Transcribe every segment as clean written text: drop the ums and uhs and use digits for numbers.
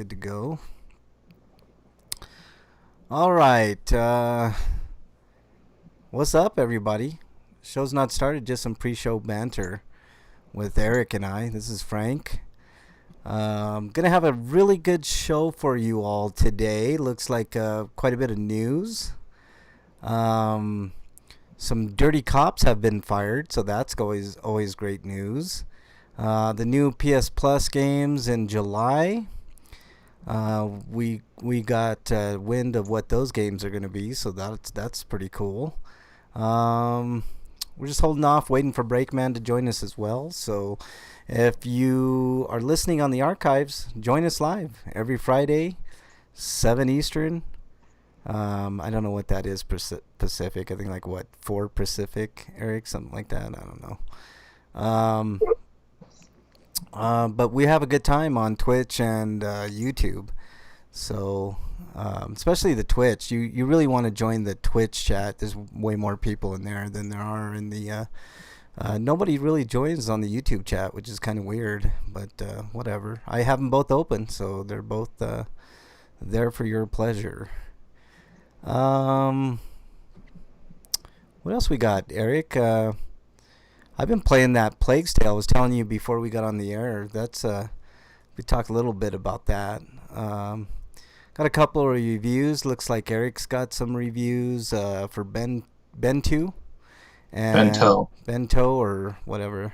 good to go. All right. What's up, everybody? Show's not started, just some pre-show banter with Eric and I. This is Frank. Gonna have a really good show for you all today. Looks like quite a bit of news. Um, some dirty cops have been fired, so that's always great news. The new PS Plus games in July. We got wind of what those games are going to be, so that's pretty cool. We're just holding off, waiting for Breakman to join us as well. So, if you are listening on the archives, join us live every Friday, 7 Eastern. I don't know what that is Pacific. I think like what 4 Pacific, Eric, something like that. I don't know. But we have a good time on Twitch and YouTube. So, especially the Twitch, you really want to join the Twitch chat. There's way more people in there than there are in the. Nobody really joins on the YouTube chat, which is kind of weird. But whatever. I have them both open, so they're both there for your pleasure. What else we got, Eric? I've been playing that Plague's Tale. I was telling you before we got on the air. That's we talked a little bit about that. Got a couple of reviews. Looks like Eric's got some reviews for Bento and Bento or whatever,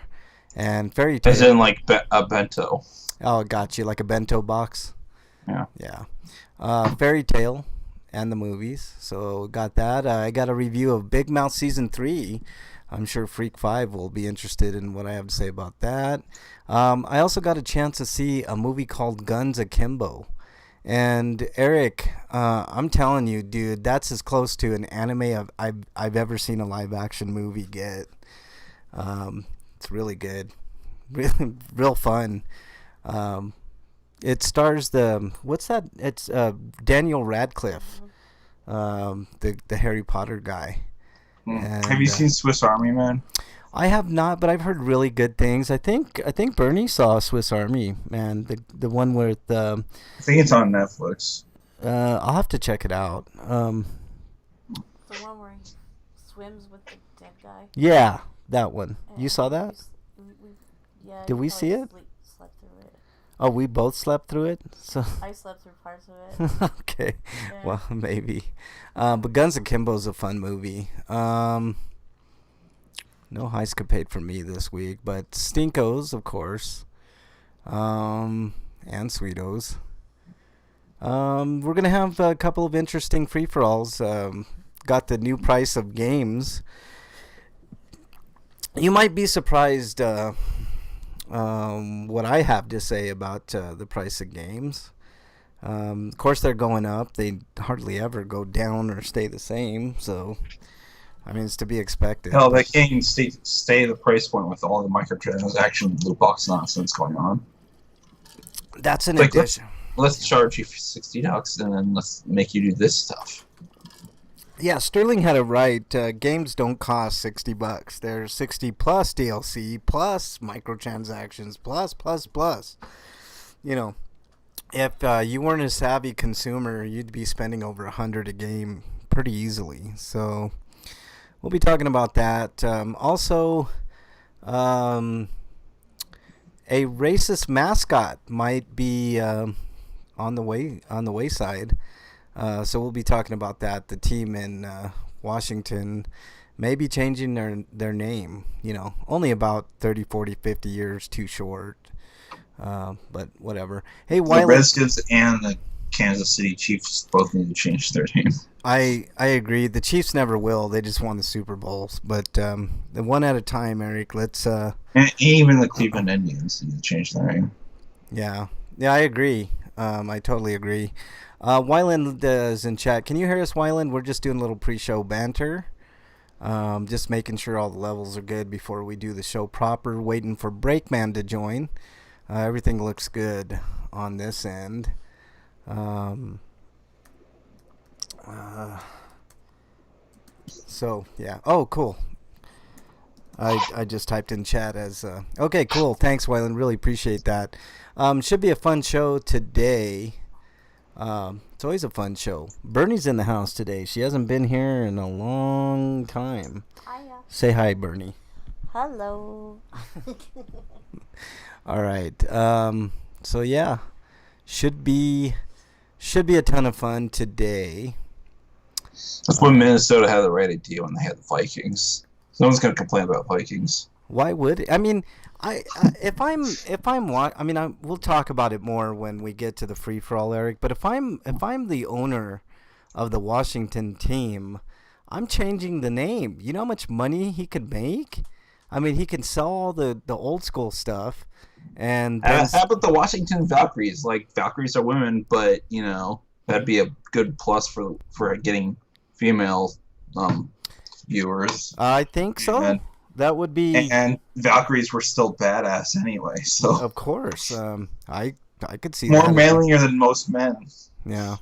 and Fairy Tail. As in like a bento. Oh, got you, like a bento box. Yeah. Yeah. Fairy Tail and the movies. So got that. I got a review of Big Mouth Season 3. I'm sure Freak 5 will be interested in what I have to say about that. I also got a chance to see a movie called Guns Akimbo. And Eric, I'm telling you, dude, that's as close to an anime I've ever seen a live action movie get. It's really good. Really, real fun. It stars what's that? It's Daniel Radcliffe, the Harry Potter guy. And, have you seen Swiss Army Man? I have not, but I've heard really good things. I think Bernie saw Swiss Army Man, the one with. I think it's on Netflix. I'll have to check it out. The one where he swims with the dead guy. Yeah, that one. You saw that? Yeah. Did we see it? Slept through it. Oh, we both slept through it. So. I slept through parts of it. Okay. Yeah. Well, maybe. But Guns Akimbo's a fun movie. No Heiscapade for me this week, but Stinkos, of course, and Sweetos. We're going to have a couple of interesting free-for-alls. Got the new price of games. You might be surprised what I have to say about the price of games. Of course, they're going up. They hardly ever go down or stay the same, so... I mean, it's to be expected. Hell, they can't stay the price point with all the microtransaction loot box nonsense going on. That's an addition. Let's charge you $60 and then let's make you do this stuff. Yeah, Sterling had it right. Games don't cost $60. They're 60 plus DLC plus microtransactions plus. You know, if you weren't a savvy consumer, you'd be spending over $100 a game pretty easily. So. We'll be talking about that. Also, a racist mascot might be on the wayside. So we'll be talking about that. The team in Washington may be changing their name. You know, only about 30, 40, 50 years too short. But whatever. Hey, the Redskins and the Kansas City Chiefs both need to change their name. I agree. The Chiefs never will. They just won the Super Bowls. But the one at a time, Eric. Let's. And even the Cleveland Indians need to change their name. Yeah, I agree. I totally agree. Wyland is in chat. Can you hear us, Wyland? We're just doing a little pre-show banter. Just making sure all the levels are good before we do the show proper. Waiting for Breakman to join. Everything looks good on this end. So yeah. Oh, cool. I just typed in chat as okay, cool. Thanks, Wyland. Really appreciate that. Should be a fun show today. It's always a fun show. Bernie's in the house today. She hasn't been here in a long time. Hiya. Say hi, Bernie. Hello. All right. So yeah, should be a ton of fun today. That's when Minnesota had the right idea when they had the Vikings. No one's going to complain about Vikings. Why would it? I mean, if we'll talk about it more when we get to the free for all, Eric. But if I'm the owner of the Washington team, I'm changing the name. You know how much money he could make? I mean, he can sell all the old school stuff, and How about the Washington Valkyries? Like, Valkyries are women, but that'd be a good plus for getting female viewers. I think so. And, that would be. And Valkyries were still badass anyway, so of course, I could see more that. manlier than most men. Yeah.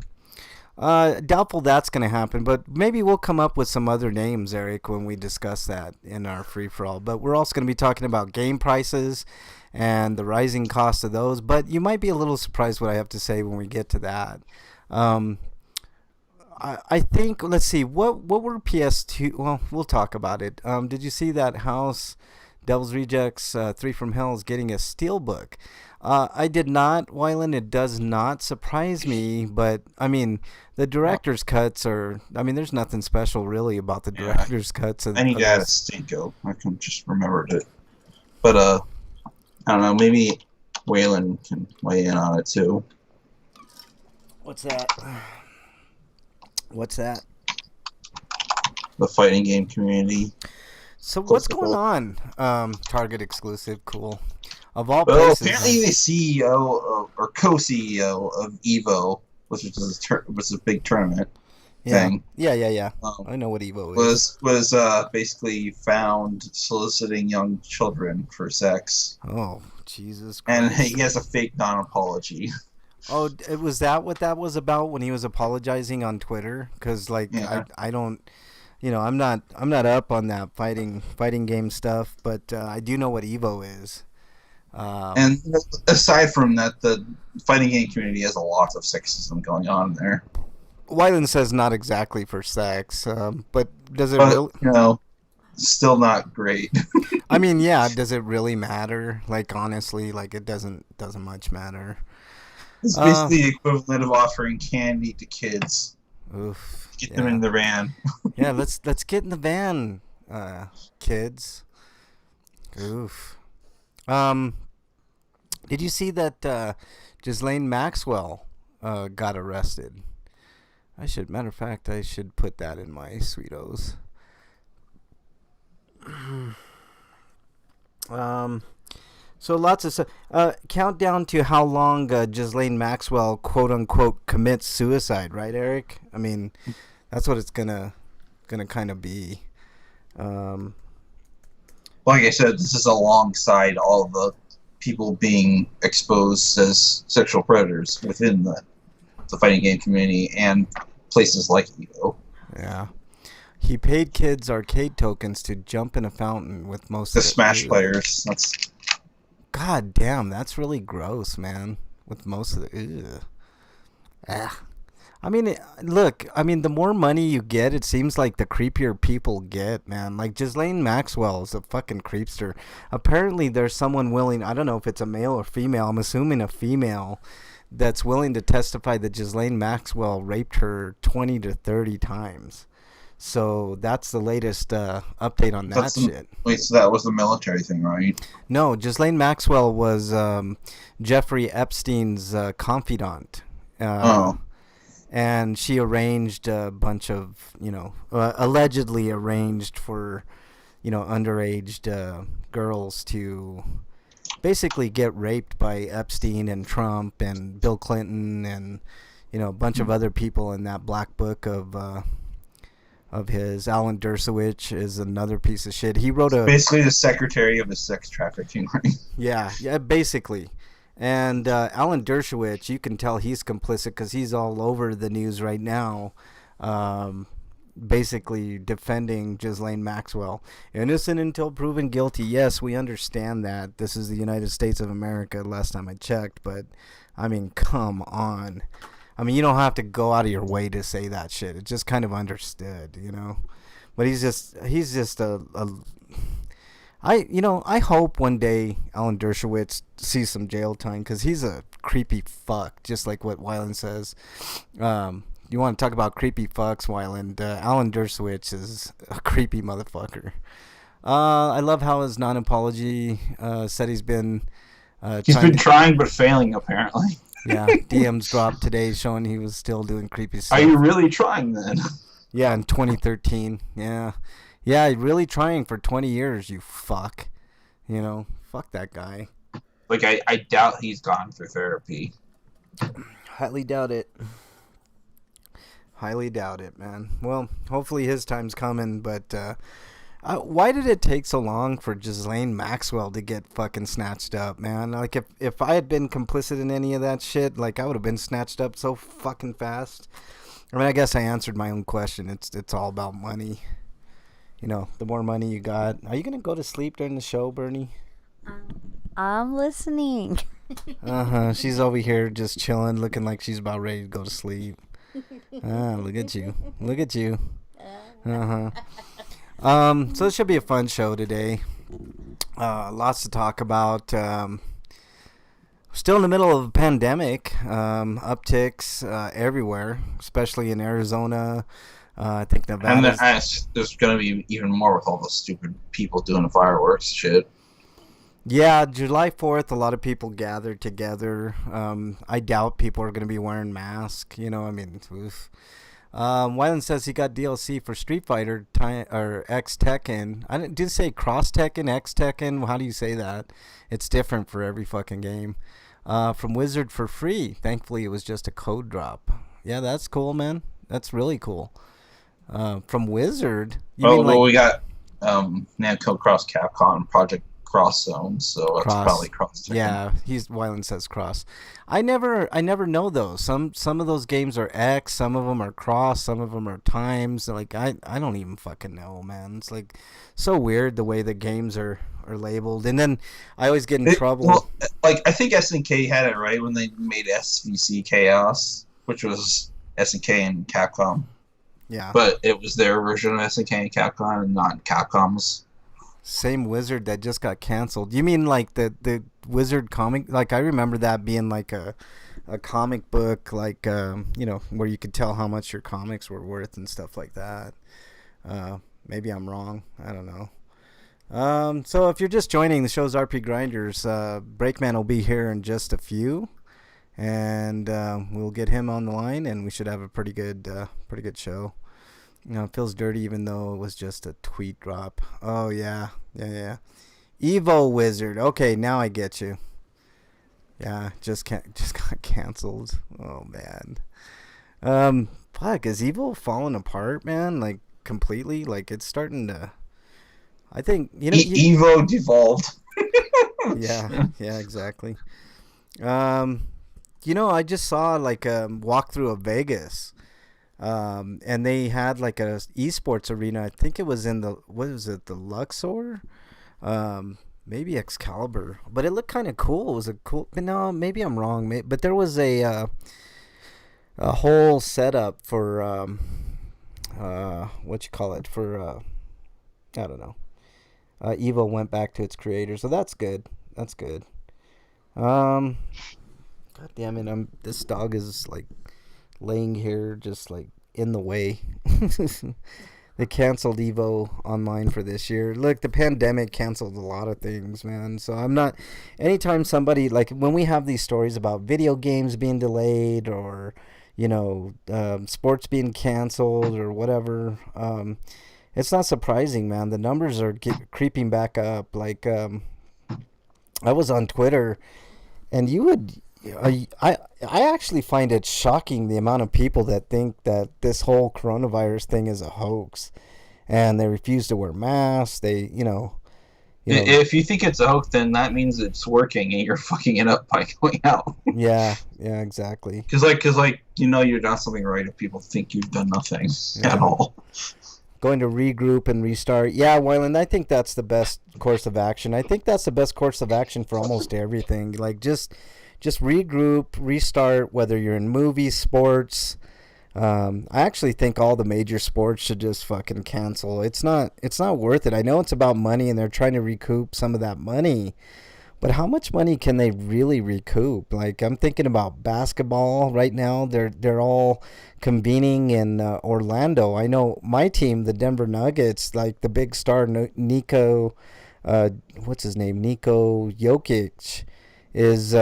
Doubtful that's going to happen, but maybe we'll come up with some other names, Eric, when we discuss that in our free-for-all. But we're also going to be talking about game prices and the rising cost of those. But you might be a little surprised what I have to say when we get to that. I think, let's see, what were PS2? Well, we'll talk about it. Did you see that House Devil's Rejects 3 from Hell is getting a steelbook? I did not, Wyland. It does not surprise me, but I mean, the director's cuts are. I mean, there's nothing special really about the director's cuts. I need to add a Stinko. I can just remembered it, but I don't know. Maybe Waylon can weigh in on it too. What's that? What's that? The fighting game community. So what's going on? Target exclusive, cool. Of all places. Apparently the CEO or co-CEO of Evo, which was a big tournament thing. Yeah. I know what Evo is. Was basically found soliciting young children for sex. Oh, Jesus Christ. And he has a fake non-apology. Oh, was that what that was about when he was apologizing on Twitter? Because I don't, I'm not up on that fighting game stuff, but I do know what Evo is. And aside from that, the fighting game community has a lot of sexism going on there. Wyland says not exactly for sex, but does it really? Still not great. I mean, yeah, does it really matter? Like, honestly, like it doesn't much matter. It's basically the equivalent of offering candy to kids. Oof. Get them in the van. Yeah, let's get in the van, kids. Oof. Did you see that Ghislaine Maxwell got arrested? Matter of fact, I should put that in my Sweetos. So lots of stuff. Countdown to how long Ghislaine Maxwell, quote unquote, commits suicide, right, Eric? I mean, that's what it's gonna kind of be. Like I said, this is alongside all the people being exposed as sexual predators within the fighting game community and places like Evo. Yeah. He paid kids arcade tokens to jump in a fountain with most the of Smash players. That's God damn, that's really gross, man. With most of the I mean, look, the more money you get, it seems like the creepier people get, man. Like, Ghislaine Maxwell is a fucking creepster. Apparently, there's someone willing, I don't know if it's a male or female, I'm assuming a female, that's willing to testify that Ghislaine Maxwell raped her 20 to 30 times. So that's the latest update on that shit. Wait, so that was the military thing, right? No, Ghislaine Maxwell was Jeffrey Epstein's confidant. And she arranged a bunch of, allegedly arranged for, underage girls to basically get raped by Epstein and Trump and Bill Clinton and, a bunch of other people in that black book of his. Alan Dershowitz is another piece of shit. He wrote basically the secretary of the sex trafficking ring. Yeah, basically. And Alan Dershowitz, you can tell he's complicit because he's all over the news right now. basically defending Ghislaine Maxwell. Innocent until proven guilty. Yes, we understand that. This is the United States of America, last time I checked, but I mean, come on. I mean, you don't have to go out of your way to say that shit. It's just kind of understood, you know. But he's just I hope one day Alan Dershowitz sees some jail time, because he's a creepy fuck, just like what Weiland says. You want to talk about creepy fucks, Weiland? Alan Dershowitz is a creepy motherfucker. I love how his non-apology said he's been... he's been trying but failing, apparently. Yeah, DMs dropped today showing he was still doing creepy stuff. Are you really trying, then? Yeah, in 2013. Yeah, really trying for 20 years, you fuck. You know, fuck that guy. Like, I doubt he's gone for therapy. Highly doubt it. Highly doubt it, man. Well, hopefully his time's coming, but why did it take so long for Ghislaine Maxwell to get fucking snatched up, man? Like, if I had been complicit in any of that shit, like, I would have been snatched up so fucking fast. I mean, I guess I answered my own question. It's all about money. You know, the more money you got. Are you going to go to sleep during the show, Bernie? I'm listening. She's over here just chilling, looking like she's about ready to go to sleep. Look at you. Look at you. So it should be a fun show today. Lots to talk about. Still in the middle of a pandemic. Upticks everywhere, especially in Arizona. I think Nevada. And there's going to be even more with all the stupid people doing the fireworks shit. Yeah, July 4th, a lot of people gathered together. I doubt people are going to be wearing masks. You know, I mean, oof. Wyland says he got DLC for Street Fighter or X Tekken. Did you say Cross Tekken, X Tekken? How do you say that? It's different for every fucking game. From Wizard for free. Thankfully, it was just a code drop. Yeah, that's cool, man. That's really cool. From Wizard. We got Namco Cross Capcom Project Cross Zone, so that's probably Cross Tekken. Yeah, Wyland says Cross. I never know those. Some of those games are X, some of them are Cross, some of them are Times. Like I don't even fucking know, man. It's like so weird the way the games are labeled, and then I always get in trouble. Well, like I think SNK had it right when they made SVC Chaos, which was SNK and Capcom. Yeah, but it was their version of SNK and Capcom, and not Capcom's. Same Wizard that just got canceled. You mean like the Wizard comic? Like I remember that being like a comic book, like you know, where you could tell how much your comics were worth and stuff like that. Maybe I'm wrong. I don't know. So if you're just joining, the show's RP Grinders. Breakman will be here in just a few, and we'll get him on the line, and we should have a pretty good show. You know, it feels dirty even though it was just a tweet drop. Oh, yeah. Evo Wizard. Okay, now I get you. Yeah, just got canceled. Oh, man. Fuck, is Evo falling apart, man? Like, completely? Like, it's starting to... I think, you know... Evo devolved. Yeah, exactly. You know, I just saw, like, a walkthrough of Vegas. And they had like a esports arena. I think it was in the the Luxor, maybe Excalibur, but it looked kind of cool. It was a cool. No, maybe I'm wrong. But there was a whole setup for what you call it for I don't know. Evo went back to its creator, so that's good. That's good. God damn it! This dog is like laying here just like in the way. They canceled Evo Online for this year. Look, the pandemic canceled a lot of things, man. So I'm not... Anytime somebody... Like, when we have these stories about video games being delayed or, you know, sports being canceled or whatever, it's not surprising, man. The numbers are creeping back up. Like, I was on Twitter, and you would... I actually find it shocking the amount of people that think that this whole coronavirus thing is a hoax, and they refuse to wear masks. They, you know, You know, If you think it's a hoax, then that means it's working, and you're fucking it up by going out. yeah, exactly. Cause you're done something right if people think you've done nothing Yeah. at all. Going to regroup and restart. Yeah, Wyland, I think that's the best course of action. I think that's the best course of action for almost everything. Like just regroup, restart. Whether you're in movies, sports. I actually think all the major sports should just fucking cancel. It's not worth it. I know it's about money and they're trying to recoup some of that money, but how much money can they really recoup? Like I'm thinking about basketball right now. They're all convening in Orlando. I know my team, the Denver Nuggets, like the big star Nico, what's his name? Nico Jokic is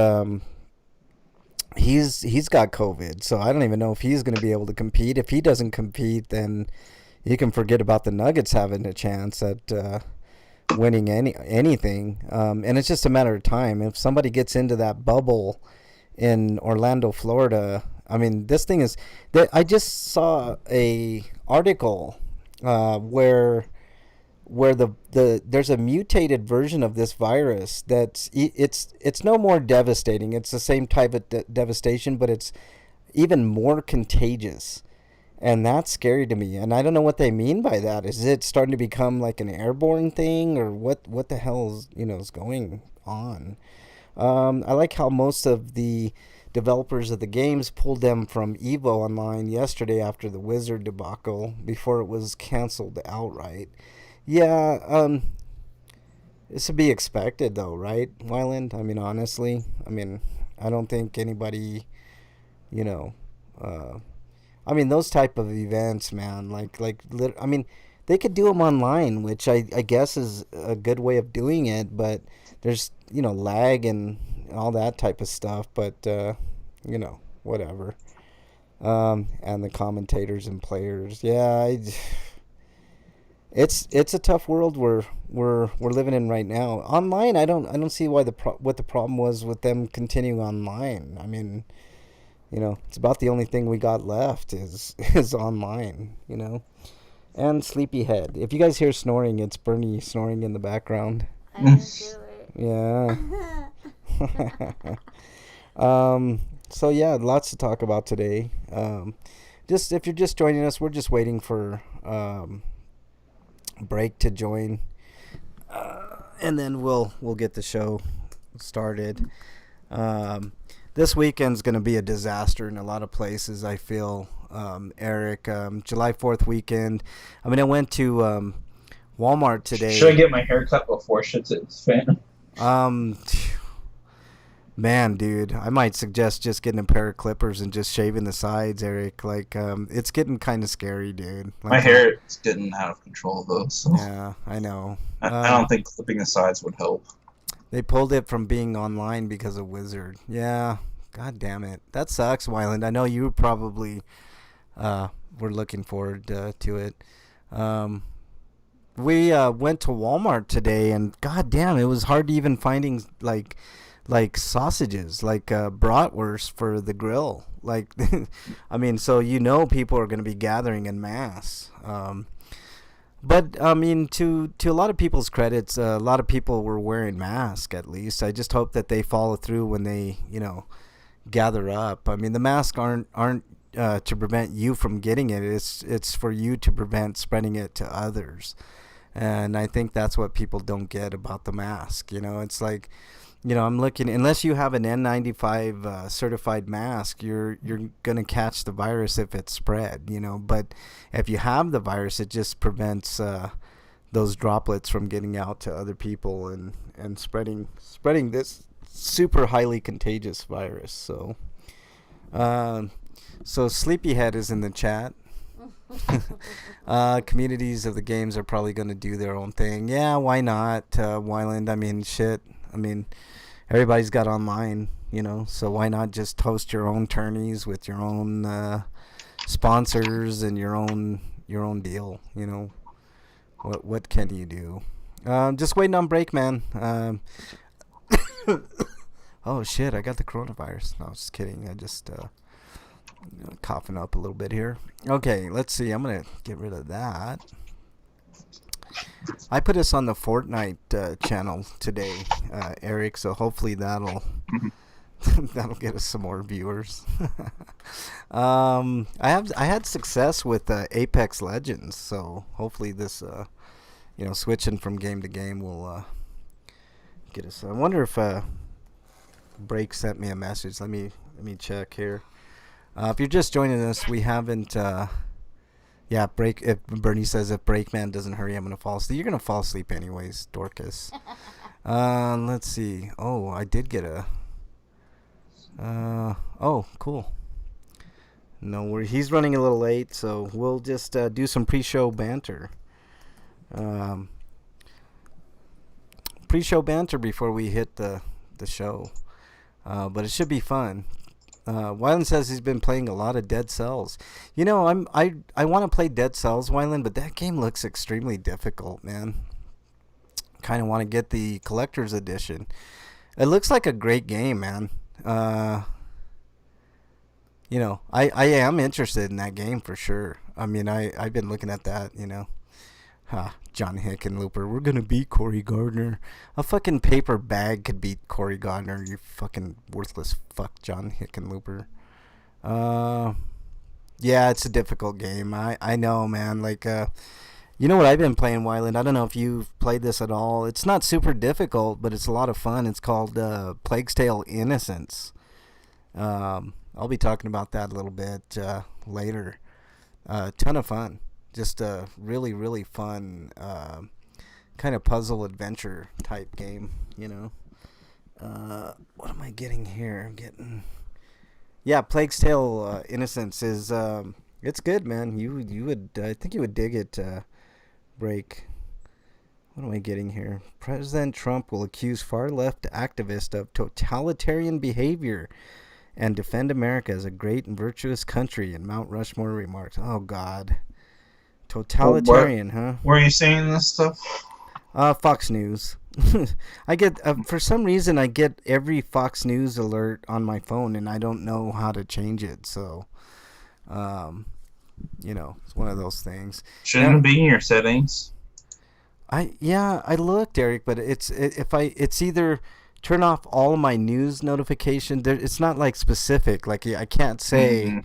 he's got COVID, so I don't even know if he's going to be able to compete. If he doesn't compete, then you can forget about the Nuggets having a chance at winning anything. And it's just a matter of time. If somebody gets into that bubble in Orlando, Florida, I mean, this thing is. I just saw a article where there's a mutated version of this virus that's it's no more devastating. It's the same type of devastation, but it's even more contagious, and that's scary to me. And I don't know what they mean by that. Is it starting to become like an airborne thing, or what the hell is going on? I like how most of the developers of the games pulled them from EVO Online yesterday after the Wizard debacle before it was canceled outright. Yeah, it's to be expected though, right, Wyland? I mean, honestly, I don't think anybody, I mean, those type of events, man, they could do them online, which I guess is a good way of doing it, but there's, lag and all that type of stuff, but, whatever. And the commentators and players, yeah, It's a tough world we're living in right now. Online, I don't see why what the problem was with them continuing online. I mean, it's about the only thing we got left is online. And sleepyhead. If you guys hear snoring, it's Bernie snoring in the background. I didn't do it. Yeah. So yeah, lots to talk about today. Just if you're just joining us, we're just waiting for break to join, and then we'll get the show started. This weekend's going to be a disaster in a lot of places, I feel, Eric. July 4th weekend. I went to Walmart today. Should I get my hair cut before shit's its fan? Man, dude, I might suggest just getting a pair of clippers and just shaving the sides, Eric. Like, it's getting kind of scary, dude. Like, my hair is getting out of control, though. So yeah, I know. I don't think clipping the sides would help. They pulled it from being online because of Wizard. Yeah, god damn it. That sucks, Wyland. I know you probably were looking forward to it. We went to Walmart today, and god damn, it was hard even finding, like sausages, like bratwurst for the grill. Like, so people are going to be gathering en masse. But to a lot of people's credits, a lot of people were wearing masks. At least I just hope that they follow through when they gather up. The masks aren't to prevent you from getting it. It's for you to prevent spreading it to others. And I think that's what people don't get about the mask. It's like, I'm looking, unless you have an N95 certified mask, you're going to catch the virus if it's spread, but if you have the virus, it just prevents those droplets from getting out to other people and spreading this super highly contagious virus. So Sleepyhead is in the chat. Communities of the games are probably going to do their own thing. Yeah, why not, Wyland? Shit. Everybody's got online, so why not just host your own tourneys with your own sponsors and your own deal, What can you do? Just waiting on break, man. Oh shit, I got the coronavirus. No, I was just kidding. I just coughing up a little bit here. Okay, let's see. I'm gonna get rid of that. I put us on the Fortnite channel today, Eric. So hopefully that'll that'll get us some more viewers. I had success with Apex Legends, so hopefully this switching from game to game will get us. I wonder if Break sent me a message. Let me check here. If you're just joining us, we haven't. Break. If Bernie says if Breakman doesn't hurry, I'm gonna fall asleep. You're gonna fall asleep anyways, Dorcas. Let's see. Oh, I did get a. Oh, cool. No worries. He's running a little late, so we'll just do some pre-show banter. Pre-show banter before we hit the show. But it should be fun. Wyland says he's been playing a lot of Dead Cells. You know, I want to play Dead Cells, Wyland, but that game looks extremely difficult, man. Kind of want to get the collector's edition. It looks like a great game, man. You know, I am interested in that game for sure. I mean, I've been looking at that, you know. John Hickenlooper, we're going to beat Corey Gardner. A fucking paper bag could beat Corey Gardner, you fucking worthless fuck, John Hickenlooper. Yeah, it's a difficult game. I know, man. Like, you know what I've been playing, Wyland? I don't know if you've played this at all. It's not super difficult, but it's a lot of fun. It's called Plague's Tale: Innocence. I'll be talking about that a little bit later. Ton of fun. Just a really, really fun kind of puzzle adventure type game, you know. What am I getting here? I'm getting... Yeah, Plague's Tale: Innocence is... it's good, man. You would... I think you would dig it, Break. What am I getting here? President Trump will accuse far-left activists of totalitarian behavior and defend America as a great and virtuous country in Mount Rushmore remarks. Oh, God. Totalitarian, huh? Where are you saying this stuff? Fox News. I get, for some reason, I get every Fox News alert on my phone, and I don't know how to change it. So, you know, it's one of those things. Shouldn't be in your settings. I looked, Eric, but it's either turn off all of my news notifications. It's not like specific. Like I can't say. Mm-hmm.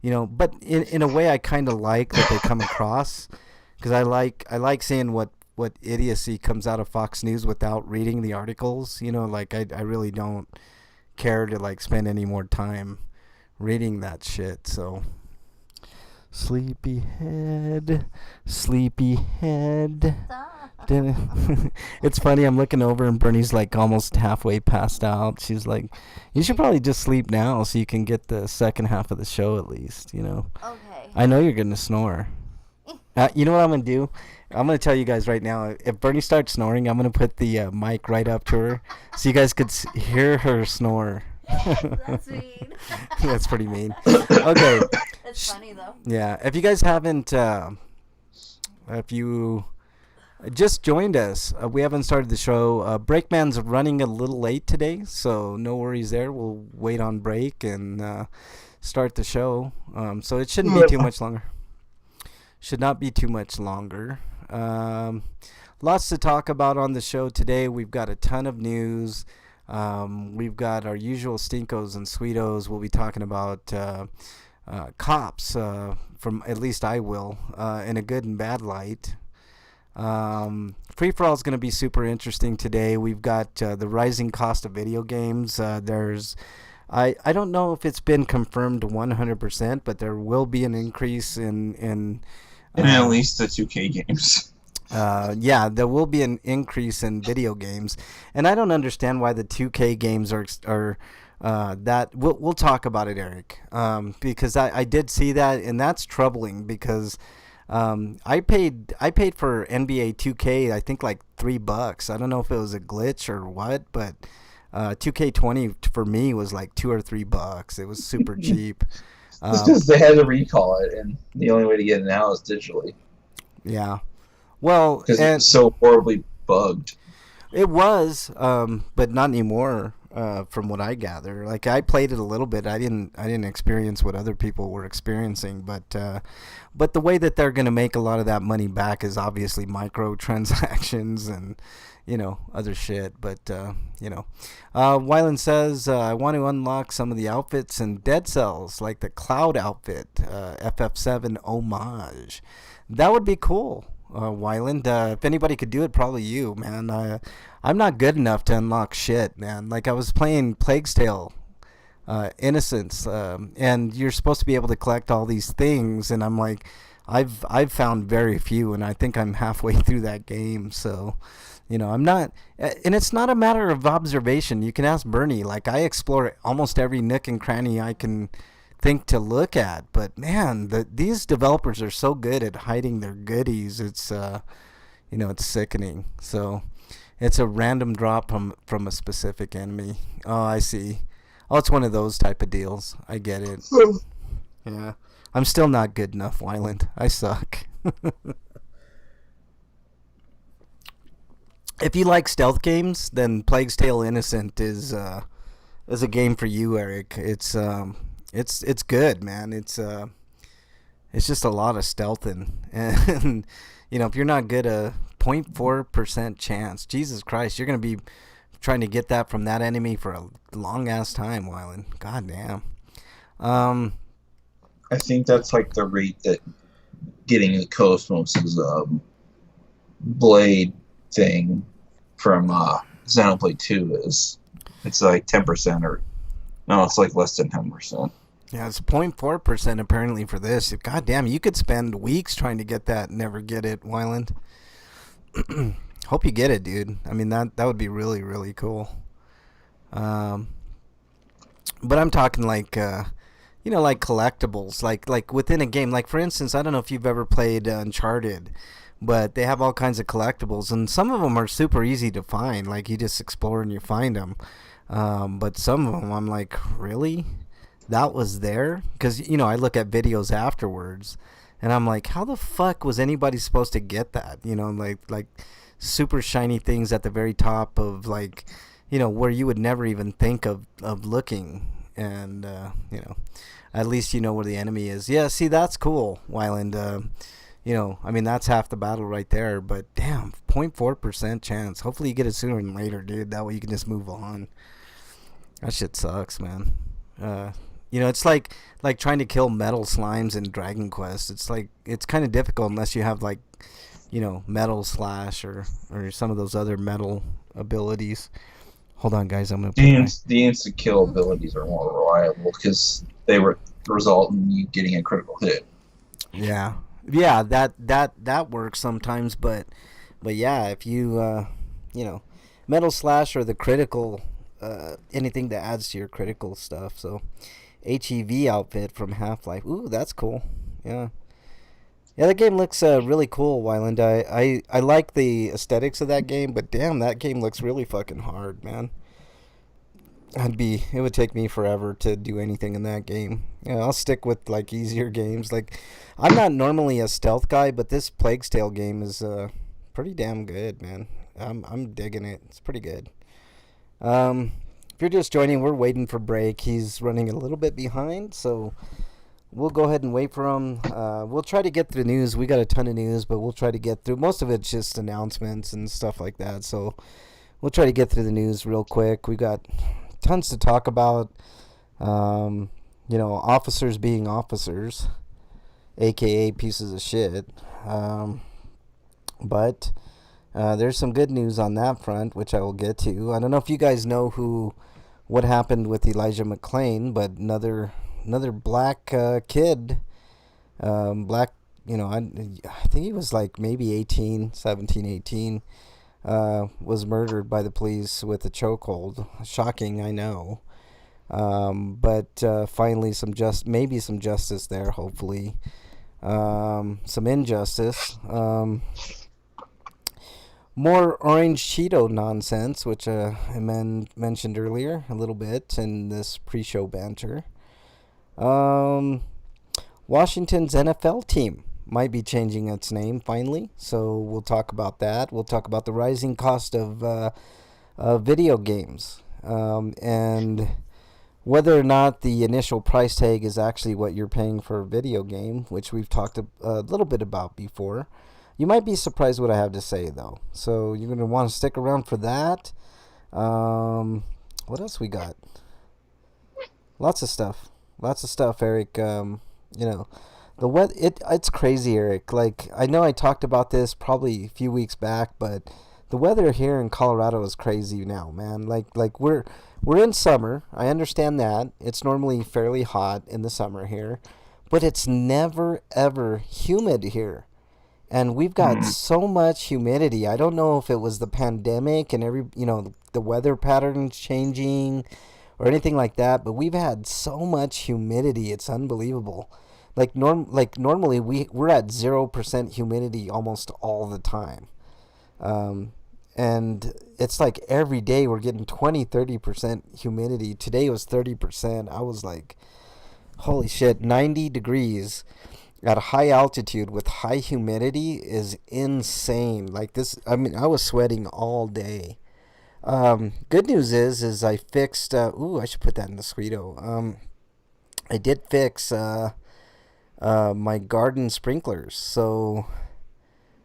You know, but in a way, I kind of like that they come across, because I like seeing what idiocy comes out of Fox News without reading the articles. You know, like I really don't care to like spend any more time reading that shit. So, sleepyhead. It's funny, I'm looking over and Bernie's like almost halfway passed out. She's like, you should probably just sleep now so you can get the second half of the show at least, you know. Okay. I know you're gonna snore. You know what I'm gonna do? I'm gonna tell you guys right now, if Bernie starts snoring, I'm gonna put the mic right up to her so you guys could hear her snore. That's mean. That's pretty mean. Okay. It's funny though. Yeah, if you guys haven't if you just joined us, we haven't started the show. Breakman's running a little late today, so no worries there. We'll wait on Break and start the show. So it shouldn't be too much longer. Should not be too much longer. Lots to talk about on the show today. We've got a ton of news. We've got our usual Stinkos and Sweetos. We'll be talking about cops, from at least I will, in a good and bad light. Free for all is going to be super interesting today. We've got the rising cost of video games. There's I don't know if it's been confirmed 100%, but there will be an increase in at least the 2K games. Yeah, there will be an increase in video games, and I don't understand why the 2K games are that. We'll talk about it, Eric, because I did see that, and that's troubling because I paid for NBA 2K, I think like $3. I don't know if it was a glitch or what, but 2K20 for me was like $2 or $3. It was super cheap. It's because they had to recall it, and the only way to get it now is digitally. Yeah. Well, because it's so horribly bugged. It was, but not anymore. from what I gather. Like I played it a little bit. I didn't experience what other people were experiencing, but the way that they're gonna make a lot of that money back is obviously microtransactions and other shit. But Wyland says I want to unlock some of the outfits in Dead Cells, like the Cloud outfit, FF7 homage. That would be cool. Wyland, if anybody could do it, probably you, man. I'm not good enough to unlock shit, man. Like I was playing Plague's Tale, Innocence, and you're supposed to be able to collect all these things, and I'm like, I've found very few, and I think I'm halfway through that game, so. I'm not, and it's not a matter of observation. You can ask Bernie. Like I explore almost every nook and cranny I can think to look at. But man, these developers are so good at hiding their goodies. It's it's sickening. So it's a random drop from a specific enemy. Oh, I see. Oh, it's one of those type of deals. I get it. Yeah, I'm still not good enough, Wyland. I suck. If you like stealth games, then Plague's Tale Innocent is a game for you, Eric. It's good, man. It's just a lot of stealthing, and if you're not good, a 0.4% chance. Jesus Christ, you're gonna be trying to get that from that enemy for a long ass time, Wyland. God damn. I think that's like the rate that getting the Cosmos' blade thing from Xenoblade 2 is. It's like 10% or no, it's like less than 10%. Yeah, it's 0.4% apparently for this. God damn, you could spend weeks trying to get that and never get it, Wyland. Hope you get it, dude. I mean, that would be really, really cool. But I'm talking like like collectibles, like within a game. Like for instance, I don't know if you've ever played Uncharted, but they have all kinds of collectibles, and some of them are super easy to find. Like you just explore and you find them. But some of them I'm like, really? That was there? Because I look at videos afterwards, and I'm like, how the fuck was anybody supposed to get that? Like super shiny things at the very top of like, where you would never even think of looking, and at least you know where the enemy is. Yeah, see, that's cool, Wyland. I mean, that's half the battle right there, but damn, 0.4% chance. Hopefully you get it sooner than later, dude. That way you can just move on. That shit sucks, man. It's like trying to kill metal slimes in Dragon Quest. It's like, it's kind of difficult unless you have like, metal slash or some of those other metal abilities. Hold on, guys. I'm going to the instant kill abilities are more reliable because they result in you getting a critical hit. Yeah, that works sometimes, but yeah, if you metal slash or the critical, anything that adds to your critical stuff. So HEV outfit from Half-Life. Ooh, that's cool. Yeah, that game looks really cool, Wyland. I like the aesthetics of that game, but damn, that game looks really fucking hard, man. It would take me forever to do anything in that game. I'll stick with like easier games. Like, I'm not normally a stealth guy, but this Plague's Tale game is pretty damn good, man. I'm digging it. It's pretty good. If you're just joining, we're waiting for break. He's running a little bit behind, so we'll go ahead and wait for him. We'll try to get through news. We got a ton of news, but we'll try to get through. Most of it's just announcements and stuff like that, so we'll try to get through the news real quick. We got tons to talk about. Officers being officers, aka pieces of shit. But there's some good news on that front, which I will get to. I don't know if you guys know what happened with Elijah McClain, but another black kid, I think he was like maybe 17, 18, was murdered by the police with a chokehold. Shocking, I know. But finally maybe some justice there, hopefully. Some injustice. More Orange Cheeto nonsense, which I mentioned earlier a little bit in this pre-show banter. Washington's NFL team might be changing its name finally, so we'll talk about that. We'll talk about the rising cost of video games. and whether or not the initial price tag is actually what you're paying for a video game, which we've talked a little bit about before. You might be surprised what I have to say, though. So you're going to want to stick around for that. What else we got? Lots of stuff. Lots of stuff, Eric. You know, the weather, it's crazy, Eric. Like, I know I talked about this probably a few weeks back, but the weather here in Colorado is crazy now, man. Like we're in summer. I understand that. It's normally fairly hot in the summer here, but it's never ever humid here. And we've got so much humidity. I don't know if it was the pandemic and the weather patterns changing or anything like that, but we've had so much humidity. It's unbelievable. Normally we're at 0% humidity almost all the time. And it's like every day we're getting 20-30% humidity. Today was 30%. I was like, holy shit, 90 degrees at a high altitude with high humidity is insane. Like this, I mean, I was sweating all day. Good news is I fixed, I should put that in the Sweeto. I did fix my garden sprinklers, so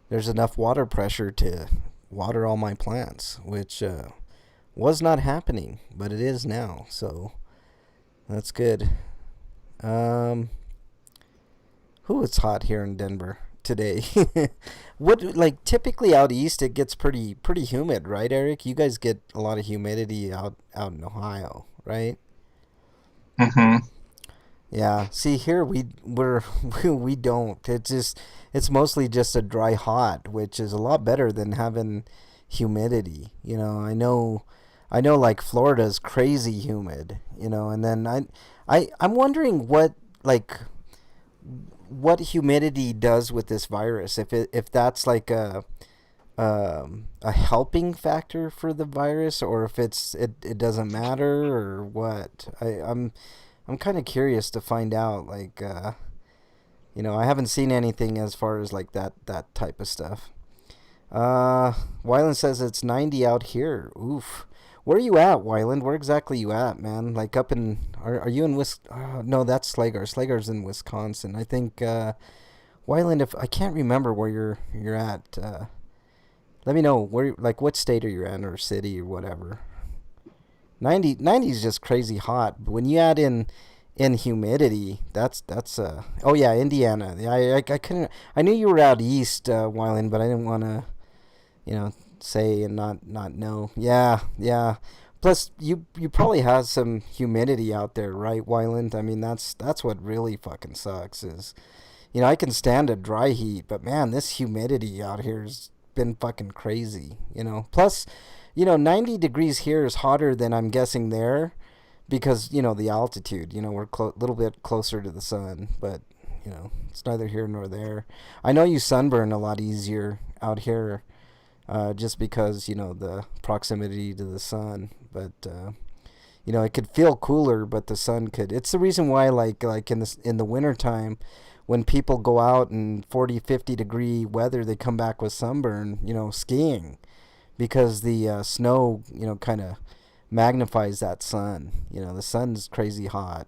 there's enough water pressure to water all my plants, which was not happening, but it is now, so that's good. It's hot here in Denver today. Typically out east it gets pretty humid, right, Eric? You guys get a lot of humidity out in Ohio, right? Mm-hmm. Yeah. See, here we don't. It's mostly just a dry hot, which is a lot better than having humidity. You know, I know like Florida's crazy humid, and then I'm wondering what humidity does with this virus. If that's like a helping factor for the virus, or if it doesn't matter, or what. I'm kind of curious to find out. I haven't seen anything as far as like that type of stuff. Wyland says it's 90 out here. Oof. Where are you at, Wyland? Where exactly you at, man? Like up in... Are you in no, that's Slagar. Slagar's in Wisconsin. I think, Wyland, if... I can't remember where you're at. Let me know what state are you in, or city, or whatever. 90 is just crazy hot. But when you add in humidity, that's oh yeah, Indiana. I couldn't... I knew you were out east, Wyland, but I didn't want to, say and not know. Yeah. Plus, you probably have some humidity out there, right, Wyland? I mean, that's what really fucking sucks is, I can stand a dry heat, but man, this humidity out here has been fucking crazy, Plus, 90 degrees here is hotter than I'm guessing there because, the altitude, we're a little bit closer to the sun, but, it's neither here nor there. I know you sunburn a lot easier out here. Just because, the proximity to the sun, but, it could feel cooler, but the sun could, it's the reason why, like in the winter time, when people go out in 40-50 degree weather, they come back with sunburn, skiing, because the, snow, kind of magnifies that sun, the sun's crazy hot,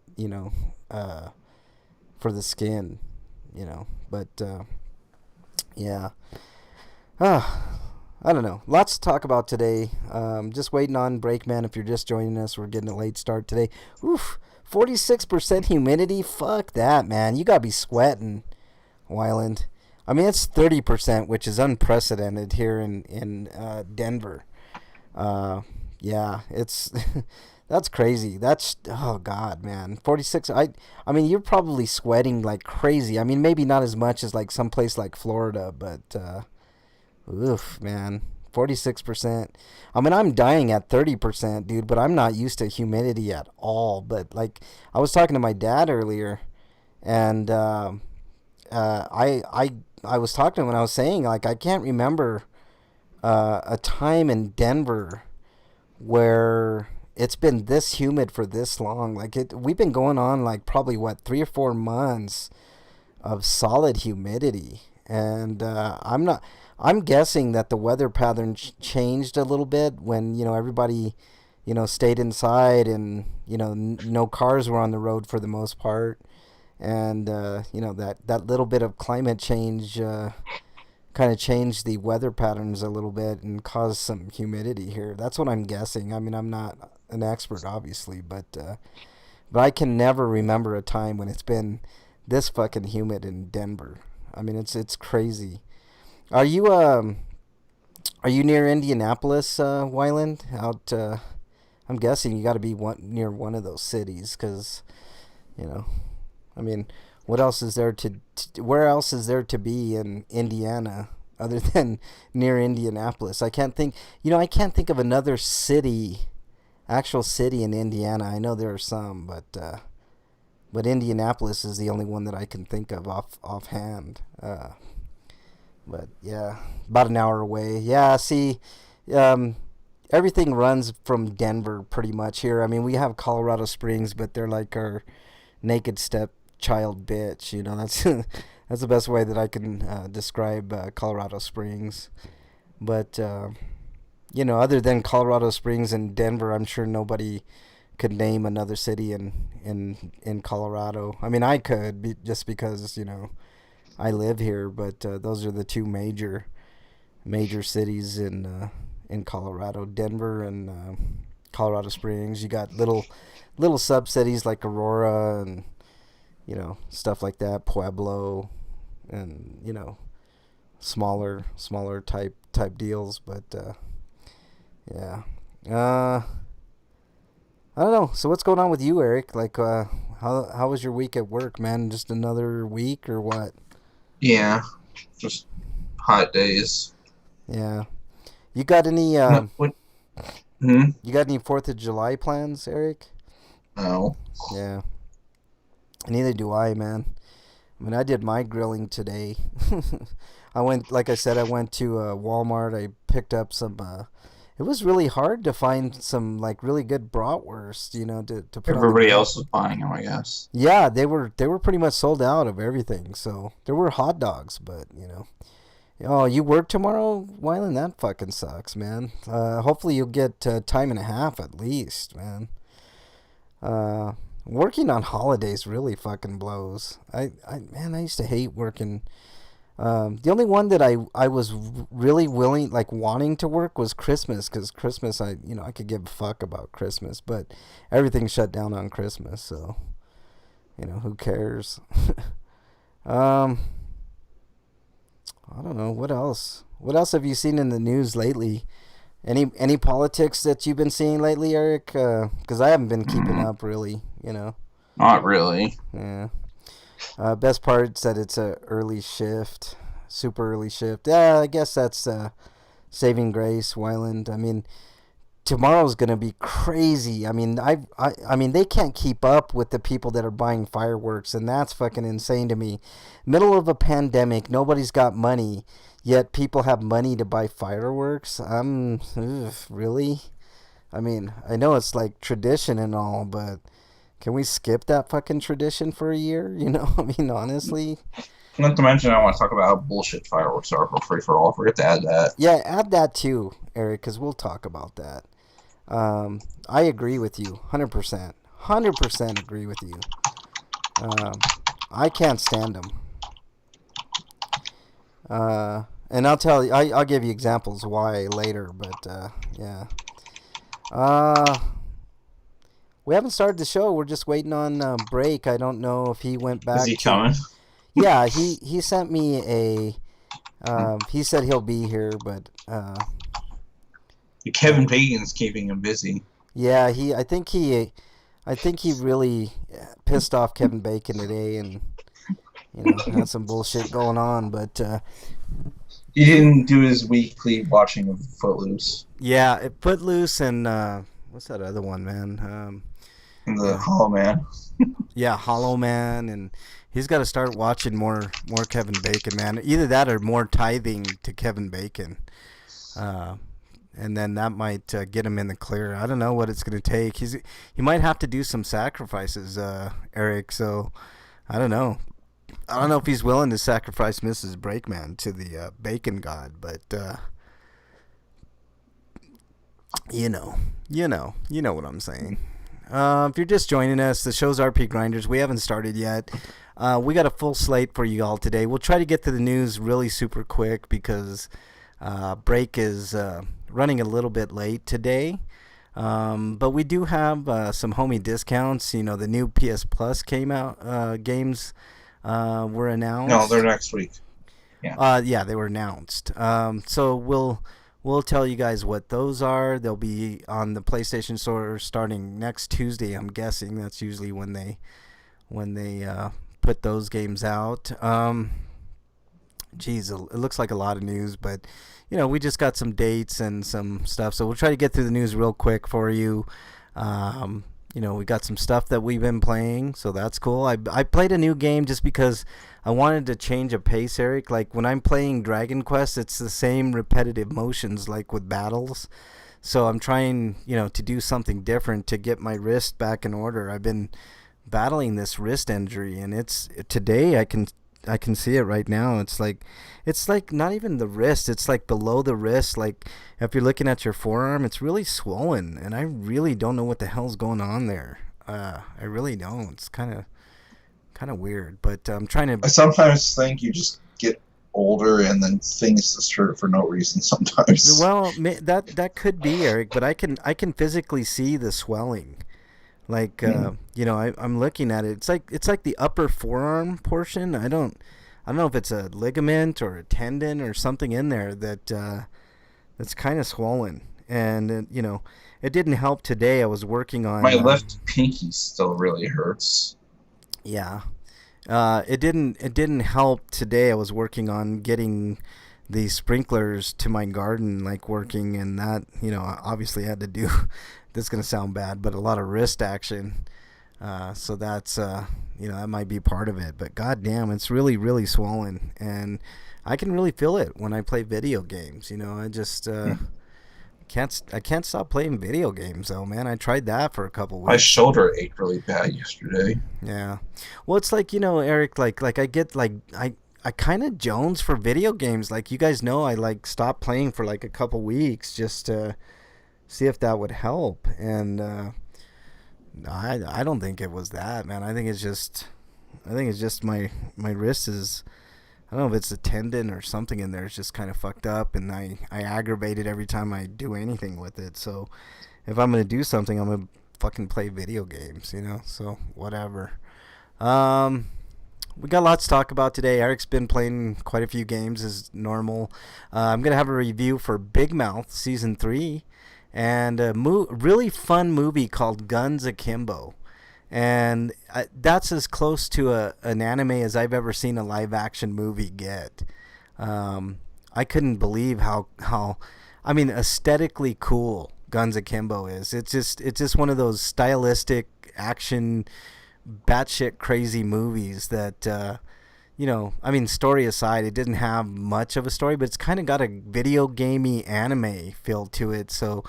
for the skin, but, yeah. I don't know. Lots to talk about today. Just waiting on Breakman. If you're just joining us, we're getting a late start today. Oof, 46% humidity. Fuck that, man. You gotta be sweating, Wyland. I mean, it's 30%, which is unprecedented here in Denver. Yeah, it's that's crazy. Oh god, man. 46. I mean, you're probably sweating like crazy. I mean, maybe not as much as like someplace like Florida, but. Oof, man. 46%. I mean, I'm dying at 30%, dude, but I'm not used to humidity at all. But, like, I was talking to my dad earlier, and I was talking to him, and I was saying, like, I can't remember a time in Denver where it's been this humid for this long. Like, we've been going on, like, probably, 3 or 4 months of solid humidity. And I'm guessing that the weather pattern changed a little bit when, everybody, stayed inside, and no cars were on the road for the most part, and that little bit of climate change kind of changed the weather patterns a little bit and caused some humidity here. That's what I'm guessing. I mean, I'm not an expert, obviously, but I can never remember a time when it's been this fucking humid in Denver. I mean, it's crazy. Are you near Indianapolis, Wyland? Out, I'm guessing you got to be near one of those cities, because, I mean, what else is there where else is there to be in Indiana other than near Indianapolis? I can't think of another city, actual city in Indiana. I know there are some, but Indianapolis is the only one that I can think of offhand. But yeah, about an hour away. Yeah, see, everything runs from Denver pretty much here. I mean, we have Colorado Springs, but they're like our naked stepchild bitch. That's the best way that I can describe Colorado Springs. But other than Colorado Springs and Denver, I'm sure nobody could name another city in Colorado. I mean, I could just because I live here, but those are the two major cities in Colorado: Denver and Colorado Springs. You got little sub cities like Aurora and stuff like that, Pueblo, and smaller type deals. But yeah, I don't know. So what's going on with you, Eric? Like, how was your week at work, man? Just another week or what? Yeah, just hot days. Yeah. You got any You got any 4th of July plans, Eric? No. Yeah. Neither do I, man. I mean, I did my grilling today. Like I said, I went to Walmart. I picked up some it was really hard to find some like really good bratwurst, to put Everybody on the else was buying them, I guess. Yeah, they were pretty much sold out of everything. So there were hot dogs, but Oh, you work tomorrow, Wyland? That fucking sucks, man. Hopefully you'll get time and a half at least, man. Working on holidays really fucking blows. I used to hate working. The only one that I was really wanting to work was Christmas, because Christmas, I could give a fuck about Christmas, but everything shut down on Christmas, so, who cares? I don't know. What else? What else have you seen in the news lately? Any politics that you've been seeing lately, Eric? Because I haven't been keeping up, really, Not really. Yeah. Best part's that it's a early shift, super early shift. Yeah, I guess that's saving grace, Wyland. I mean, tomorrow's gonna be crazy. I mean, I mean, they can't keep up with the people that are buying fireworks, and that's fucking insane to me. Middle of a pandemic, nobody's got money, yet people have money to buy fireworks. Really? I mean, I know it's like tradition and all, but can we skip that fucking tradition for a year? I mean, honestly. Not to mention, I want to talk about how bullshit fireworks are for free for all. Forget to add that. Yeah, add that too, Eric, because we'll talk about that. I agree with you, 100%. 100% agree with you. I can't stand them. And I'll tell you, I'll give you examples why later, but yeah. We haven't started the show. We're just waiting on Break. I don't know if he went back. Is he coming? Yeah, he sent me a. He said he'll be here, but. Kevin Bacon's keeping him busy. Yeah, I think he really pissed off Kevin Bacon today, and had some bullshit going on, but. He didn't do his weekly watching of Footloose. Yeah, Footloose and what's that other one, man? And the Hollow Man. Yeah, Hollow Man, and he's got to start watching more Kevin Bacon, man. Either that or more tithing to Kevin Bacon, and then that might get him in the clear. I don't know what it's going to take. He might have to do some sacrifices, Eric. So I don't know. I don't know if he's willing to sacrifice Mrs. Brakeman to the bacon god, but you know, you know what I'm saying. If you're just joining us, the show's RP Grinders. We haven't started yet. We got a full slate for you all today. We'll try to get to the news really super quick because break is running a little bit late today. But we do have some homie discounts. You know, the new PS Plus came out. Games were announced. No, they're next week. Yeah, they were announced. So we'll tell you guys what those are. They'll be on the PlayStation Store starting next Tuesday. I'm guessing that's usually when they put those games out. Geez, it looks like a lot of news, but you know, we just got some dates and some stuff, so we'll try to get through the news real quick for you. You know, we got some stuff that we've been playing, so that's cool. I played a new game just because I wanted to change a pace, Eric. Like when I'm playing Dragon Quest, it's the same repetitive motions like with battles. So I'm trying, you know, to do something different to get my wrist back in order. I've been battling this wrist injury, and it's today I can see it right now. It's like not even the wrist, it's like below the wrist. Like if you're looking at your forearm, it's really swollen, and I really don't know what the hell's going on there. I really don't. It's kind of weird, but I'm trying to. I sometimes think you just get older and then things just hurt for no reason sometimes. Well, that could be, Eric, but I can physically see the swelling. Like you know, I'm looking at it. It's like the upper forearm portion. I don't know if it's a ligament or a tendon or something in there that's kind of swollen. And you know, it didn't help today. I was working on my left pinky still really hurts. Yeah, it didn't help today. I was working on getting the sprinklers to my garden, like working, and that, you know, obviously had to do. This is gonna sound bad, but a lot of wrist action. So that's you know, that might be part of it. But goddamn, it's really really swollen, and I can really feel it when I play video games. You know, I just can't stop playing video games though, man. I tried that for a couple weeks. My shoulder ached really bad yesterday. Yeah, well, it's like, you know, Eric, like I get like I kind of jones for video games. Like, you guys know, I like stopped playing for like a couple weeks just to see if that would help, and I don't think it was that, man. I think it's just my wrist is, I don't know if it's a tendon or something in there. It's just kind of fucked up, and I aggravate it every time I do anything with it. So if I'm gonna do something, I'm gonna fucking play video games, you know. So whatever. We got lots to talk about today. Eric's been playing quite a few games as normal. I'm gonna have a review for Big Mouth Season 3. And a really fun movie called Guns Akimbo, and that's as close to an anime as I've ever seen a live action movie get. I couldn't believe how I mean, aesthetically cool Guns Akimbo is. It's just one of those stylistic action batshit crazy movies that you know, I mean, story aside, it didn't have much of a story, but it's kind of got a video gamey anime feel to it. So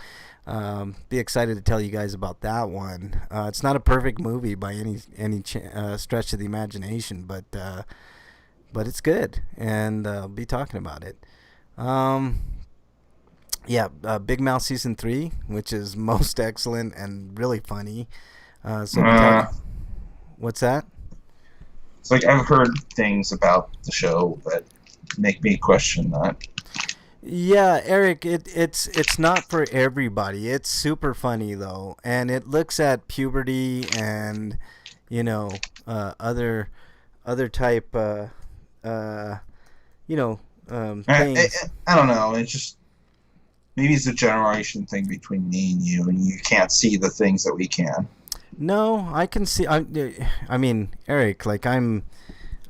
be excited to tell you guys about that one. It's not a perfect movie by any stretch of the imagination, but it's good, and I'll be talking about it. Yeah, Big Mouth Season 3, which is most excellent and really funny. What's that? It's like I've heard things about the show that make me question that. Yeah, Eric, it's not for everybody. It's super funny though, and it looks at puberty and, you know, other type you know, things. I don't know. It's just, maybe it's a generation thing between me and you can't see the things that we can. No, I can see. I mean, Eric, like I'm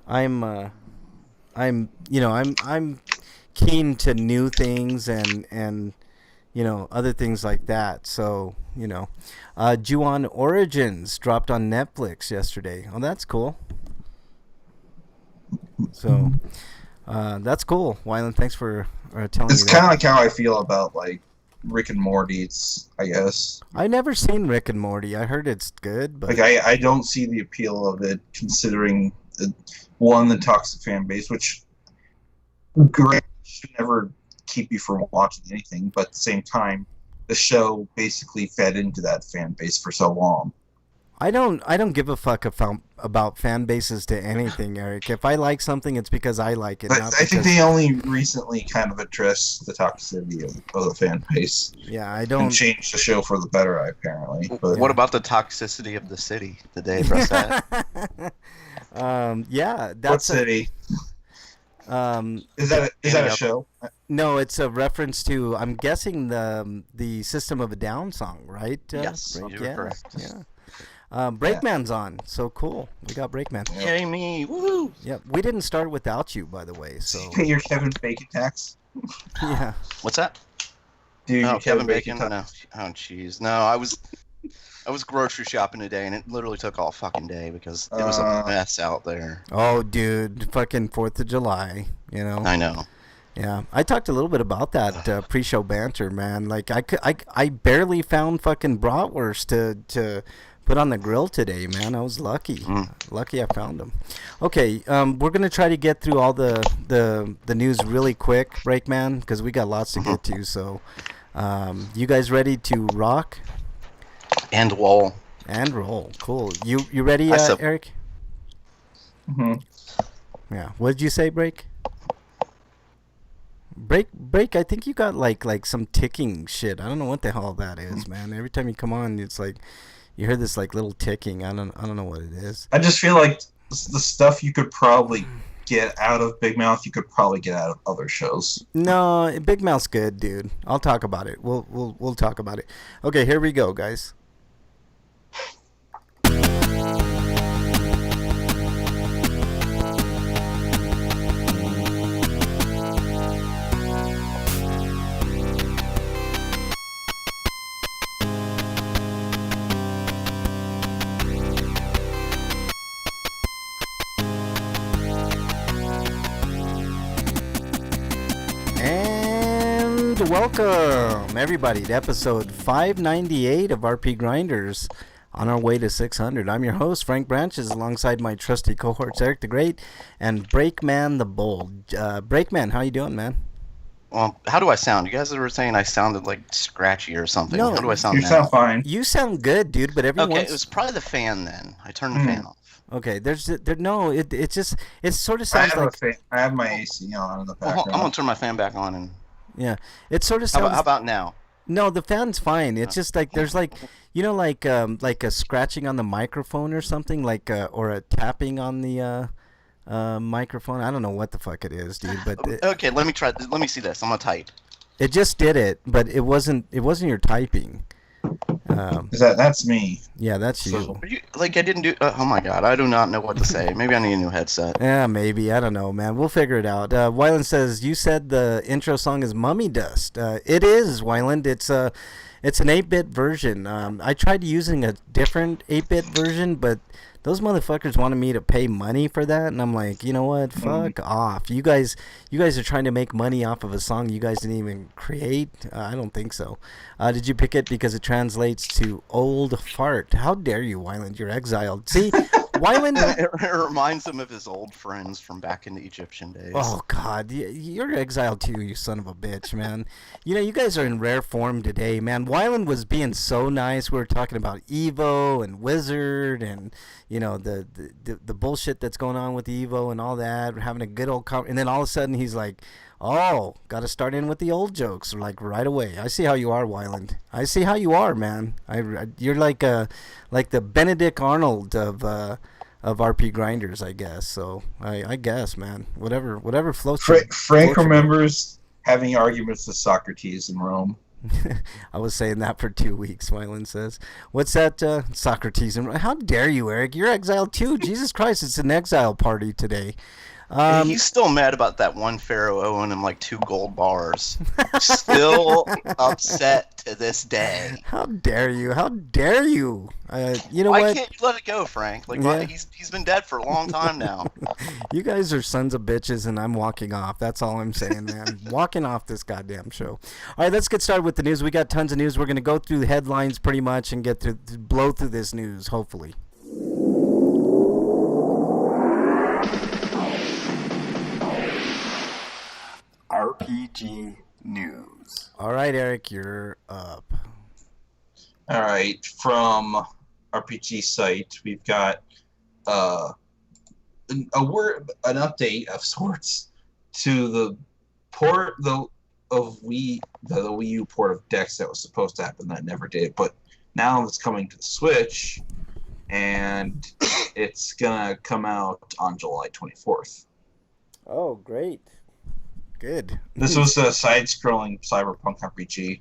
you know, I'm keen to new things and you know, other things like that. So, you know, Ju-On Origins dropped on Netflix yesterday. Oh, that's cool. So, that's cool. Wyland, thanks for telling me that. It's kind of like how I feel about like Rick and Morty, I guess. I never seen Rick and Morty. I heard it's good, but like I don't see the appeal of it, considering the toxic fan base, which great should never keep you from watching anything, but at the same time, the show basically fed into that fan base for so long. I don't give a fuck about fan bases to anything, Eric. If I like something, it's because I like it. But Not I think because, they only recently kind of addressed the toxicity of the fan base yeah, I and don't. changed the show for the better, apparently. But What about the toxicity of the city? Did they address that? Yeah, what that's city? Is that a Anyhow. show? no. It's a reference to. I'm guessing the System of a Down song, right? Yes, Rick? you're Yeah, correct. Yeah. Breakman's on, so cool. We got Breakman. Yay me! Woo! Yeah, we didn't start without you, by the way. Do So you pay your Kevin Bacon tax? yeah. What's that? Do you Oh, your Kevin Bacon? tax? No. Oh, jeez. No, I was grocery shopping today, and it literally took all fucking day because it was a mess out there. Oh, dude, fucking 4th of July. You know. I know. Yeah, I talked a little bit about that pre-show banter, man. Like I barely found fucking bratwurst to put on the grill today, man. I was lucky. Lucky I found them. Okay, we're gonna try to get through all the news really quick, Breakman, because we got lots to get to. So, you guys ready to rock And Wall. and roll? Cool. You ready, I sup- Eric? hmm Yeah. What did you say, Break? Break. I think you got like some ticking shit. I don't know what the hell that is, man. Every time you come on, it's like you hear this like little ticking. I don't know what it is. I just feel like the stuff you could probably get out of Big Mouth, you could probably get out of other shows. No, Big Mouth's good, dude. I'll talk about it. We'll talk about it. Okay, here we go, guys. And welcome, everybody, to episode 598 of RP Grinders, on our way to 600. I'm your host, Frank Branches, alongside my trusty cohorts, Eric the Great and Breakman the Bold. Breakman, how you doing, man? Well, how do I sound? You guys were saying I sounded like scratchy or something. No, How do I sound You now? sound fine. You sound good, dude, but every Okay, once... it was probably the fan then. I turned the fan off. Okay, it just, it sort of I sounds have, like... I have my AC on in the Well, background. I'm gonna turn my fan back on and. Yeah, it sort of How sounds... about now? No, the fan's fine. It's just like there's like, you know, like a scratching on the microphone or something, like or a tapping on the microphone. I don't know what the fuck it is, dude, but Okay, let me try. Let me see this. I'm gonna type. it just did it, but it wasn't your typing. That's me. Yeah, that's you. So, I didn't do. Oh my god, I do not know what to say. Maybe I need a new headset. Yeah, maybe. I don't know, man. We'll figure it out. Wyland says, you said the intro song is Mummy Dust. It is, Wyland. It's an 8-bit version. I tried using a different 8-bit version, but those motherfuckers wanted me to pay money for that, and I'm like, you know what? Fuck off. You guys are trying to make money off of a song you guys didn't even create? I don't think so. Did you pick it because it translates to old fart? How dare you, Wyland? You're exiled. See, Wyland... It reminds him of his old friends from back in the Egyptian days. Oh, God. You're exiled too, you son of a bitch, man. You know, you guys are in rare form today, man. Wyland was being so nice. We were talking about Evo and Wizard and, you know, the bullshit that's going on with Evo and all that. We're having a good old and then all of a sudden he's like, oh, got to start in with the old jokes, like right away. I see how you are, Wyland. I see how you are, man. You're like the Benedict Arnold of RP Grinders, I guess. So I guess, man, whatever floats. Frank remembers having arguments with Socrates in Rome. I was saying that for 2 weeks, Wyland says. What's that, Socrates? How dare you, Eric? You're exiled too. Jesus Christ, it's an exile party today. He's still mad about that one pharaoh owing him like 2 gold bars. Still upset to this day. How dare you? How dare you? You know Why what? can't you let it go, Frank? Like Yeah. he's been dead for a long time now. You guys are sons of bitches, and I'm walking off. That's all I'm saying, man. Walking off this goddamn show. All right, let's get started with the news. We got tons of news. We're going to go through the headlines pretty much and blow through this news, hopefully. RPG News. All right, Eric, you're up. All right, from RPG site, we've got an update of sorts to the port of the Wii U port of Dex that was supposed to happen that never did, but now it's coming to the Switch, and it's gonna come out on July 24th. Oh, great. Good. This was a side-scrolling cyberpunk RPG.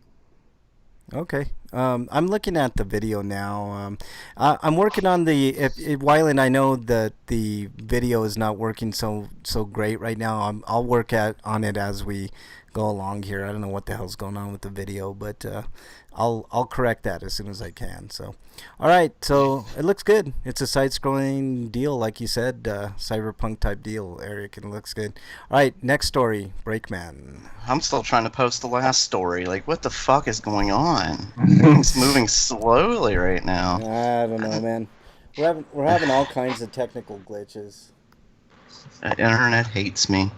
Okay. I'm looking at the video now. I'm working on Wyland, I know that the video is not working so great right now. I'll work on it as we go along here. I don't know what the hell's going on with the video, but I'll correct that as soon as I can. So, all right. So it looks good. It's a side-scrolling deal, like you said, cyberpunk type deal, Eric, and it looks good. All right. Next story, Breakman. I'm still trying to post the last story. Like, what the fuck is going on? It's moving slowly right now. I don't know, man. We're having all kinds of technical glitches. Internet hates me.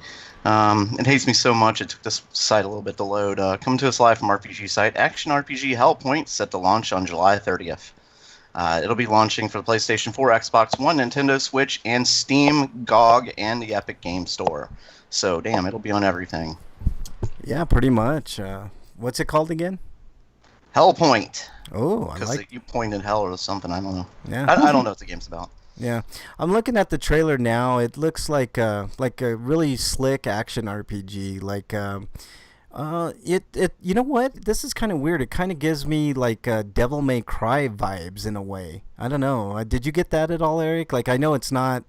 It hates me so much it took this site a little bit to load. Coming to us live from RPG site, Action RPG Hellpoint set to launch on July 30th. It'll be launching for the PlayStation 4, Xbox One, Nintendo Switch, and Steam, GOG, and the Epic Game Store. So, damn, it'll be on everything. Yeah, pretty much. What's it called again? Hellpoint. Oh, I Because like. you pointed hell or something. I don't know. Yeah. I don't know what the game's about. Yeah, I'm looking at the trailer now. It looks like a really slick action RPG. You know what? This is kind of weird. It kind of gives me like Devil May Cry vibes in a way. I don't know. Did you get that at all, Eric? Like, I know it's not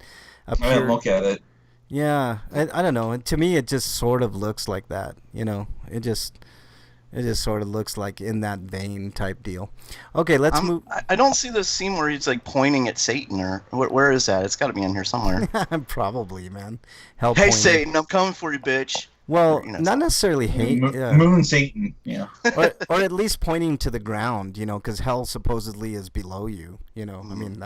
a I didn't pure. look at it. Yeah, I don't know. To me, it just sort of looks like that. You know, it just sort of looks like in that vein type deal. Okay, let's move. I don't see the scene where he's like pointing at Satan or where is that? It's got to be in here somewhere. Probably, man. Hellpoint. Hey Satan, I'm coming for you, bitch. Well, Or, you know, not necessarily hate, Moon Satan, yeah. or at least pointing to the ground, you know, because hell supposedly is below you. You know, I mean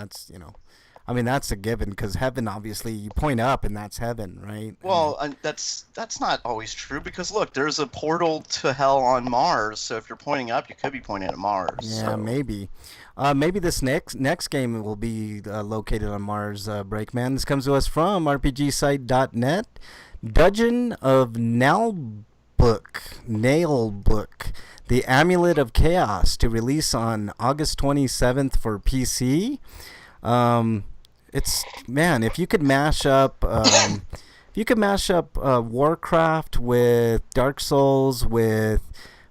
that's a given because heaven, obviously, you point up and that's heaven, right? Well, that's not always true because look, there's a portal to hell on Mars. So if you're pointing up, you could be pointing at Mars. Yeah, so. maybe. Maybe this next game will be located on Mars. Breakman. This comes to us from RPGsite.net. Dungeon of Nailbook, the Amulet of Chaos, to release on August 27th for PC. If you could mash up Warcraft with Dark Souls, with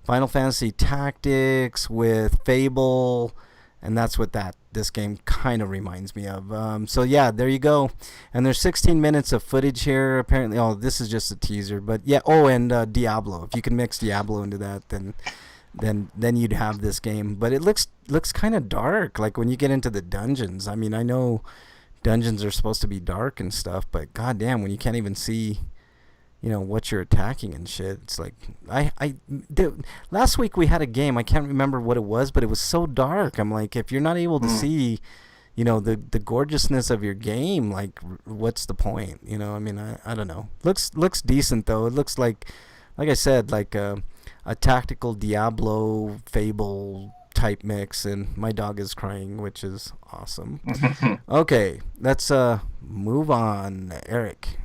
Final Fantasy Tactics, with Fable, and that's what this game kind of reminds me of. So yeah, there you go. And there's 16 minutes of footage here. Apparently, this is just a teaser, but yeah. Oh, and Diablo. If you can mix Diablo into that, then you'd have this game. But it looks kind of dark. Like when you get into the dungeons. I mean, I know dungeons are supposed to be dark and stuff, but goddamn, when you can't even see, you know, what you're attacking and shit, it's like last week we had a game, I can't remember what it was, but it was so dark. I'm like, if you're not able to see, you know, the gorgeousness of your game, like what's the point? You know, I mean, I don't know. Looks decent though. It looks like I said, like a tactical Diablo Fable type mix, and my dog is crying, which is awesome. Okay, let's move on, Eric.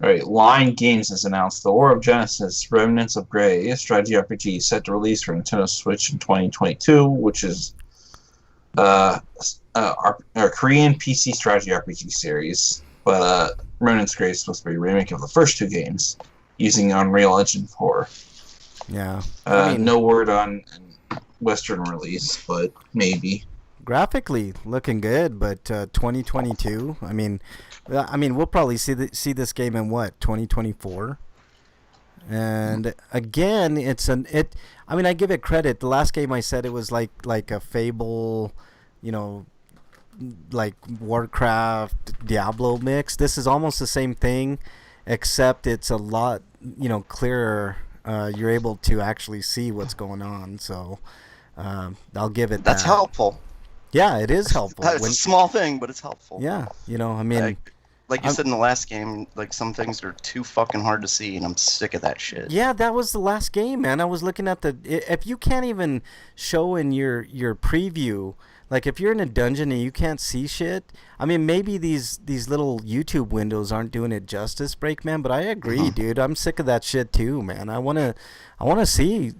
All right, Line Games has announced The War of Genesis: Remnants of Grey, a strategy RPG set to release for Nintendo Switch in 2022, which is our Korean PC strategy RPG series. But Remnants of Grey is supposed to be a remake of the first two games using Unreal Engine 4. Yeah. No word on Western release, but maybe. Graphically looking good, but 2022. I mean, we'll probably see this game in what, 2024. And again, I give it credit. The last game I said it was like a Fable, you know, like Warcraft Diablo mix. This is almost the same thing, except it's a lot, you know, clearer. You're able to actually see what's going on. So I'll give it That's that. helpful. Yeah, it is helpful. It's a small thing, but it's helpful. Yeah, you know, I mean, Like you said in the last game, like some things are too fucking hard to see, and I'm sick of that shit. Yeah, that was the last game, man. I was looking at if you can't even show in your preview, like if you're in a dungeon and you can't see shit. I mean, maybe these little YouTube windows aren't doing it justice, Breakman. But I agree, dude. I'm sick of that shit too, man. I wanna see,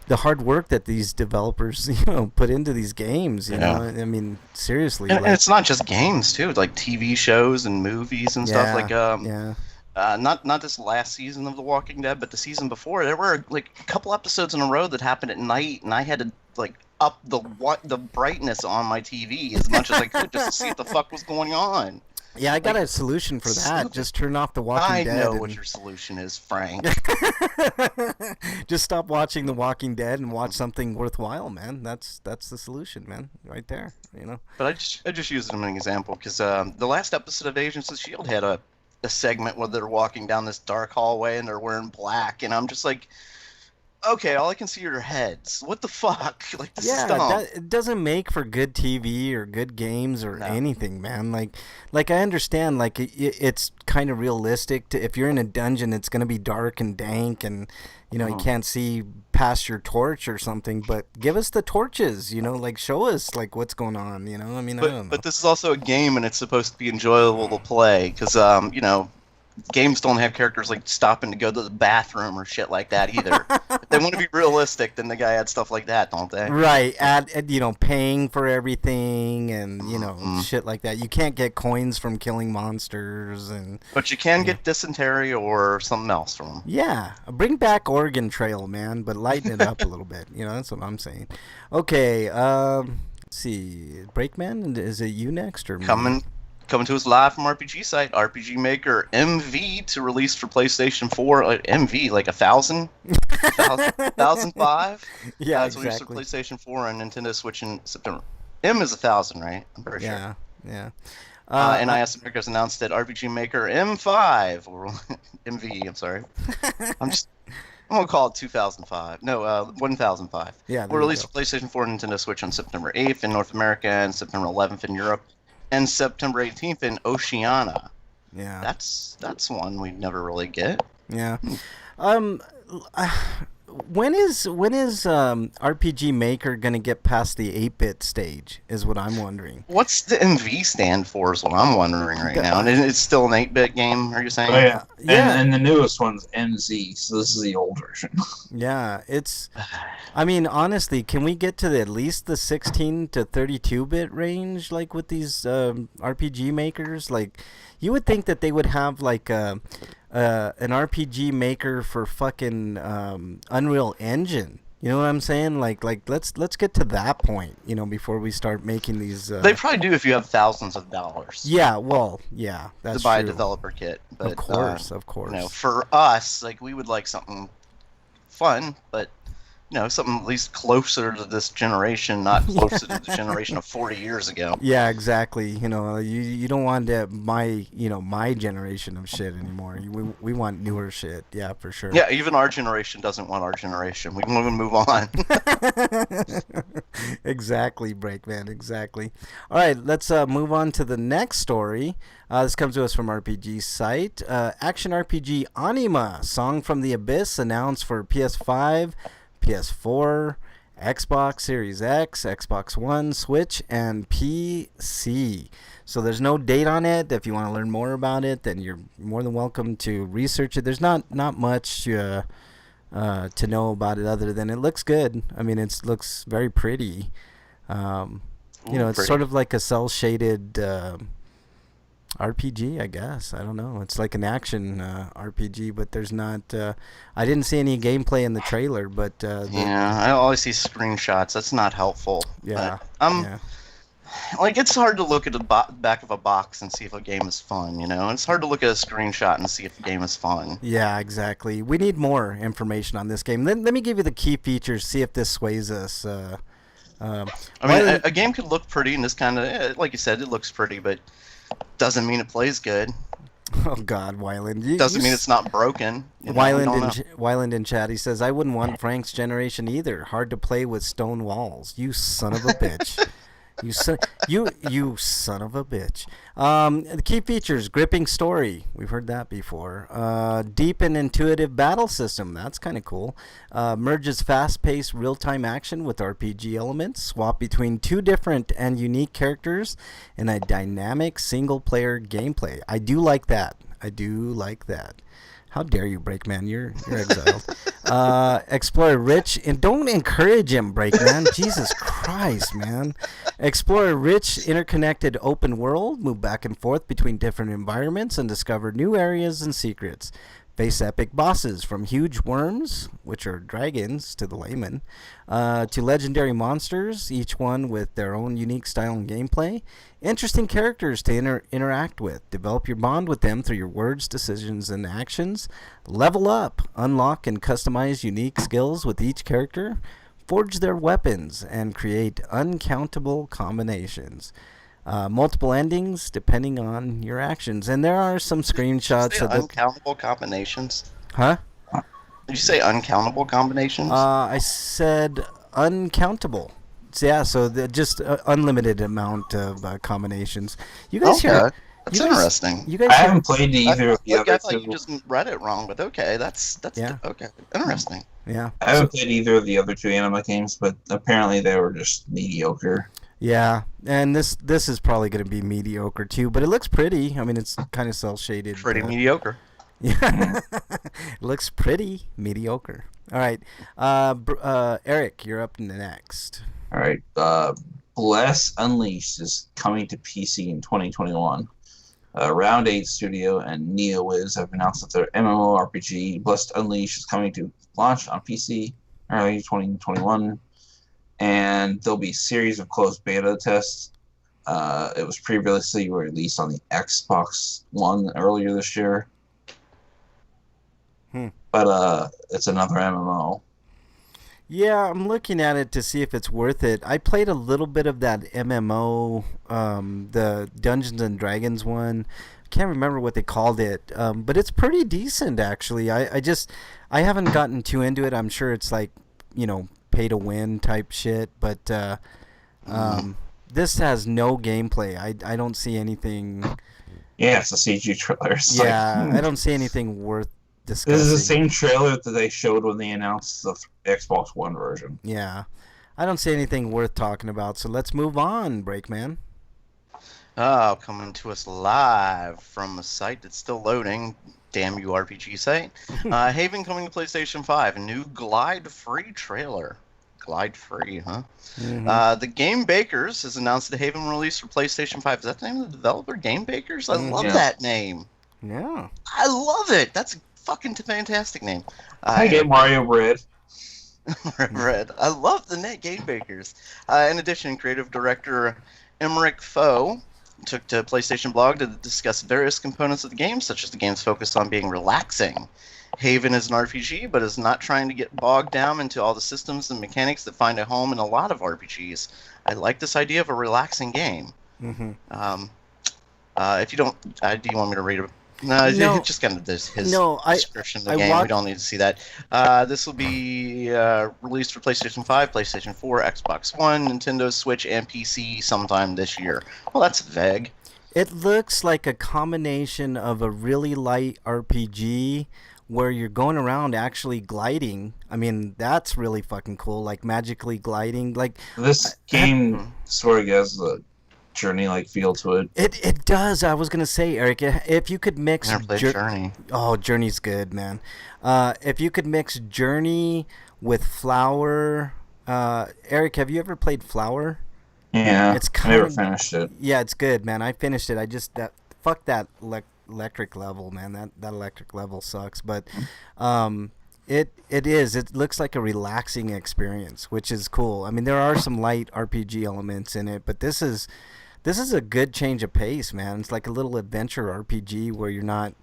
the hard work that these developers, put into these games. You know, I mean, seriously. And like, it's not just games too, like TV shows and movies and stuff. Like not this last season of The Walking Dead, but the season before, there were like a couple episodes in a row that happened at night, and I had to like up the brightness on my TV as much as I could just to see what the fuck was going on. Yeah, I got a solution for that. Just turn off The Walking Dead. I know what your solution is, Frank. Just stop watching The Walking Dead and watch something worthwhile, man. That's the solution, man. Right there, But I just used it as an example because the last episode of Agents of S.H.I.E.L.D. had a segment where they're walking down this dark hallway and they're wearing black, and I'm just like, okay, all I can see are their heads. What the fuck? Like, this is dumb. It doesn't make for good TV or good games or anything, man. Like I understand, like it's kind of realistic. If you're in a dungeon, it's gonna be dark and dank, and you can't see past your torch or something. But give us the torches, like show us like what's going on. I mean, I don't know. But this is also a game, and it's supposed to be enjoyable to play because games don't have characters like stopping to go to the bathroom or shit like that either. If they want to be realistic, then the guy adds stuff like that, don't they? Right. Add paying for everything and shit like that. You can't get coins from killing monsters But you can get dysentery or something else from them. Yeah. Bring back Oregon Trail, man, but lighten it up a little bit. That's what I'm saying. Okay. Let's see. Breakman, is it you next or me? Coming to us live from RPG site, RPG Maker MV to release for PlayStation 4. MV, like 1,000? 1,005? Yeah, it's released for exactly. PlayStation 4 and Nintendo Switch in September. M is 1,000, right? I'm pretty sure. Yeah. And IS America has announced that RPG Maker M5, or MV, I'm sorry. I'm going to call it 2005. No, 1005. Yeah. Will release for PlayStation 4 and Nintendo Switch on September 8th in North America and September 11th in Europe. And September 18th in Oceania. Yeah. That's one we'd never really get. Yeah. When is RPG Maker gonna get past the 8-bit stage? Is what I'm wondering. What's the MV stand for? Is what I'm wondering right now. And it's still an 8-bit game. Are you saying? Oh, yeah. Yeah. And the newest one's MZ, so this is the old version. Yeah, it's. I mean, honestly, can we get to at least the 16 to 32-bit range, like with these RPG makers? Like, you would think that they would have like an RPG maker for fucking Unreal Engine. You know what I'm saying? Like let's get to that point, before we start making these. They probably do if you have thousands of dollars. Yeah, well, yeah, that's to buy true. a developer kit. But, of course. For us, like we would like something fun, but something at least closer to this generation, not closer to the generation of 40 years ago. Yeah, exactly. You don't want my generation of shit anymore. We want newer shit. Yeah, for sure. Yeah, even our generation doesn't want our generation. We want to move on. Exactly, Breakman. Exactly. All right, let's move on to the next story. This comes to us from RPG site. Action RPG Anima, Song from the Abyss, announced for PS5, PS4, Xbox Series X, Xbox One, Switch, and PC. So there's no date on it. If you want to learn more about it, then you're more than welcome to research it. There's not much to know about it other than it looks good. I mean, it looks very pretty. It's pretty. sort of like a cel-shaded RPG, I guess. I don't know. It's like an action RPG, but there's not. I didn't see any gameplay in the trailer, but I always see screenshots. That's not helpful. Yeah. But, like it's hard to look at the back of a box and see if a game is fun. It's hard to look at a screenshot and see if a game is fun. Yeah, exactly. We need more information on this game. Let me give you the key features. See if this sways us. I mean, a game could look pretty, and this kind of, like you said, it looks pretty, but doesn't mean it plays good. Oh God, Wyland. Doesn't mean it's not broken. Wyland in chat, he says, I wouldn't want Frank's generation either. Hard to play with stone walls. You son of a bitch. You son, you son of a bitch. The key features: gripping story. We've heard that before. Deep and intuitive battle system. That's kind of cool. Merges fast-paced real-time action with RPG elements. Swap between two different and unique characters in a dynamic single-player gameplay. I do like that. I do like that. How dare you, Breakman? You're exiled. Explore a rich and don't encourage him, Breakman. Jesus Christ, man. Explore a rich, interconnected open world. Move back and forth between different environments and discover new areas and secrets. Face epic bosses, from huge worms, which are dragons to the layman, to legendary monsters, each one with their own unique style and gameplay. Interesting characters to interact with. Develop your bond with them through your words, decisions, and actions. Level up, unlock, and customize unique skills with each character. Forge their weapons and create uncountable combinations. Multiple endings depending on your actions. And there are some screenshots of uncountable combinations. Huh? Did you say uncountable combinations? I said uncountable. So, yeah, so just unlimited amount of combinations. You guys okay. That's interesting. You guys I haven't played either of the I other thought two. you just read it wrong, but okay, that's Yeah. okay. Interesting. Yeah. I haven't played either of the other two anime games, but apparently they were just mediocre. Yeah, and this is probably going to be mediocre too, but it looks pretty. I mean, it's kind of cel shaded. Pretty mediocre. Yeah, it looks pretty mediocre. All right, Eric, you're up next. All right. Bless Unleashed is coming to PC in 2021. Round 8 Studio and NeoWiz have announced that their MMORPG Blessed Unleashed is coming to launch on PC early 2021. And there'll be a series of closed beta tests. It was previously released on the Xbox One earlier this year. But it's another MMO. Yeah, I'm looking at it to see if it's worth it. I played a little bit of that MMO, the Dungeons and Dragons one. I can't remember what they called it, but it's pretty decent actually. I haven't gotten too into it. I'm sure it's like, pay to win type shit, but this has no gameplay. I don't see anything. Yeah, it's a CG trailer. I don't see anything worth discussing. This is the same trailer that they showed when they announced the Xbox One version. Yeah, I don't see anything worth talking about. So let's move on, Breakman. Oh, coming to us live from a site that's still loading. Damn you, RPG site. Haven coming to PlayStation 5. A new Glide Free trailer. Glide Free, huh? Mm-hmm. The Game Bakers has announced the Haven release for PlayStation 5. Is that the name of the developer? Game Bakers? I love that name. Yeah. I love it. That's a fucking fantastic name. I get Mario Bread. Red. I love the net Game Bakers. In addition, creative director Emmerich Foe took to PlayStation Blog to discuss various components of the game, such as the game's focus on being relaxing. Haven is an RPG, but is not trying to get bogged down into all the systems and mechanics that find a home in a lot of RPGs. I like this idea of a relaxing game. Mm-hmm. If you don't, do you want me to read it? No, just kind of his description of the game. We don't need to see that. This will be released for PlayStation 5, PlayStation 4, Xbox One, Nintendo Switch, and PC sometime this year. Well, that's vague. It looks like a combination of a really light RPG where you're going around actually gliding. I mean, that's really fucking cool, like magically gliding. Like this game sort of has a Journey-like feel to it. It does. I was gonna say, Eric, if you could mix Journey. Oh, Journey's good, man. If you could mix Journey with Flower, Eric, have you ever played Flower? Yeah, I never finished it. Yeah, it's good, man. I finished it. Fuck that electric level, man. That electric level sucks. But it looks like a relaxing experience, which is cool. I mean, there are some light RPG elements in it, but this is a good change of pace, man. It's like a little adventure RPG where you're not,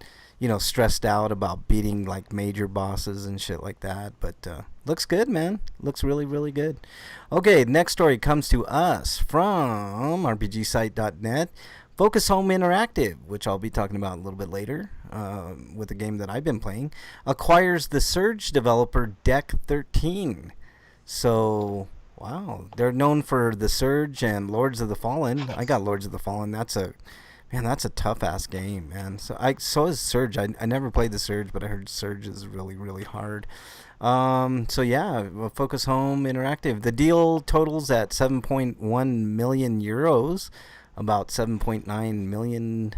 stressed out about beating like major bosses and shit like that. But looks good, man. Looks really, really good. Okay, next story comes to us from RPGsite.net. Focus Home Interactive, which I'll be talking about a little bit later, with a game that I've been playing, acquires the Surge developer Deck 13. So, Wow, they're known for The Surge and Lords of the Fallen. I got Lords of the Fallen. That's a tough ass game, man. So is Surge. I never played The Surge, but I heard Surge is really really hard. So yeah, Focus Home Interactive. The deal totals at 7.1 million euros, about 7.9 million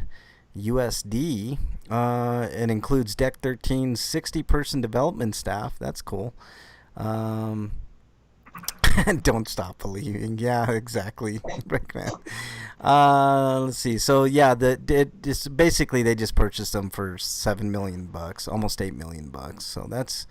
USD. It includes Deck 13's 60-person development staff. That's cool. Don't stop believing. Yeah, exactly. Brickman. Let's see. So yeah, basically they just purchased them for $7 million, almost $8 million. So that's,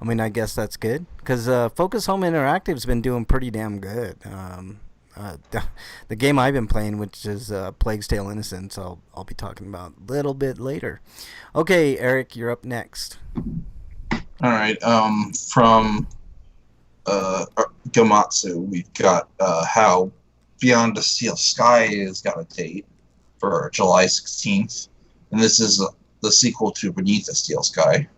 I mean, I guess that's good because Focus Home Interactive's been doing pretty damn good. The game I've been playing, which is Plague's Tale: Innocence, I'll be talking about a little bit later. Okay, Eric, you're up next. All right. From Gamatsu, we've got How Beyond the Steel Sky has got a date for July 16th, and this is the sequel to Beneath the Steel Sky.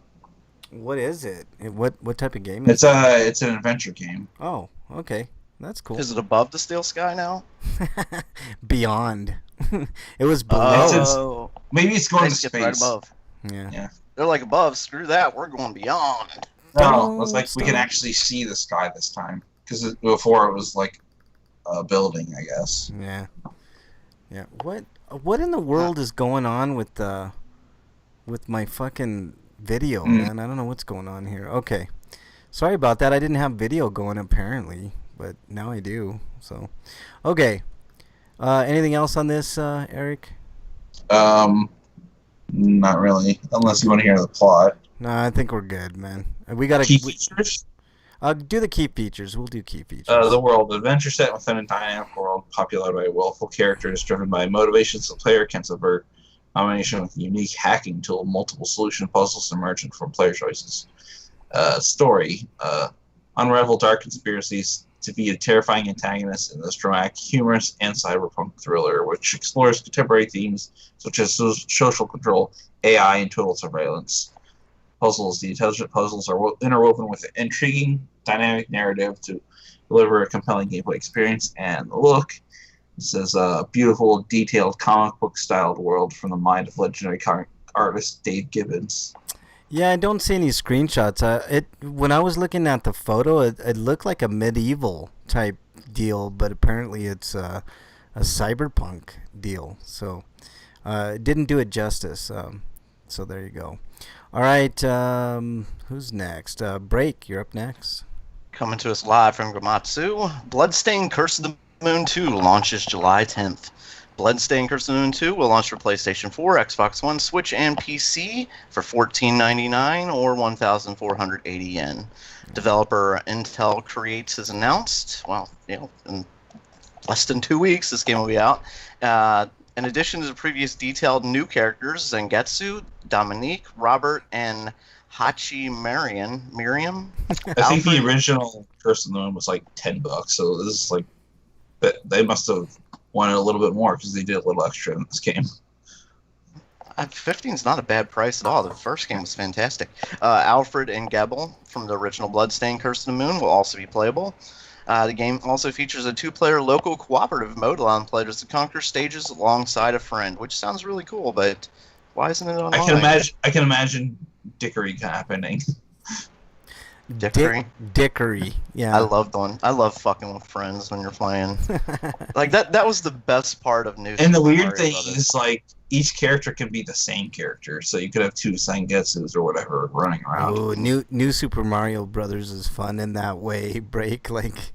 What is it? What type of game is It's an adventure game. Oh, okay. That's cool. Is it above the Steel Sky now? Beyond. It was below. Maybe it's going to Space space. right above. Yeah. They're like above. Screw that. We're going beyond. No, it's like we can actually see the sky this time because before it was like a building, I guess. Yeah. What in the world is going on with my fucking video, man? I don't know what's going on here. Okay. Sorry about that. I didn't have video going apparently, but now I do. So, okay. Anything else on this, Eric? Not really, unless you want to hear the plot. No, I think we're good, man. We gotta Key features. do the key features. We'll do key features. The world. Adventure set within a dynamic world populated by willful characters driven by motivations the player can subvert. Combination with a unique hacking tool, multiple solution puzzles emergent from player choices. Story. Unravel dark conspiracies, defeat a terrifying antagonist in this dramatic, humorous, and cyberpunk thriller, which explores contemporary themes such as social control, AI, and total surveillance. Puzzles. The intelligent puzzles are interwoven with an intriguing, dynamic narrative to deliver a compelling gameplay experience. And the look. This is a beautiful, detailed, comic book-styled world from the mind of legendary artist Dave Gibbons. Yeah, I don't see any screenshots. When I was looking at the photo, it looked like a medieval type deal, but apparently it's a cyberpunk deal. So it didn't do it justice. So there you go. All right, who's next? Break, you're up next. Coming to us live from Gamatsu, Bloodstained: Curse of the Moon 2 launches July 10th. Bloodstained: Curse of the Moon 2 will launch for PlayStation 4, Xbox One, Switch, and PC for $14.99 or 1,480 yen. Developer Intel Creates has announced, in less than 2 weeks this game will be out. In addition to the previous detailed new characters, Zangetsu, Dominique, Robert, and Hachi Miriam. I think the original Curse of the Moon was like $10, so this is like, they must have wanted a little bit more because they did a little extra in this game. 15 is not a bad price at all. The first game was fantastic. Alfred and Gebel from the original Bloodstained: Curse of the Moon will also be playable. The game also features a 2-player local cooperative mode allowing players to conquer stages alongside a friend, which sounds really cool, but why isn't it online? I can imagine dickery happening. Dickery? Dickery, yeah. I love fucking with friends when you're playing. Like that was the best part of New Super And the weird Mario thing Brothers. is, like, each character can be the same character, so you could have 2 Sangetsus or whatever running around. Oh, new Super Mario Brothers is fun in that way. Break, like,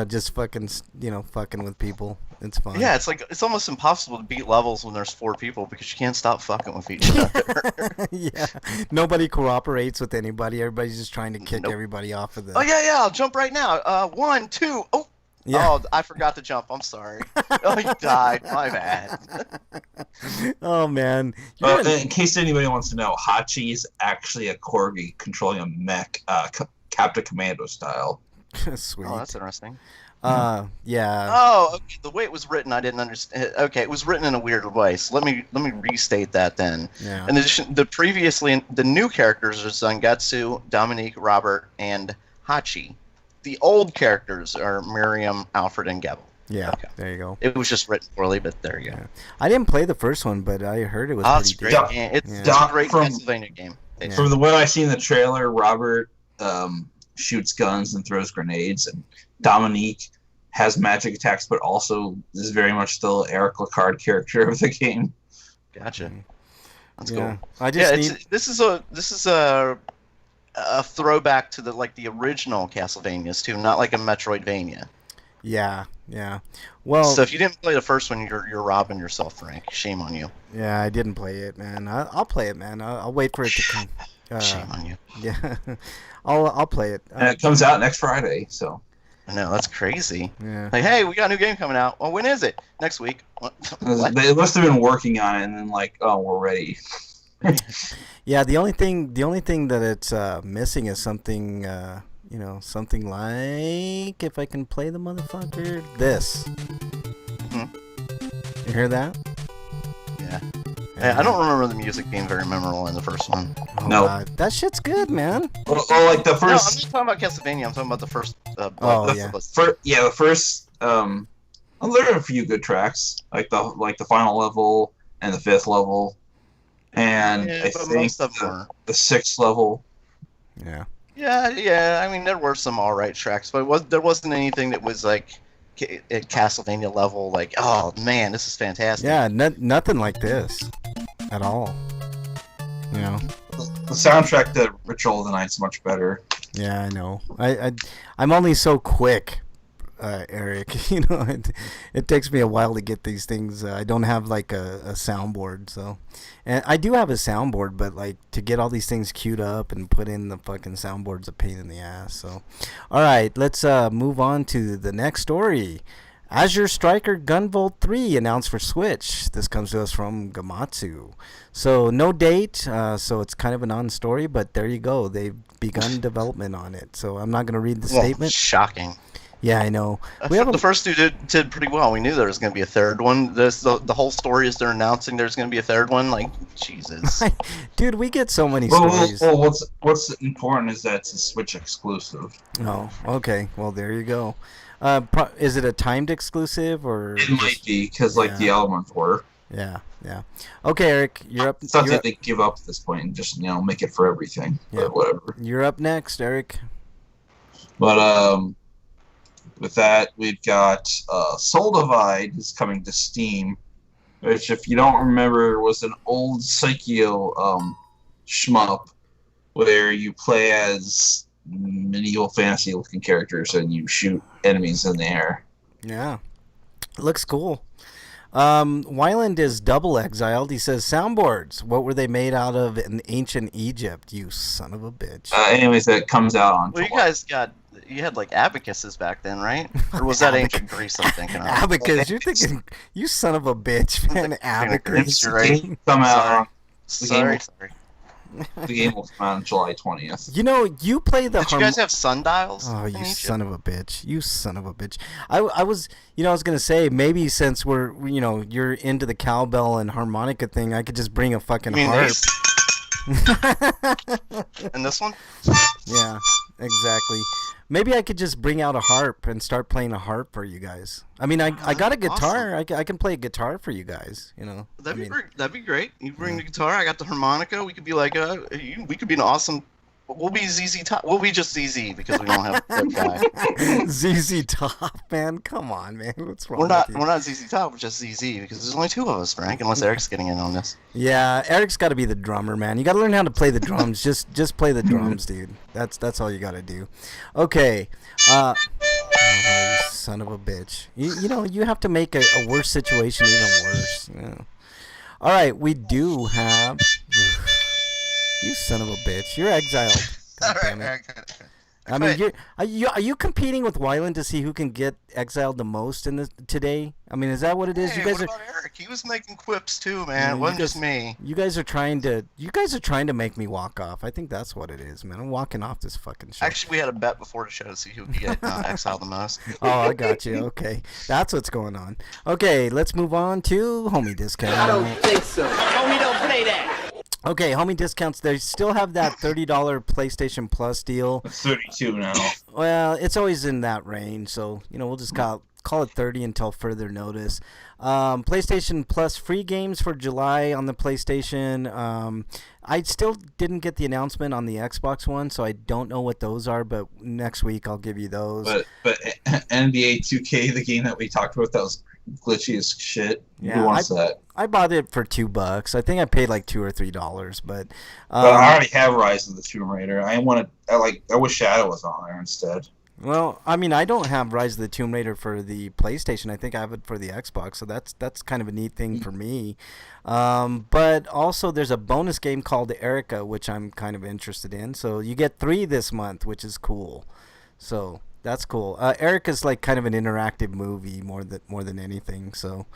just fucking with people. It's fun. Yeah, it's almost impossible to beat levels when there's 4 people because you can't stop fucking with each other. Yeah, nobody cooperates with anybody. Everybody's just trying to kick Nope. everybody off of the. Oh yeah, I'll jump right now. 1, 2, oh. Yeah. Oh, I forgot to jump. I'm sorry. Oh, you died. My bad. Oh man. In case anybody wants to know, Hachi is actually a corgi controlling a mech, Captain Commando style. Sweet. Oh, that's interesting. Yeah. Oh, okay. The way it was written, I didn't understand. Okay, it was written in a weird way. So let me restate that then. Yeah. In addition, the new characters are Zangetsu, Dominique, Robert, and Hachi. the old characters are Miriam, Alfred, and Gebel. Yeah, Okay. there you go. It was just written poorly, but there you go. Yeah. I didn't play the first one, but I heard it was Oh, pretty it's great. decent. decent. Game. It's Yeah. a great From- Castlevania game. Yeah. From the way I seen the trailer, Robert shoots guns and throws grenades, and Dominique has magic attacks, but also is very much still Eric Lacard character of the game. Gotcha. That's Yeah. cool. I just Yeah, need. this is a throwback to the original Castlevanias too, not like a Metroidvania. Yeah, yeah. Well, So if you didn't play the first one, you're robbing yourself, Frank. Shame on you. yeah, I didn't play it, man. I'll play it, man. I'll wait for it to come. Shame on you. Yeah, I'll play it. And it comes out next Friday, so I know, that's crazy. Yeah. Like, hey, we got a new game coming out. Well, when is it? Next week. What? they must have been working on it and then like, oh, we're ready. Yeah, the only thing that it's missing is something, something like, if I can play the motherfucker, this. You hear that? Yeah. Yeah, I don't remember the music being very memorable in the first one. Oh, No. God. That shit's good, man. Well, like the No, I'm first, not talking about Castlevania. I'm talking about the first. Oh, the yeah. first- the first. Well, there are a few good tracks, like the final level and the fifth level, and Yeah, I but think most of them were. the sixth level. Yeah. Yeah. I mean, there were some alright tracks, but there wasn't anything that was like at Castlevania level. Like, oh man, this is fantastic. Yeah, nothing like this at all. You know? The soundtrack to Ritual of the Night's much better. Yeah, I know. I'm only so quick, Eric. You know, it takes me a while to get these things. I don't have like a soundboard, so, and I do have a soundboard, but like to get all these things queued up and put in the fucking soundboard's a pain in the ass. So, all right, let's move on to the next story. Azure Striker Gunvolt 3 announced for Switch. This comes to us from Gamatsu. So no date, so it's kind of a non-story, but there you go. They've begun development on it. So I'm not going to read the Well, statement. shocking. Yeah, I know. We have The first two did pretty well. We knew there was going to be a third one. The whole story is they're announcing there's going to be a third one. Like, Jesus. Dude, we get so many Well, stories. what's important is that it's a Switch exclusive. Oh, okay. Well, there you go. Is it a timed exclusive or? It might be because like the Yeah. other ones were. Yeah. Okay, Eric, you're up. It's not You're that they give up at this point and just make it for everything. Yeah. But whatever. you're up next, Eric. But with that, we've got Soul Divide is coming to Steam, which, if you don't remember, was an old Psycho shmup where you play as medieval fantasy-looking characters and you shoot enemies in the air. Yeah. Looks cool. Wyland is double exiled. He says, soundboards. What were they made out of in ancient Egypt? You son of a bitch. Anyways, that comes out on Well, you July. guys you had like abacuses back then, right? Or was that ancient Greece I'm thinking of? Abacus. You're thinking, you son of a bitch, man. Abacus. You're right. Come out. Sorry. The game will come out on July 20th. You know, you play the Did you guys have sundials? Oh, in you Egypt? son of a bitch. You son of a bitch. I was going to say, maybe since you're into the cowbell and harmonica thing, I could just bring a fucking You mean harp. these? And this one? Yeah, exactly. Maybe I could just bring out a harp and start playing a harp for you guys. I mean, I got a guitar. I can play a guitar for you guys, you know. That'd be great. You bring the guitar, I got the harmonica. We could be like, we could be an awesome. We'll be ZZ Top. We'll be just ZZ because we don't have that guy. ZZ Top, man. Come on, man. What's wrong We're not with you? ZZ Top. We're just ZZ because there's only two of us, Frank. Unless Eric's getting in on this. Yeah, Eric's got to be the drummer, man. You got to learn how to play the drums. just play the drums, dude. That's all you got to do. Okay. Oh, you son of a bitch. You have to make a worse situation even worse. Yeah. All right, we do have. You son of a bitch. You're exiled. God damn it. I mean, are you competing with Wyland to see who can get exiled the most in this today? I mean, is that what it is? Hey, You guys what are. about Eric? He was making quips too, man. Yeah, It you wasn't guys- just me. You guys are trying to make me walk off. I think that's what it is, man. I'm walking off this fucking show. Actually, we had a bet before the show to see who could get exiled the most. Oh, I got you. Okay, that's what's going on. Okay, let's move on to Homie Discount. think so. Homie, don't play that. Okay, homie discounts. They still have that $30 PlayStation Plus deal. It's 32 now. Well, it's always in that range, so we'll just call it 30 until further notice. PlayStation Plus free games for July on the PlayStation. I still didn't get the announcement on the Xbox One, so I don't know what those are. But next week I'll give you those. But NBA 2K, the game that we talked about, that was glitchy as shit. Yeah, Who wants that? I bought it for $2. I think I paid like $2 or $3, but. But I already have Rise of the Tomb Raider. I wish Shadow was on there instead. Well, I mean, I don't have Rise of the Tomb Raider for the PlayStation. I think I have it for the Xbox, so that's kind of a neat thing for me. But also, there's a bonus game called Erica, which I'm kind of interested in. So you get 3 this month, which is cool. So that's cool. Erica's like kind of an interactive movie more than anything. So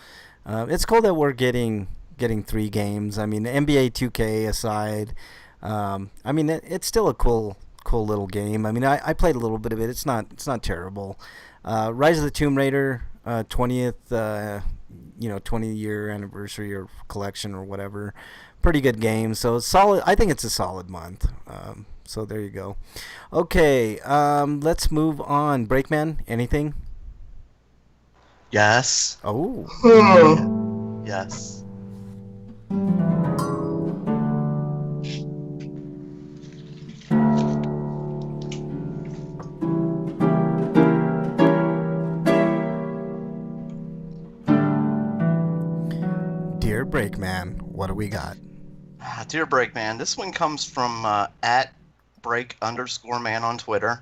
it's cool that we're getting 3 games. I mean, NBA 2K aside, I mean it's still a cool little game. I mean, I played a little bit of it. It's not terrible. Rise of the Tomb Raider 20th 20-year anniversary or collection or whatever. Pretty good game. So it's solid. I think it's a solid month. So there you go. Okay, let's move on. Breakman, anything? Yes. Oh. Yes. Dear Breakman, what do we got? Dear Breakman, this one comes from at break_man on Twitter.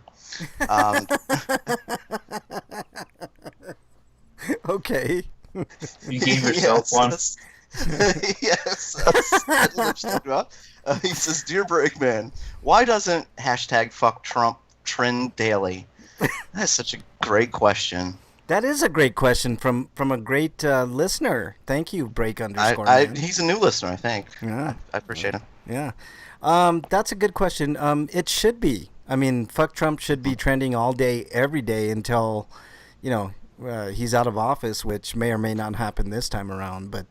Okay. You gave yourself one. Yes. That's what I'm talking about. He says, Dear Breakman, why doesn't #FuckTrump trend daily? That's such a great question. That is a great question from a great listener. Thank you, Break_man. He's a new listener, I think. Yeah. I appreciate him. Yeah. That's a good question. It should be. I mean, Fuck Trump should be trending all day, every day until, he's out of office, which may or may not happen this time around. But,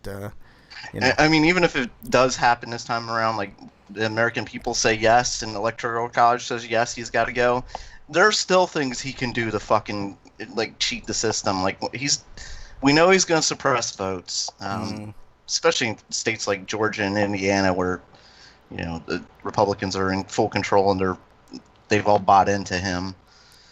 I mean, even if it does happen this time around, like the American people say yes and the Electoral College says yes, he's got to go. There's still things he can do to fucking cheat the system. We know he's going to suppress votes, especially in states like Georgia and Indiana where the Republicans are in full control and they've all bought into him.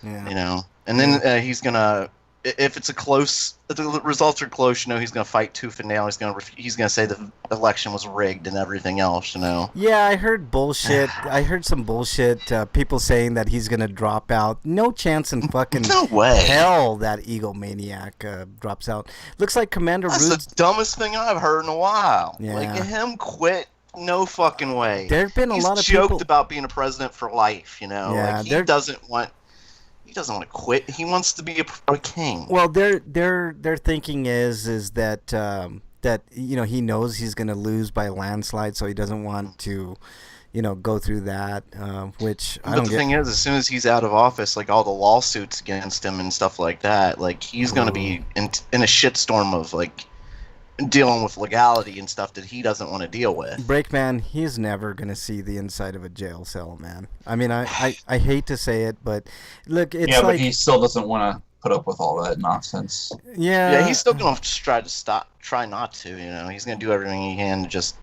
Yeah. And then he's gonna, if the results are close, he's gonna fight tooth and nail. He's gonna say the election was rigged and everything else. Yeah, I heard bullshit. I heard some bullshit. People saying that he's gonna drop out. No chance in fucking no way. Hell that egomaniac drops out. Looks like Commander That's Roots. the dumbest thing I've heard in a while. Yeah. Him quit. No fucking way. There've been a lot of He's joked people about being a president for life. Yeah, he doesn't want to quit. He wants to be a king. Well, their thinking is that that he knows he's going to lose by a landslide, so he doesn't want to go through that. Which I don't get. The thing is, as soon as he's out of office, all the lawsuits against him and stuff like that, he's going to be in a shitstorm of dealing with legality and stuff that he doesn't want to deal with. Breakman, he's never gonna see the inside of a jail cell, man. I mean, I hate to say it, but look, it's but he still doesn't want to put up with all that nonsense. Yeah, he's still gonna try not to. He's gonna do everything he can to just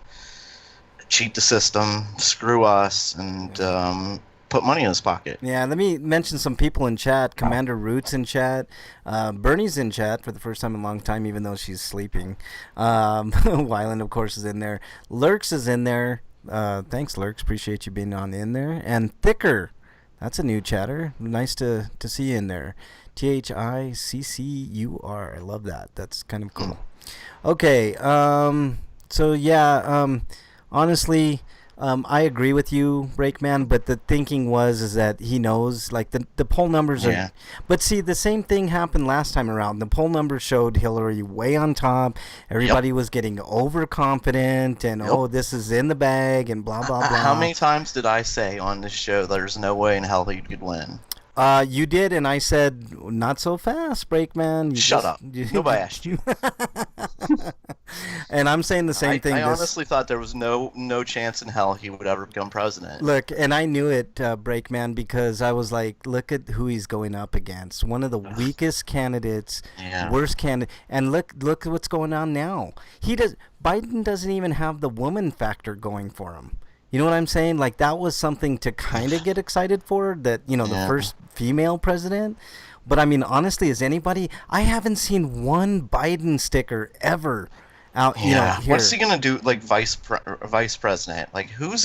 cheat the system, screw us, and put money in his pocket. Yeah, let me mention some people in chat. Commander Roots in chat. Bernie's in chat for the first time in a long time, even though she's sleeping. Wyland, of course, is in there. Lurks is in there. Thanks, Lurks. Appreciate you being in there. And Thicker. That's a new chatter. Nice to see you in there. THICCUR. I love that. That's kind of cool. Okay. So, yeah. Honestly... I agree with you, Breakman, but the thinking is that he knows, the poll numbers are... Yeah. But see, the same thing happened last time around. The poll numbers showed Hillary way on top. Everybody was getting overconfident, and, this is in the bag, and blah, blah, blah. How many times did I say on this show there's no way in hell he could win? You did, and I said, not so fast, Breakman. Shut up. Nobody asked you. And I'm saying the same thing. I honestly thought there was no chance in hell he would ever become president. Look, and I knew it, Breakman, because I was like, look at who he's going up against. One of the weakest candidates, worst candidate. And look at what's going on now. Biden doesn't even have the woman factor going for him. You know what I'm saying? Like, that was something to kind of get excited for, that, the first female president. But, I mean, honestly, I haven't seen one Biden sticker ever out, here. What's he going to do, like, vice president? Like, who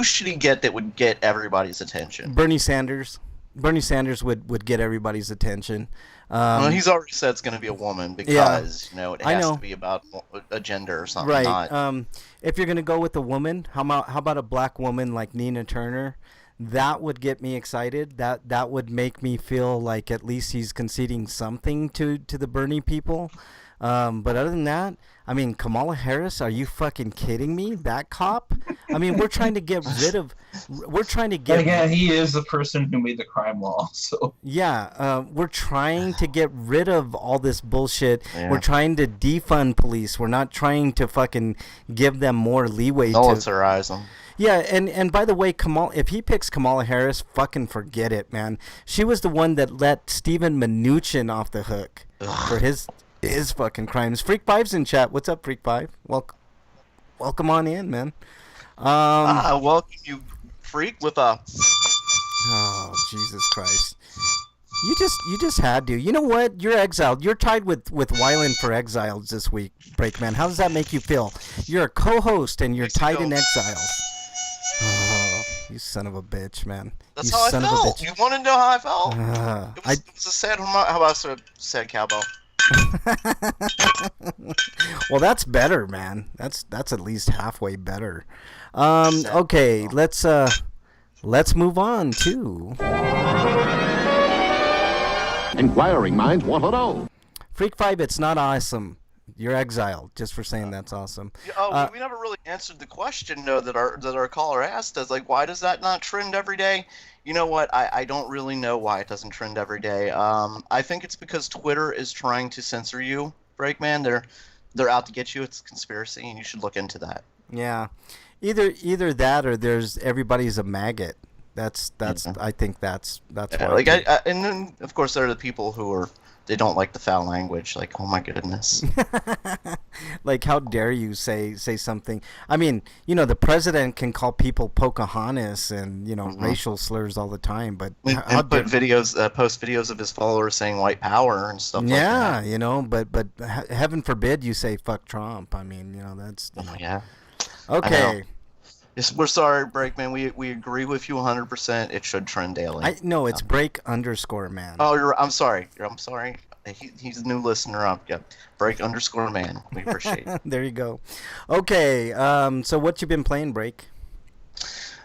should he get that would get everybody's attention? Bernie Sanders. Bernie Sanders would get everybody's attention. Well, he's already said it's going to be a woman because it has to be about a gender or something. Right. Not... If you're going to go with a woman, how about a black woman like Nina Turner? That would get me excited. That would make me feel like at least he's conceding something to the Bernie people. But other than that, I mean, Kamala Harris, are you fucking kidding me? That cop? I mean, we're trying to get rid of... Again, he is the person who made the crime law, so... Yeah, we're trying to get rid of all this bullshit. Yeah. We're trying to defund police. We're not trying to fucking give them more leeway militarize them. Yeah, and by the way, if he picks Kamala Harris, fucking forget it, man. She was the one that let Steven Mnuchin off the hook for his fucking crimes. Freak Five's in chat. What's up, Freak Five? Welcome on in, man. Welcome you, freak, with a... Oh, Jesus Christ. You just had to. You know what? You're exiled. You're tied with Wyland for exiles this week, Breakman. How does that make you feel? You're a co-host and you're tied in exiles. Oh, you son of a bitch, man. That's how I felt. You want to know how I felt? It was a sad... How about a sad cowbell? Well, that's better, man. That's at least halfway better. Okay, let's move on to Inquiring minds want to know. Freak Five. It's not awesome. You're exiled just for saying that's awesome. We never really answered the question though that our caller asked us. Like, why does that not trend every day? You know what? I don't really know why it doesn't trend every day. I think it's because Twitter is trying to censor you, Breakman. They're out to get you. It's a conspiracy, and you should look into that. Yeah, either that or there's everybody's a maggot. That's I think that's why. Like and then of course there are the people who they don't like the foul language. Like, oh my goodness. Like, how dare you say something? I mean, the president can call people Pocahontas and racial slurs all the time, but and post videos of his followers saying white power and stuff. Yeah, like that. But heaven forbid you say fuck Trump. I mean, that's. Yeah. Okay. We're sorry, Breakman. We agree with you 100%. It should trend daily. No, it's Break_man. Oh, I'm sorry. I'm sorry. He's a new listener. Break_man. We appreciate it. There you go. Okay. So what you been playing, Break?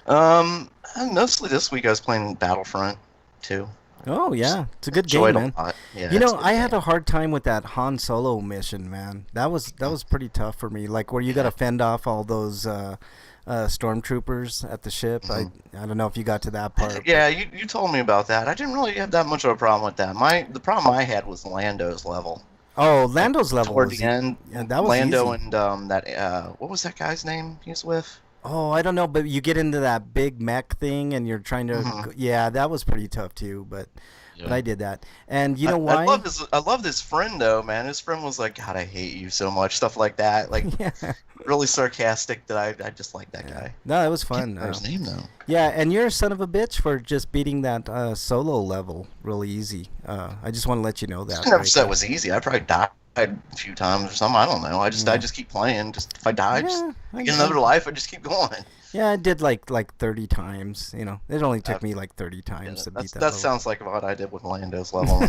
Mostly this week I was playing Battlefront 2. Oh yeah, it's a good game, man. Yeah, I had a hard time with that Han Solo mission, man. That was pretty tough for me. Like where you got to fend off all those stormtroopers at the ship. I don't know if you got to that part. Yeah, you told me about that. I didn't really have that much of a problem with that. The problem I had was Lando's level. Oh, Lando's level toward the end. Yeah, that was Lando easy. And that what was that guy's name he was with? Oh, I don't know, but you get into that big mech thing and you're trying to yeah, that was pretty tough too, but I did that. And you know why? I love this friend though, man. His friend was like, God, I hate you so much, stuff like that. Like really sarcastic that I just like that guy. No, it was fun. His name though. Yeah, and you're a son of a bitch for just beating that solo level really easy. I just want to let you know that. I never said it was easy. I probably died a few times or something. I don't know. I just keep playing. Just if I die, I get another life. I just keep going. Yeah, I did like 30 times. It only took me like 30 times to beat that. That sounds like what I did with Lando's level.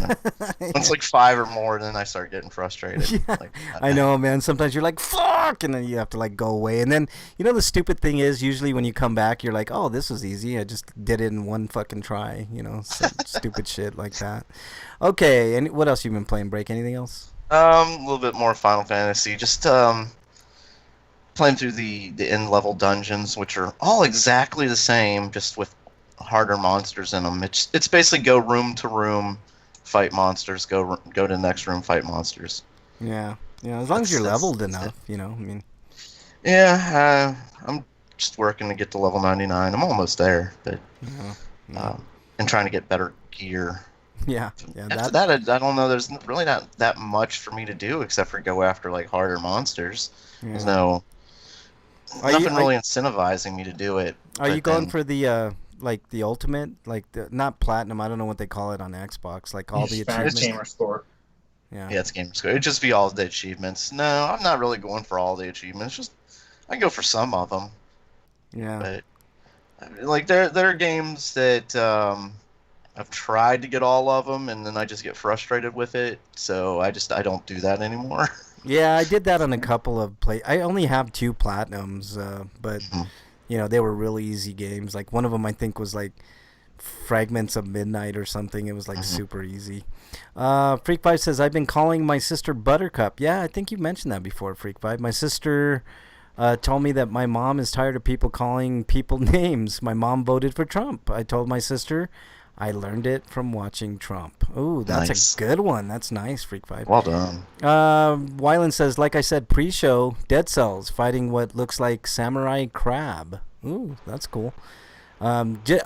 It's like 5 or more, then I start getting frustrated. Yeah, like, I know, man. Sometimes you're like, fuck, and then you have to like go away. And then the stupid thing is usually when you come back, you're like, oh, this was easy. I just did it in one fucking try. Some stupid shit like that. Okay, and what else you been playing, Break? Anything else? A little bit more Final Fantasy. Just playing through the end level dungeons, which are all exactly the same, just with harder monsters in them. It's basically go room to room, fight monsters, go to the next room, fight monsters. Yeah. You know, as long as you're That's- leveled that's enough, you know. I mean, Yeah, I'm just working to get to level 99. I'm almost there, but yeah, and trying to get better gear. yeah. After that, I don't know. There's really not that much for me to do except for go after like harder monsters. There's yeah. nothing really incentivizing me to do it. Are you but going then- for the like the ultimate, like the not platinum? I don't know what they call it on Xbox. Like all the Spanish achievements. gamer score. Yeah. Yeah, it's gamer score. It'd just be all the achievements. No, I'm not really going for all the achievements. Just I go for some of them. Yeah. But like there are games that I've tried to get all of them, and then I just get frustrated with it. So I don't do that anymore. Yeah, I did that on a couple of I only have 2 platinums, but you know they were really easy games. Like one of them I think was like Fragments of Midnight or something. It was like super easy. Freak Five says I've been calling my sister Buttercup. Yeah, I think you mentioned that before, Freak Five. My sister told me that my mom is tired of people calling people names. My mom voted for Trump. I told my sister I learned it from watching Trump. Ooh, that's Nice. a good one. That's nice, Freak Five. Well done. Wyland says, like I said, pre-show, Dead Cells fighting what looks like Samurai Crab. Ooh, that's cool. Are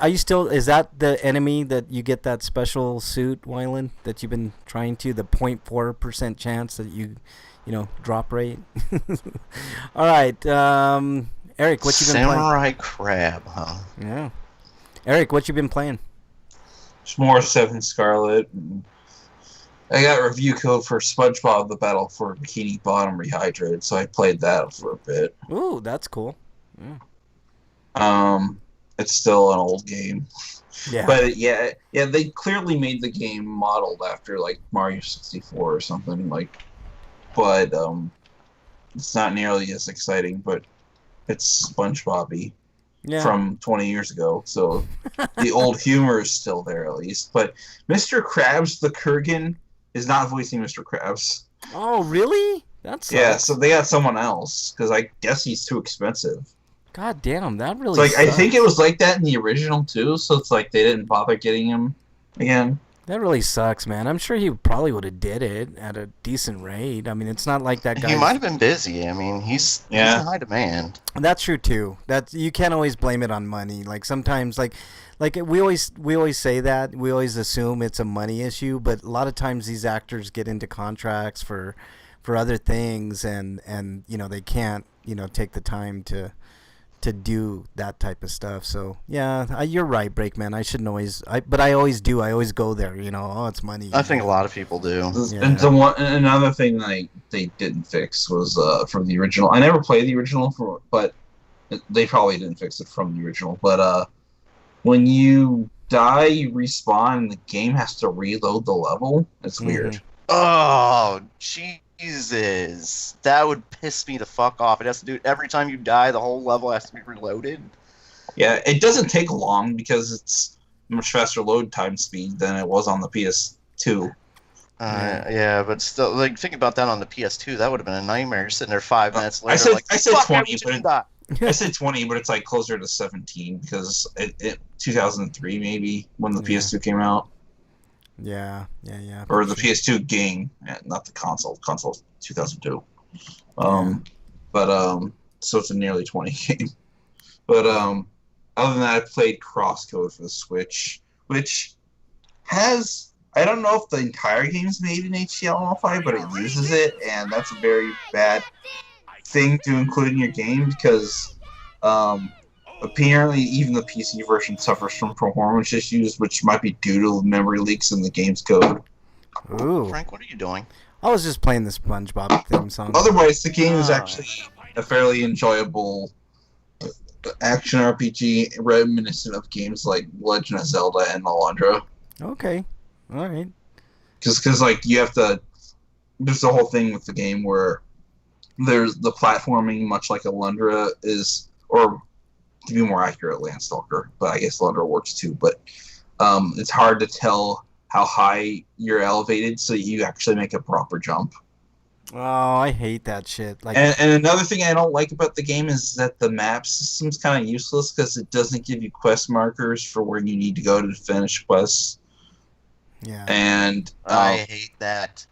you still? Is that the enemy that you get that special suit, Wyland, that you've been trying to? The 0.4% chance that you know, drop rate. All right, Eric, what you been Samurai Crab, huh? playing? Yeah, Eric, what you been playing? There's more Seven Scarlet. And I got review code for SpongeBob: The Battle for Bikini Bottom Rehydrated, so I played that for a bit. Ooh, that's cool. It's still an old game, Yeah, but yeah, they clearly made the game modeled after like Mario 64 or something like, but it's not nearly as exciting. But it's SpongeBob-y. yeah. From 20 years ago, so the old humor is still there at least. But Mr. Krabs the Kurgan is not voicing Mr. Krabs. Oh, really? That's Yeah, so they got someone else because I guess he's too expensive. God damn, that really. It's like I sucks. think it was like that in the original too, so it's like they didn't bother getting him again. That really sucks, man. I'm sure he probably would have did it at a decent rate. I mean, it's not like that guy. He might have been busy. I mean, he's in high demand. That's true too. That you can't always blame it on money. Like sometimes, like we always say that we always assume it's a money issue, but a lot of times these actors get into contracts for other things, and you know they can't take the time to do that type of stuff. So yeah, you're right, Breakman. I shouldn't always. But I always do. I always go there. Oh, it's money. I think a lot of people do. Yeah. And another thing they didn't fix was from the original. I never played the original, but they probably didn't fix it from the original. But when you die, you respawn, and the game has to reload the level. It's weird. Oh, Jesus. That would piss me the fuck off. It has to do it every time you die, the whole level has to be reloaded. Yeah, it doesn't take long because it's much faster load time speed than it was on the PS2. Yeah, but still, like, think about that on the PS2. That would have been a nightmare. You're sitting there 5 minutes later. I said fuck, 20, I but die. I said 20, but it's like closer to 17 because it 2003 maybe when the PS2 came out, Yeah. or the PS2 game, not the console. Console 2002. So it's a nearly 20 game. But other than that, I played Crosscode for the Switch, which has, I don't know if the entire game is made in HTML5, but it uses it, and that's a very bad thing to include in your game because apparently even the PC version suffers from performance issues, which might be due to memory leaks in the game's code. Ooh. Frank, what are you doing? I was just playing the SpongeBob theme song. Otherwise, the game is actually a fairly enjoyable action RPG reminiscent of games like Legend of Zelda and Alundra. Okay. All right. Because like you have to, there's the whole thing with the game where there's the platforming, much like Alundra is, or to be more accurate, Landstalker, but I guess Alundra works too. But it's hard to tell how high you're elevated, so you actually make a proper jump. Oh, I hate that shit. Like, And another thing I don't like about the game is that the map system's kind of useless because it doesn't give you quest markers for where you need to go to finish quests. yeah. And I hate that.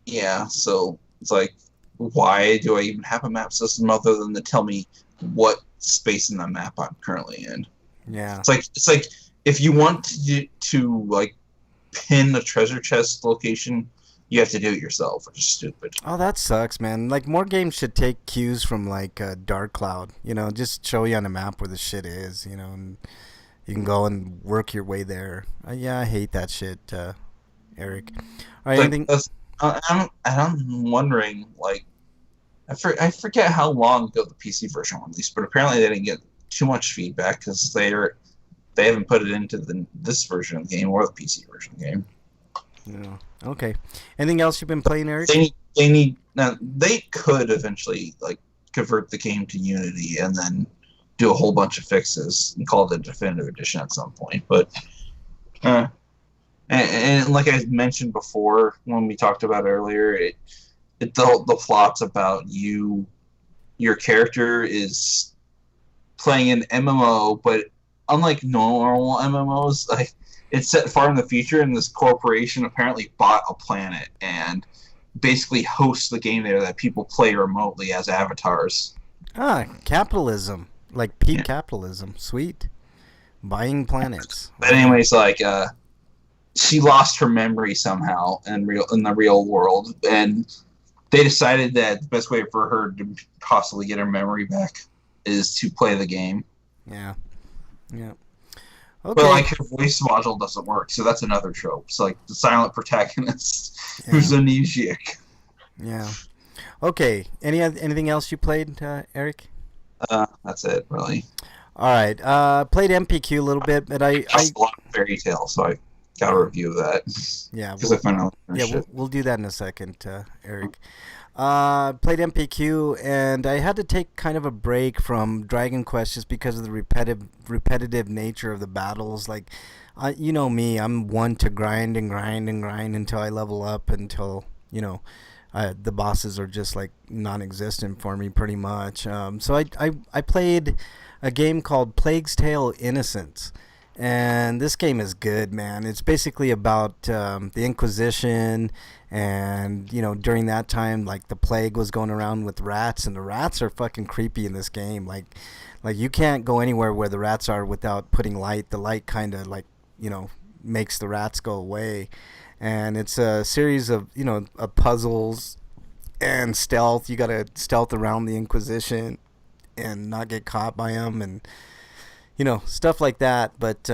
Yeah, so it's like, why do I even have a map system other than to tell me what space in the map I'm currently in? Yeah. It's like if you want to like pin a treasure chest location, you have to do it yourself, which is stupid. Oh, that sucks, man. Like, more games should take cues from, like, Dark Cloud. You know, just show you on the map where the shit is, you know, and you can go and work your way there. Yeah, I hate that shit, Eric. All right, Like, anything? I'm wondering, like, I forget how long ago the PC version released, but apparently they didn't get too much feedback because they haven't put it into this version of the game or the PC version of the game. No. Okay. Anything else you've been playing, Eric? They could eventually like convert the game to Unity and then do a whole bunch of fixes and call it a definitive edition at some point. But and like I mentioned before when we talked about earlier, the plot's about your character is playing an MMO, but unlike normal MMOs, like it's set far in the future, and this corporation apparently bought a planet and basically hosts the game there that people play remotely as avatars. Ah, capitalism. Like peak capitalism. Sweet. Buying planets. But anyways, like she lost her memory somehow in the real world, and they decided that the best way for her to possibly get her memory back is to play the game. Yeah. Okay. But like her voice module doesn't work, so that's another trope. It's like the silent protagonist who's amnesiac. Yeah. Okay. Anything else you played, Eric? That's it, really. All right. Played MPQ a little bit, but I Just a lot of Fairy Tale, so I got a review of that. Yeah. Because I found out. We'll do that in a second, Eric. Played MPQ, and I had to take kind of a break from Dragon Quest just because of the repetitive nature of the battles. Like, you know me, I'm one to grind until I level up, until, you know, the bosses are just like non-existent for me pretty much. So I played a game called Plague's Tale: Innocence. And this game is good, man. It's basically about the Inquisition, and, you know, during that time, like, the plague was going around with rats, and the rats are fucking creepy in this game. Like you can't go anywhere where the rats are without putting light. The light kind of, like, you know, makes the rats go away. And it's a series of, you know, puzzles and stealth. You got to stealth around the Inquisition and not get caught by them, and, you know, stuff like that. But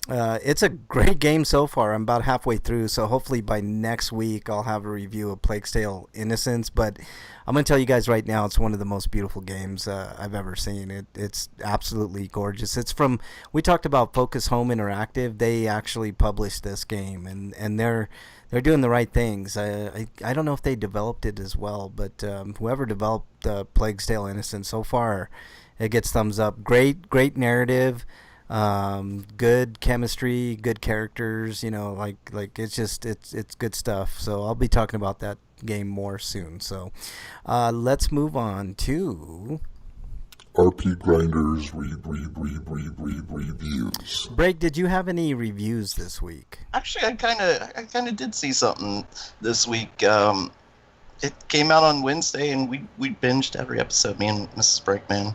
it's a great game so far. I'm about halfway through, so hopefully by next week I'll have a review of Plague's Tale: Innocence. But I'm going to tell you guys right now, it's one of the most beautiful games I've ever seen. It's absolutely gorgeous. It's from, we talked about Focus Home Interactive. They actually published this game, and they're doing the right things. I don't know if they developed it as well, but whoever developed Plague's Tale: Innocence, so far it gets thumbs up. Great narrative, good chemistry, good characters. You know, like it's just it's good stuff. So I'll be talking about that game more soon. So let's move on to RP Grinders reviews. Break. Did you have any reviews this week? Actually, I kind of did see something this week. It came out on Wednesday, and we binged every episode. Me and Mrs. Breakman.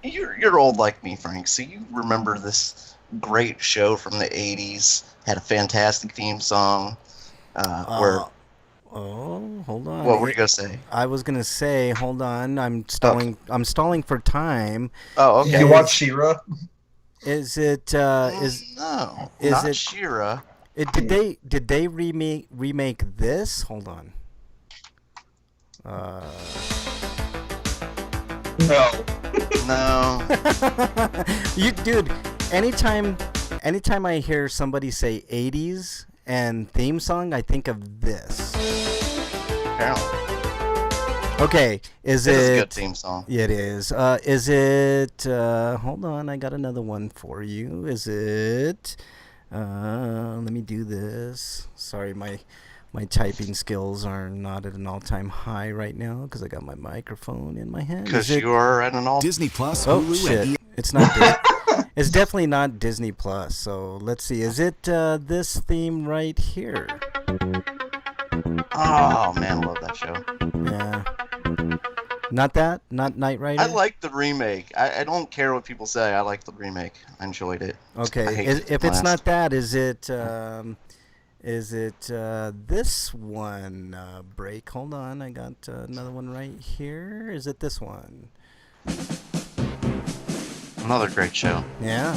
You're old like me, Frank, so you remember this great show from the '80s. Had a fantastic theme song. Where? Oh, hold on. What were you gonna say? I was gonna say, hold on. I'm stalling. Okay. I'm stalling for time. Oh, okay. Did you watch She-Ra? Is it? No, is not it- She-Ra. Did they remake this? Hold on. No. No. Dude, anytime I hear somebody say 80s and theme song, I think of this. Apparently, Okay, is it it? is a good theme song. Yeah, it is. Is it? Hold on, I got another one for you. Is it? Let me do this. Sorry, my typing skills are not at an all-time high right now because I got my microphone in my hand. Because Is it- you are at an all. Disney Plus, Oh Hulu, shit! and It's not. It's definitely not Disney Plus. So let's see. Is it this theme right here? Oh man, love that show. Yeah. Not that? Not Knight Rider? I like the remake. I don't care what people say. I like the remake. I enjoyed it. I Okay. hate If the it's last. not that, is it this one? Break. Hold on. I got another one right here. Is it this one? Another great show. Yeah.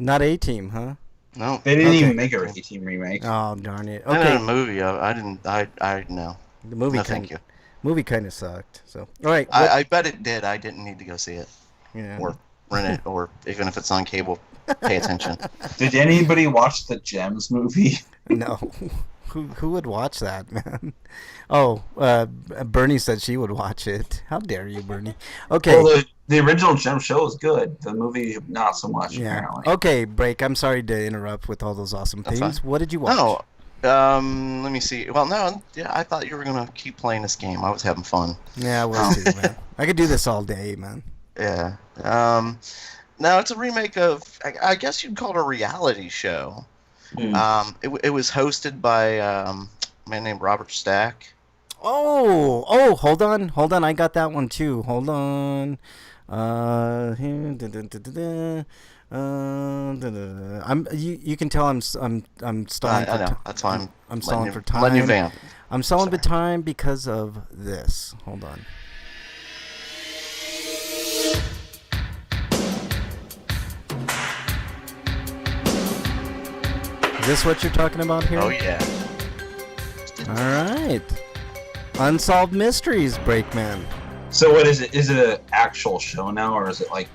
Not A-Team, huh? No. They didn't Okay. even make a A-Team remake. Oh, darn it. I did a Okay. movie. I didn't. I no. The movie No, kind thank you. movie kind of sucked. So, all right. I bet it did. I didn't need to go see it yeah. or rent it, or even if it's on cable, pay attention. Did anybody watch the Gems movie? No. Who would watch that, man? Oh, Bernie said she would watch it. How dare you, Bernie? Okay. Well, the original Gem show is good. The movie, not so much, Yeah. apparently. Okay, break. I'm sorry to interrupt with all those awesome That's things. fine. What did you watch? No. Let me see. Well, no. Yeah, I thought you were gonna keep playing this game. I was having fun. Yeah, I will too, man. I could do this all day, man. Yeah. No, it's a remake of. I guess you'd call it a reality show. It was hosted by a man named Robert Stack. Oh, hold on. I got that one too. Hold on. Here, you can tell I'm stalling I for know. time. That's why I'm stalling for time. Letting you vamp. I'm stalling for Sorry. time because of this. Hold on. Is this what you're talking about here? Oh yeah. All right. Unsolved Mysteries, Breakman. So what is it? Is it an actual show now, or is it like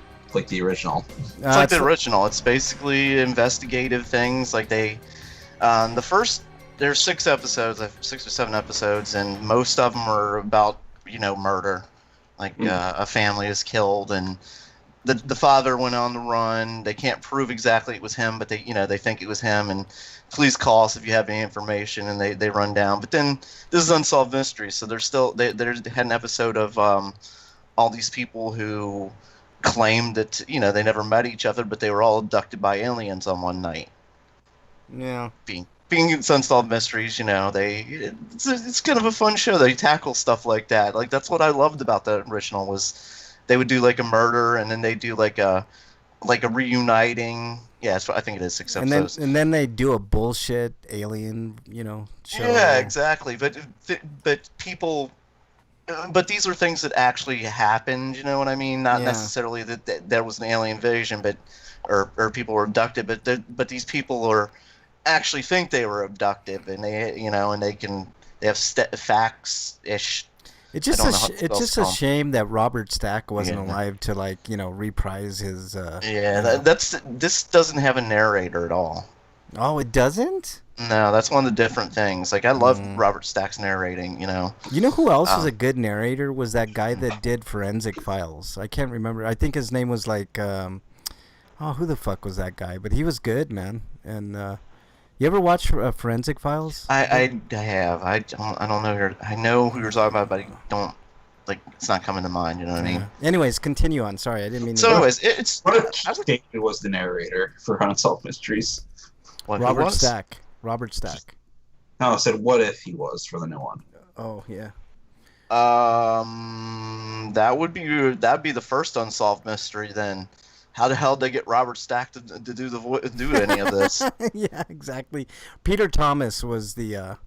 the original? It's like the original. It's basically investigative things. Like there's 6 episodes, 6 or 7 episodes, and most of them are about murder. Like a family is killed, and the father went on the run. They can't prove exactly it was him, but they think it was him, and please call us if you have any information, and they run down. But then this is Unsolved Mysteries, so they had an episode of all these people who claimed that they never met each other, but they were all abducted by aliens on one night. Yeah. Being it's Unsolved Mysteries, it's kind of a fun show. They tackle stuff like that. Like that's what I loved about the original was they would do like a murder, and then they do like a reuniting. Yeah, I think it is 6 episodes. And then they do a bullshit alien, show. Yeah, exactly. But people, but these are things that actually happened. You know what I mean? Not Yeah. necessarily that there was an alien invasion, but or people were abducted. But these people actually think they were abducted, and they have facts ish. It's just I don't know how else it's just to a call 'em. shame that Robert Stack wasn't Yeah. alive to reprise his. Yeah, this doesn't have a narrator at all. Oh, it doesn't? No, that's one of the different things. Like I love Mm. Robert Stack's narrating. You know who else was Um, a good narrator? Was that guy that did Forensic Files? I can't remember. I think his name was who the fuck was that guy? But he was good, man. And you ever watch Forensic Files? I have. I don't know. I know who you're talking about, but I don't. It's not coming to mind. You know what I mean? Anyways, continue on. Sorry, I didn't mean to. So, anyways, it's What if Keith David was the narrator for Unsolved Mysteries? what who Robert was? Stack. Robert Stack. No, I said what if he was for the new one? Oh yeah. That'd be the first Unsolved Mystery. Then, how the hell did they get Robert Stack to do any of this? Yeah, exactly. Peter Thomas was the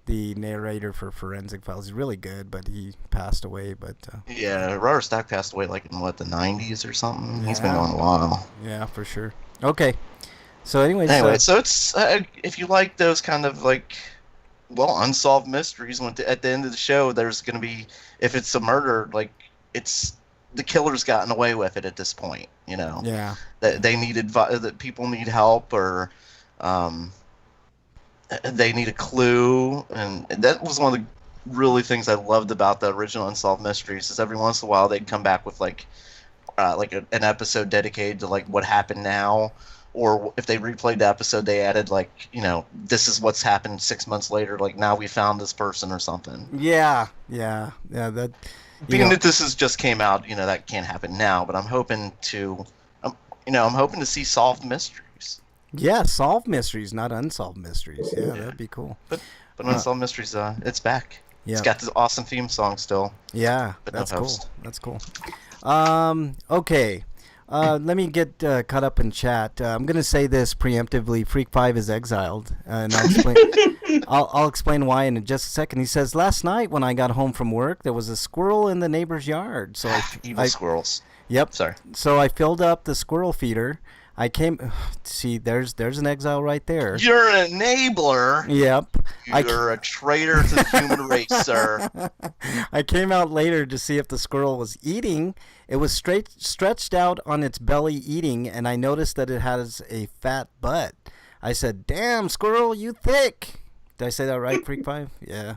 narrator for Forensic Files. He's really good, but he passed away. But Yeah, Robert Stack passed away in the 90s or something. He's been Yeah. gone a while. yeah, for sure. Okay. So anyways, Anyway, so it's if you like those kind of unsolved mysteries, at the end of the show, there's gonna be, if it's a murder, it's the killer's gotten away with it at this point. yeah. That they need that people need help, or they need a clue, and that was one of the really things I loved about the original Unsolved Mysteries. Is every once in a while they'd come back with an episode dedicated to what happened now. Or if they replayed the episode, they added this is what's happened 6 months later. Now we found this person or something. Yeah. That. Being that this just came out, that can't happen now. But I'm hoping to. I'm hoping to see solved mysteries. Yeah, solve mysteries, not unsolved mysteries. Yeah, that'd be cool. But unsolved mysteries, it's back. Yeah. It's got this awesome theme song still. Yeah, But no that's cool. host. That's cool. Okay. Let me get caught up in chat. I'm gonna say this preemptively. Freak 5 is exiled, and I'll explain. I'll explain why in just a second. He says, last night when I got home from work, there was a squirrel in the neighbor's yard. So Evil squirrels. Yep. Sorry. So I filled up the squirrel feeder. I came. See, there's an exile right there. You're an enabler. Yep. You're a traitor to the human race, sir. I came out later to see if the squirrel was eating. It was stretched out on its belly eating, and I noticed that it has a fat butt. I said, damn, squirrel, you thick. Did I say that right, Freak 5? Yeah.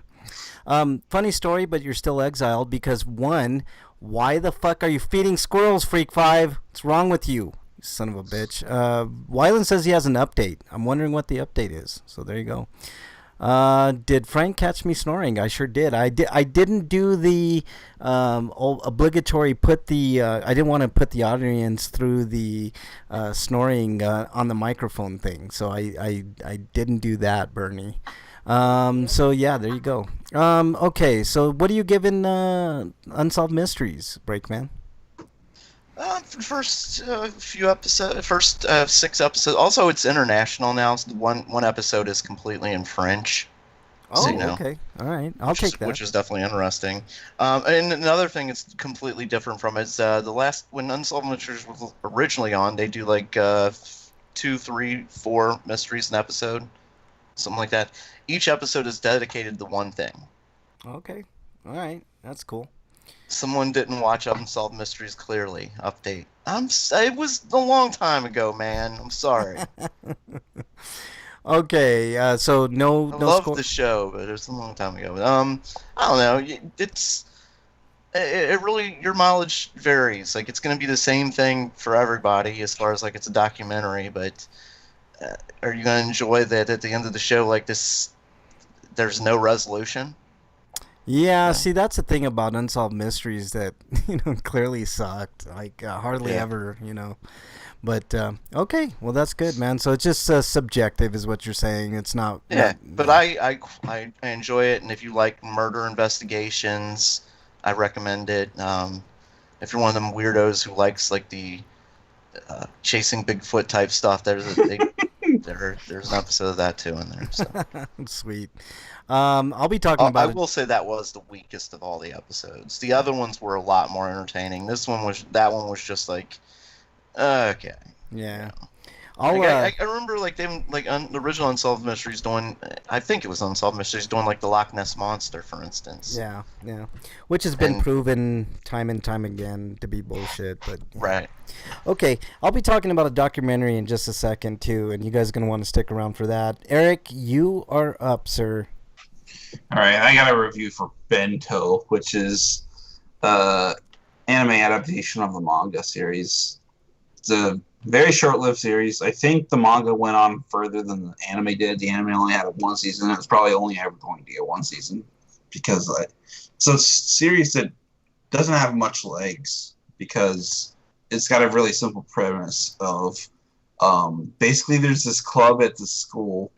Funny story, but you're still exiled because, one, why the fuck are you feeding squirrels, Freak 5? What's wrong with you? Son of a bitch. Wyland says he has an update. I'm wondering what the update is. So there you go. Did Frank catch me snoring? I sure did. I didn't do the obligatory put the. I didn't want to put the audience through the snoring on the microphone thing. So I didn't do that, Bernie. So yeah, there you go. Okay. So what are you giving Unsolved Mysteries, Breakman? First few episodes, first 6 episodes. Also, it's international now. So one episode is completely in French. Oh, so, okay. All right. I'll take that. Which is definitely interesting. And another thing it's completely different from is the last, when Unsolved Mysteries was originally on, they do like 2, 3, 4 mysteries an episode, something like that. Each episode is dedicated to one thing. Okay. All right. That's cool. Someone didn't watch Unsolved Mysteries clearly. Update. It was a long time ago, man. I'm sorry. Okay, so I no love the show, but it was a long time ago. I don't know. It really, your mileage varies. Like, it's going to be the same thing for everybody as far as like it's a documentary. But are you going to enjoy that at the end of the show? Like this, there's no resolution. Yeah, see, that's the thing about Unsolved Mysteries that, clearly sucked. Like, hardly ever, But, okay, well, that's good, man. So it's just subjective is what you're saying. It's not... Yeah, but I enjoy it, and if you like murder investigations, I recommend it. If you're one of them weirdos who likes, like, the chasing Bigfoot type stuff, there's an episode of that, too, in there. So. Sweet. I'll be talking about I will say that was the weakest of all the episodes. The other ones were a lot more entertaining. That one was just like, okay. Yeah. I remember like them the original Unsolved Mysteries doing. I think it was Unsolved Mysteries doing like the Loch Ness monster, for instance. Yeah. Which has been proven time and time again to be bullshit. But right. Okay, I'll be talking about a documentary in just a second too, and you guys are gonna want to stick around for that. Eric, you are up, sir. All right, I got a review for Bento, which is anime adaptation of the manga series. It's a very short-lived series. I think the manga went on further than the anime did. The anime only had one season. It's probably only ever going to get one season because so it's a series that doesn't have much legs because it's got a really simple premise of basically there's this club at the school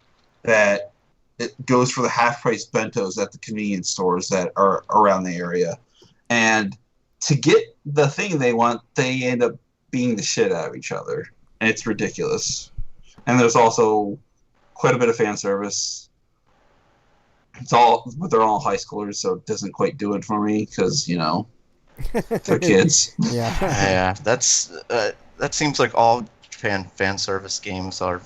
that it goes for the half-price bentos at the convenience stores that are around the area. And to get the thing they want, they end up beating the shit out of each other. And it's ridiculous. And there's also quite a bit of fan service. They're all high schoolers, so it doesn't quite do it for me because, they're kids. Yeah. Yeah, that seems like all fan service games are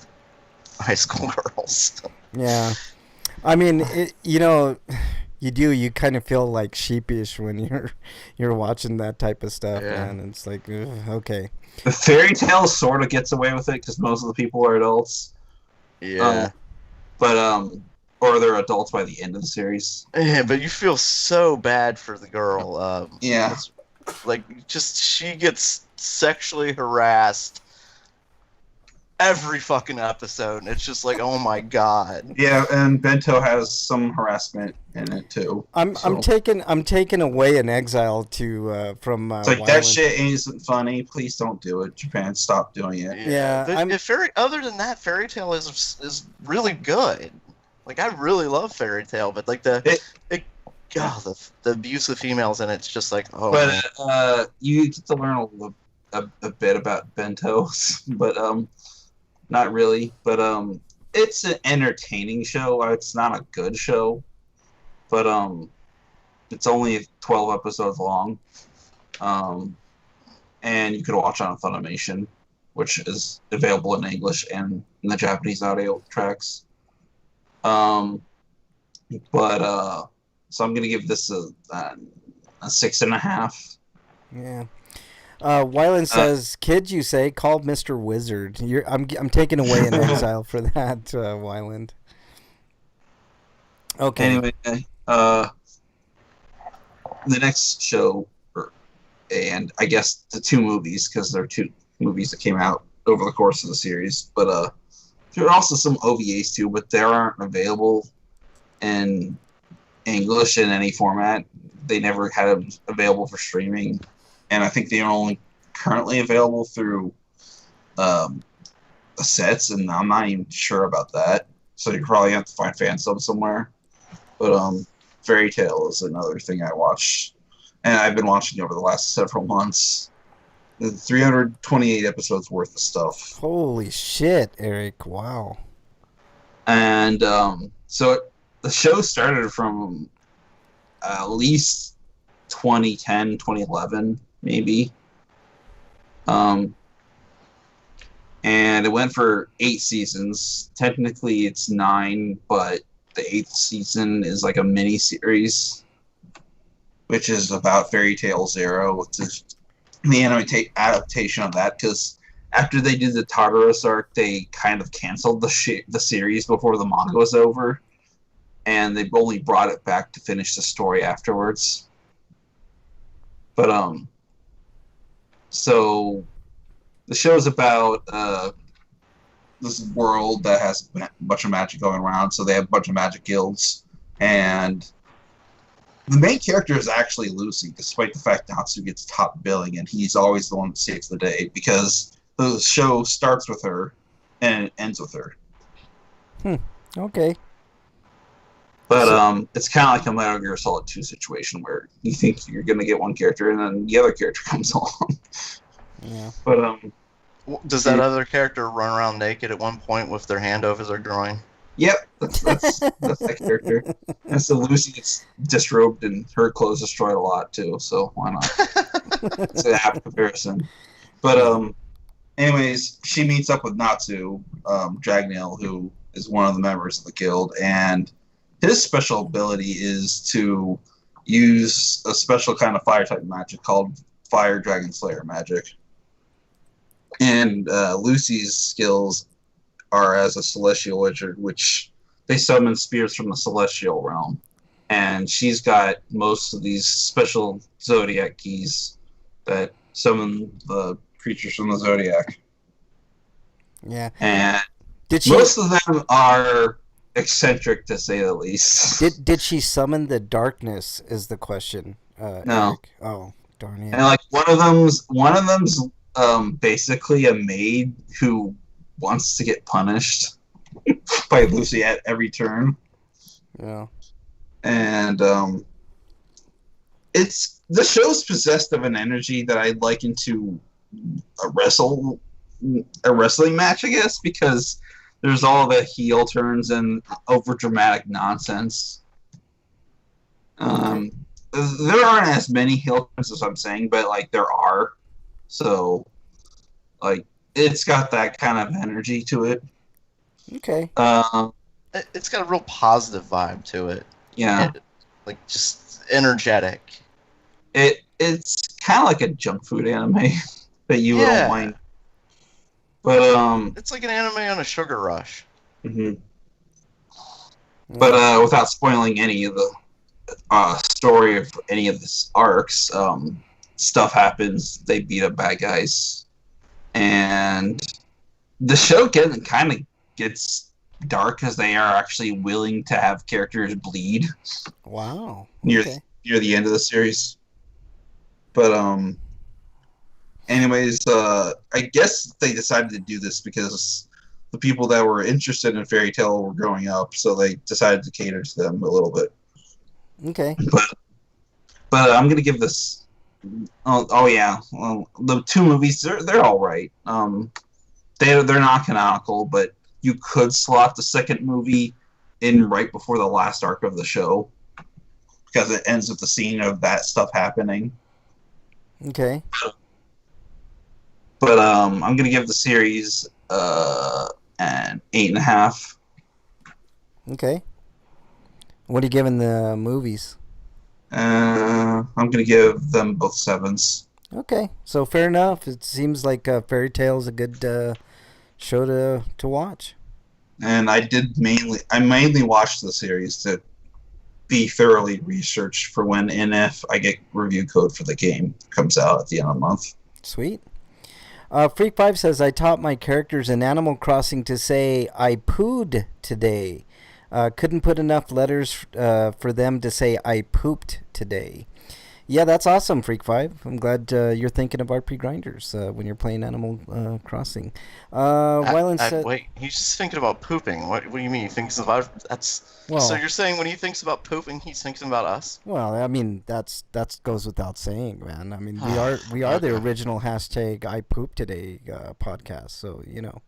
high school girls. Yeah. I mean, you kind of feel like sheepish when you're watching that type of stuff, man. It's like, okay. The Fairy Tail sort of gets away with it because most of the people are adults. Yeah. Or they're adults by the end of the series. Yeah, but you feel so bad for the girl. Yeah. Like, she gets sexually harassed every fucking episode. And it's just like, oh my god. Yeah, and Bento has some harassment in it too. I'm taken away in exile to from. It's like, Wyland. that shit isn't funny. Please don't do it. Japan, stop doing it. Yeah, but other than that, Fairy Tail is really good. Like, I really love Fairy Tail, but like the abuse of females in it's just like, oh. But you get to learn a bit about Bentos, but not really. But it's an entertaining show. It's not a good show, but it's only 12 episodes long, and you could watch on Funimation, which is available in English and in the Japanese audio tracks. So I'm gonna give this a 6.5. Yeah. Wyland says, "Kid, you say, call Mr. Wizard." I'm taken away in exile for that, Wyland. Okay. Anyway, the next show, and I guess the two movies, because there are two movies that came out over the course of the series, but there are also some OVAs too, but they aren't available in English in any format. They never had them available for streaming, and I think they are only currently available through sets, and I'm not even sure about that. So you probably have to find fan subs somewhere. But Fairy Tail is another thing I watch, and I've been watching over the last several months. 328 episodes worth of stuff. Holy shit, Eric! Wow. And so the show started from at least 2010, 2011, maybe. And it went for 8 seasons. Technically, it's 9, but the 8th season is like a mini series, which is about Fairy Tail Zero, which is the anime adaptation of that. Because after they did the Tartarus arc, they kind of canceled the series before the manga was over, and they only brought it back to finish the story afterwards. But so the show's about this world that has a bunch of magic going around, so they have a bunch of magic guilds, and the main character is actually Lucy, despite the fact Natsu gets top billing, and he's always the one that saves the day, because the show starts with her and it ends with her. Okay. But it's kind of like a Metal Gear Solid 2 situation, where you think you're going to get one character, and then the other character comes along. Yeah. But does that other character run around naked at one point with their hand over their groin? yep, that's that character. And so Lucy gets disrobed, and her clothes destroyed a lot too. So why not? It's an apt comparison. But anyways, she meets up with Natsu, Dragneel, who is one of the members of the guild, and his special ability is to use a special kind of fire type magic called Fire Dragon Slayer magic. And Lucy's skills are as a celestial wizard, which they summon spears from the celestial realm. And she's got most of these special zodiac keys that summon the creatures from the zodiac. Yeah. And Did most of them are eccentric, to say the least. Did she summon the darkness? Is the question. No. Eric? Oh, darn it. And like one of them's basically a maid who wants to get punished by Lucy at every turn. Yeah. And it's the show's possessed of an energy that I'd liken to a wrestling match, I guess, because there's all the heel turns and over dramatic nonsense. There aren't as many heel turns as I'm saying, but like there are. So like it's got that kind of energy to it. Okay. It's got a real positive vibe to it. Yeah. Like just energetic. It's kind of like a junk food anime that you don't mind. But it's like an anime on a sugar rush. Mm-hmm. But without spoiling any of the story of any of the arcs, stuff happens. They beat up bad guys, and the show kind of gets dark because they are actually willing to have characters bleed Wow. near Okay. near the end of the series. But anyways, I guess they decided to do this because the people that were interested in Fairy Tale were growing up, so they decided to cater to them a little bit. Okay. But I'm gonna give this. Oh yeah, well, the two movies they're all right. They're not canonical, but you could slot the second movie in right before the last arc of the show because it ends with the scene of that stuff happening. Okay. But I'm gonna give the series an 8.5. Okay. What are you giving the movies? I'm gonna give them both 7s. Okay. So fair enough. It seems like Fairy Tale is a good show to watch. And I mainly watched the series to be thoroughly researched for when and if I get review code for the game comes out at the end of the month. Sweet. Freak5 says, I taught my characters in Animal Crossing to say, I pooed today. Couldn't put enough letters for them to say, I pooped today. Yeah, that's awesome, Freak5. I'm glad you're thinking of RP Grinders when you're playing Animal Crossing. Wyland said, Wait, he's just thinking about pooping. What do you mean? He thinks about that's. Well- So you're saying when he thinks about pooping, he's thinking about us? well, I mean, that goes without saying, man. I mean, we are the original hashtag I poop today podcast, so you know.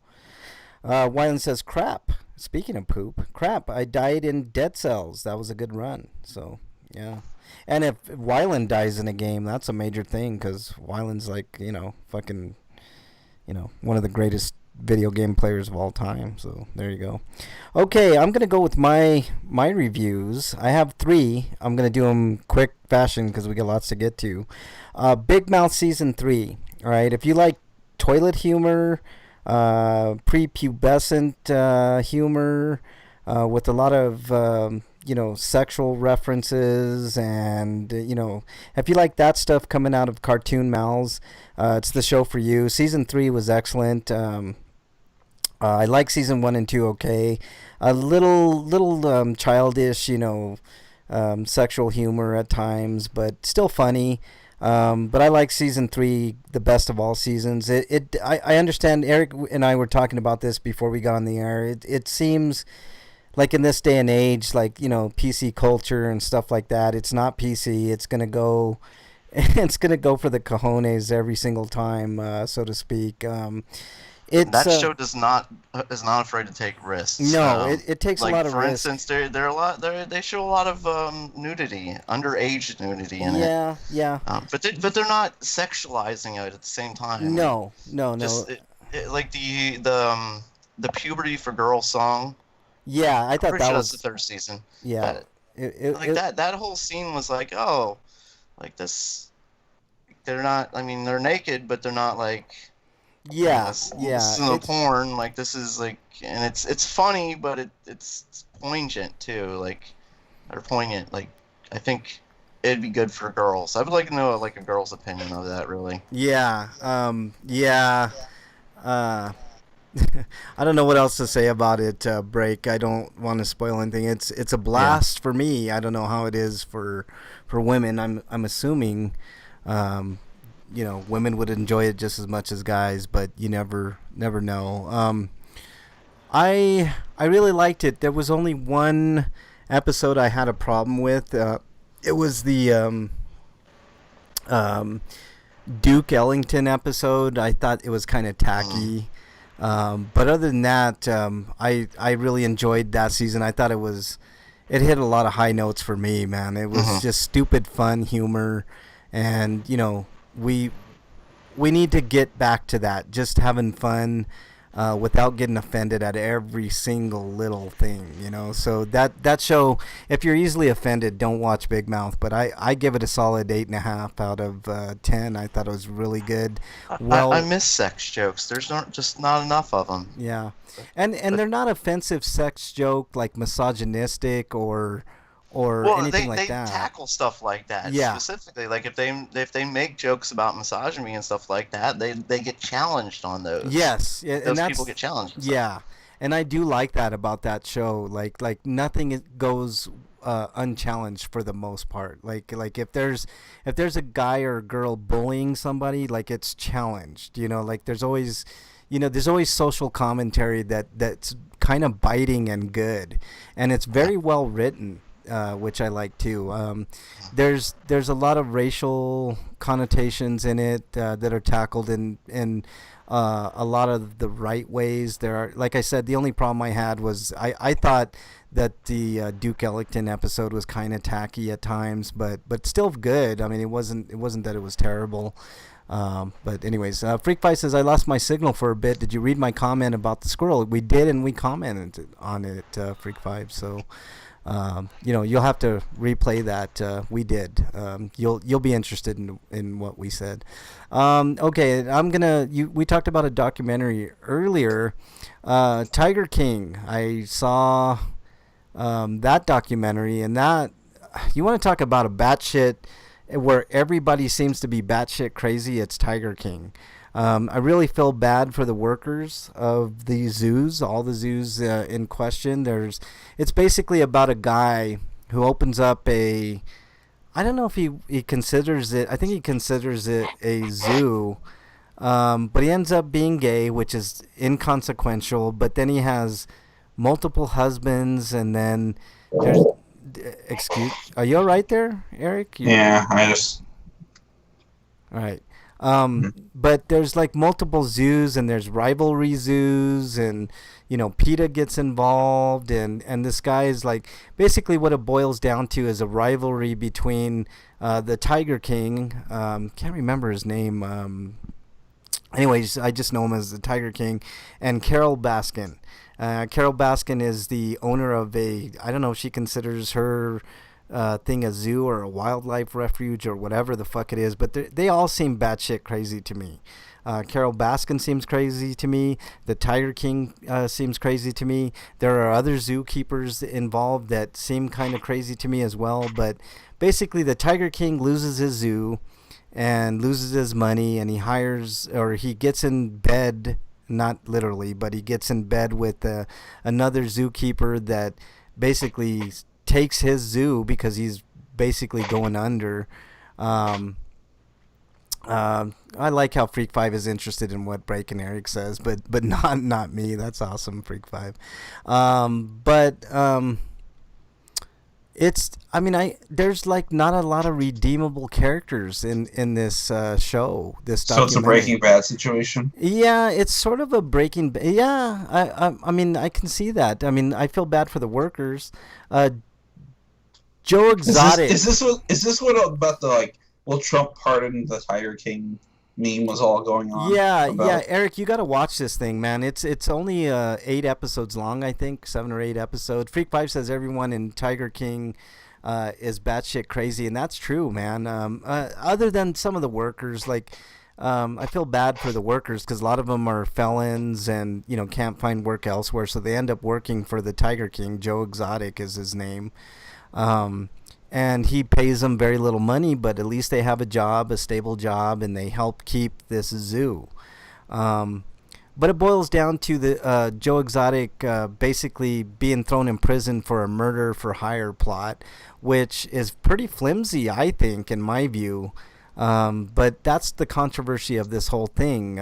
Wyland says, crap. Speaking of poop, crap. I died in Dead Cells. That was a good run. So yeah. And if Wyland dies in a game, that's a major thing because Wyland's like, fucking, one of the greatest video game players of all time. So there you go. Okay, I'm going to go with my reviews. I have 3. I'm going to do them quick fashion because we got lots to get to. Big Mouth Season 3. All right, if you like toilet humor, prepubescent humor with a lot of sexual references, and if you like that stuff coming out of cartoon mouths, it's the show for you. Season 3 was excellent. I like season 1 and 2 okay. A little childish, sexual humor at times, but still funny. But I like season 3 the best of all seasons. I understand. Eric and I were talking about this before we got on the air. It seems like in this day and age, like, PC culture and stuff like that, it's not PC. It's gonna go for the cojones every single time, so to speak. That show is not afraid to take risks. No, it takes like, a lot of for risks. instance, they show a lot of nudity, underage nudity in it. Yeah. But they're not sexualizing it at the same time. No. Just, like the Puberty for Girls song. Yeah, I thought that was the 3rd season. Yeah. That whole scene was like, oh, like this. They're not. I mean, they're naked, but they're not like. Yeah. This is no porn. Like, this is like, and it's funny, but it's poignant too. Like, or poignant. Like, I think it'd be good for girls. I would like to know like a girl's opinion of that, really. Yeah. I don't know what else to say about it, Break. I don't want to spoil anything. It's a blast for me. I don't know how it is for women. I'm assuming women would enjoy it just as much as guys, but you never know. I really liked it. There was only one episode I had a problem with. It was the Duke Ellington episode. I thought it was kind of tacky. But other than that, I really enjoyed that season. I thought it hit a lot of high notes for me, man. It was just stupid fun humor, and we need to get back to that, just having fun without getting offended at every single little thing, So that show, if you're easily offended, don't watch Big Mouth. But I give it a solid 8.5 out of 10. I thought it was really good. Well, I miss sex jokes. There's just not enough of them. Yeah, and they're not offensive sex joke like misogynistic or or Well, anything they like that. tackle stuff like that Yeah. specifically. Like if they make jokes about misogyny and stuff like that, they get challenged on those. Yes, and Those that's people get challenged. And stuff. yeah, and I do like that about that show. Like nothing goes unchallenged for the most part. Like if there's a guy or a girl bullying somebody, like it's challenged. Like there's always social commentary that's kind of biting and good, and it's very well written. Which I like too. There's a lot of racial connotations in it that are tackled in a lot of the right ways. There are, like I said, the only problem I had was I thought that the Duke Ellington episode was kind of tacky at times, but still good. I mean, it wasn't that it was terrible. But anyways, Freak5 says, I lost my signal for a bit. Did you read my comment about the squirrel? We did, and we commented on it, Freak5. So, you'll have to replay that. We did. You'll be interested in what we said. Okay, we talked about a documentary earlier, Tiger King. I saw that documentary, and that, you want to talk about a batshit where everybody seems to be batshit crazy, it's Tiger King. I really feel bad for the workers of the zoos, all the zoos in question. It's basically about a guy who opens up I don't know if he considers it, I think he considers it a zoo, but he ends up being gay, which is inconsequential, but then he has multiple husbands, and then there's, are you all right there, Eric? Yeah, I just... All right. But there's like multiple zoos, and there's rivalry zoos, and PETA gets involved, and this guy is like, basically what it boils down to is a rivalry between the Tiger King, can't remember his name, anyways, I just know him as the Tiger King, and Carol Baskin. Carol Baskin is the owner of I don't know if she considers her thing a zoo or a wildlife refuge or whatever the fuck it is, but they all seem batshit crazy to me. Carol Baskin seems crazy to me. The Tiger King seems crazy to me. There are other zookeepers involved that seem kind of crazy to me as well. But basically, the Tiger King loses his zoo and loses his money, and he gets in bed, not literally, but he gets in bed with another zookeeper that basically takes his zoo because he's basically going under. I like how Freak5 is interested in what Break and Eric says, but not me. That's awesome, Freak5. There's like not a lot of redeemable characters in this show. This So it's a Breaking Bad situation? Yeah, it's sort of a Breaking Bad. Yeah, I mean, I can see that. I mean, I feel bad for the workers. Joe Exotic. Is this what about the will Trump pardon the Tiger King meme was all going on? Yeah, Eric, you got to watch this thing, man. It's only 8 episodes long, I think, 7 or 8 episodes. Freak5 says everyone in Tiger King is batshit crazy, and that's true, man. Other than some of the workers, I feel bad for the workers because a lot of them are felons and can't find work elsewhere, so they end up working for the Tiger King. Joe Exotic is his name. And he pays them very little money, but at least they have a stable job, and they help keep this zoo. But it boils down to the Joe Exotic basically being thrown in prison for a murder for hire plot, which is pretty flimsy, I think, in my view. But that's the controversy of this whole thing.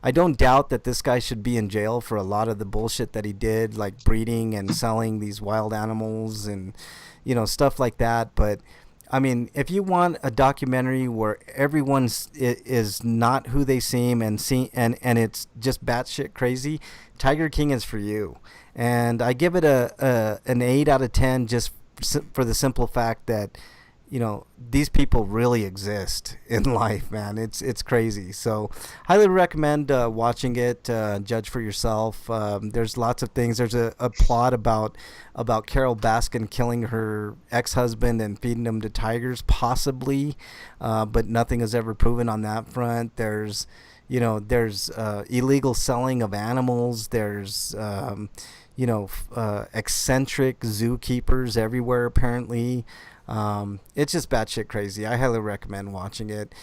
I don't doubt that this guy should be in jail for a lot of the bullshit that he did, like breeding and selling these wild animals and stuff like that. But I mean, if you want a documentary where everyone is not who they seem and it's just batshit crazy, Tiger King is for you. And I give it an 8 out of 10 just for the simple fact that these people really exist in life, man. It's crazy. So highly recommend watching it. Judge for yourself. There's lots of things. There's a plot about Carol Baskin killing her ex-husband and feeding him to tigers, possibly, but nothing is ever proven on that front. There's illegal selling of animals. There's eccentric zookeepers everywhere apparently. It's just batshit crazy. I highly recommend watching it.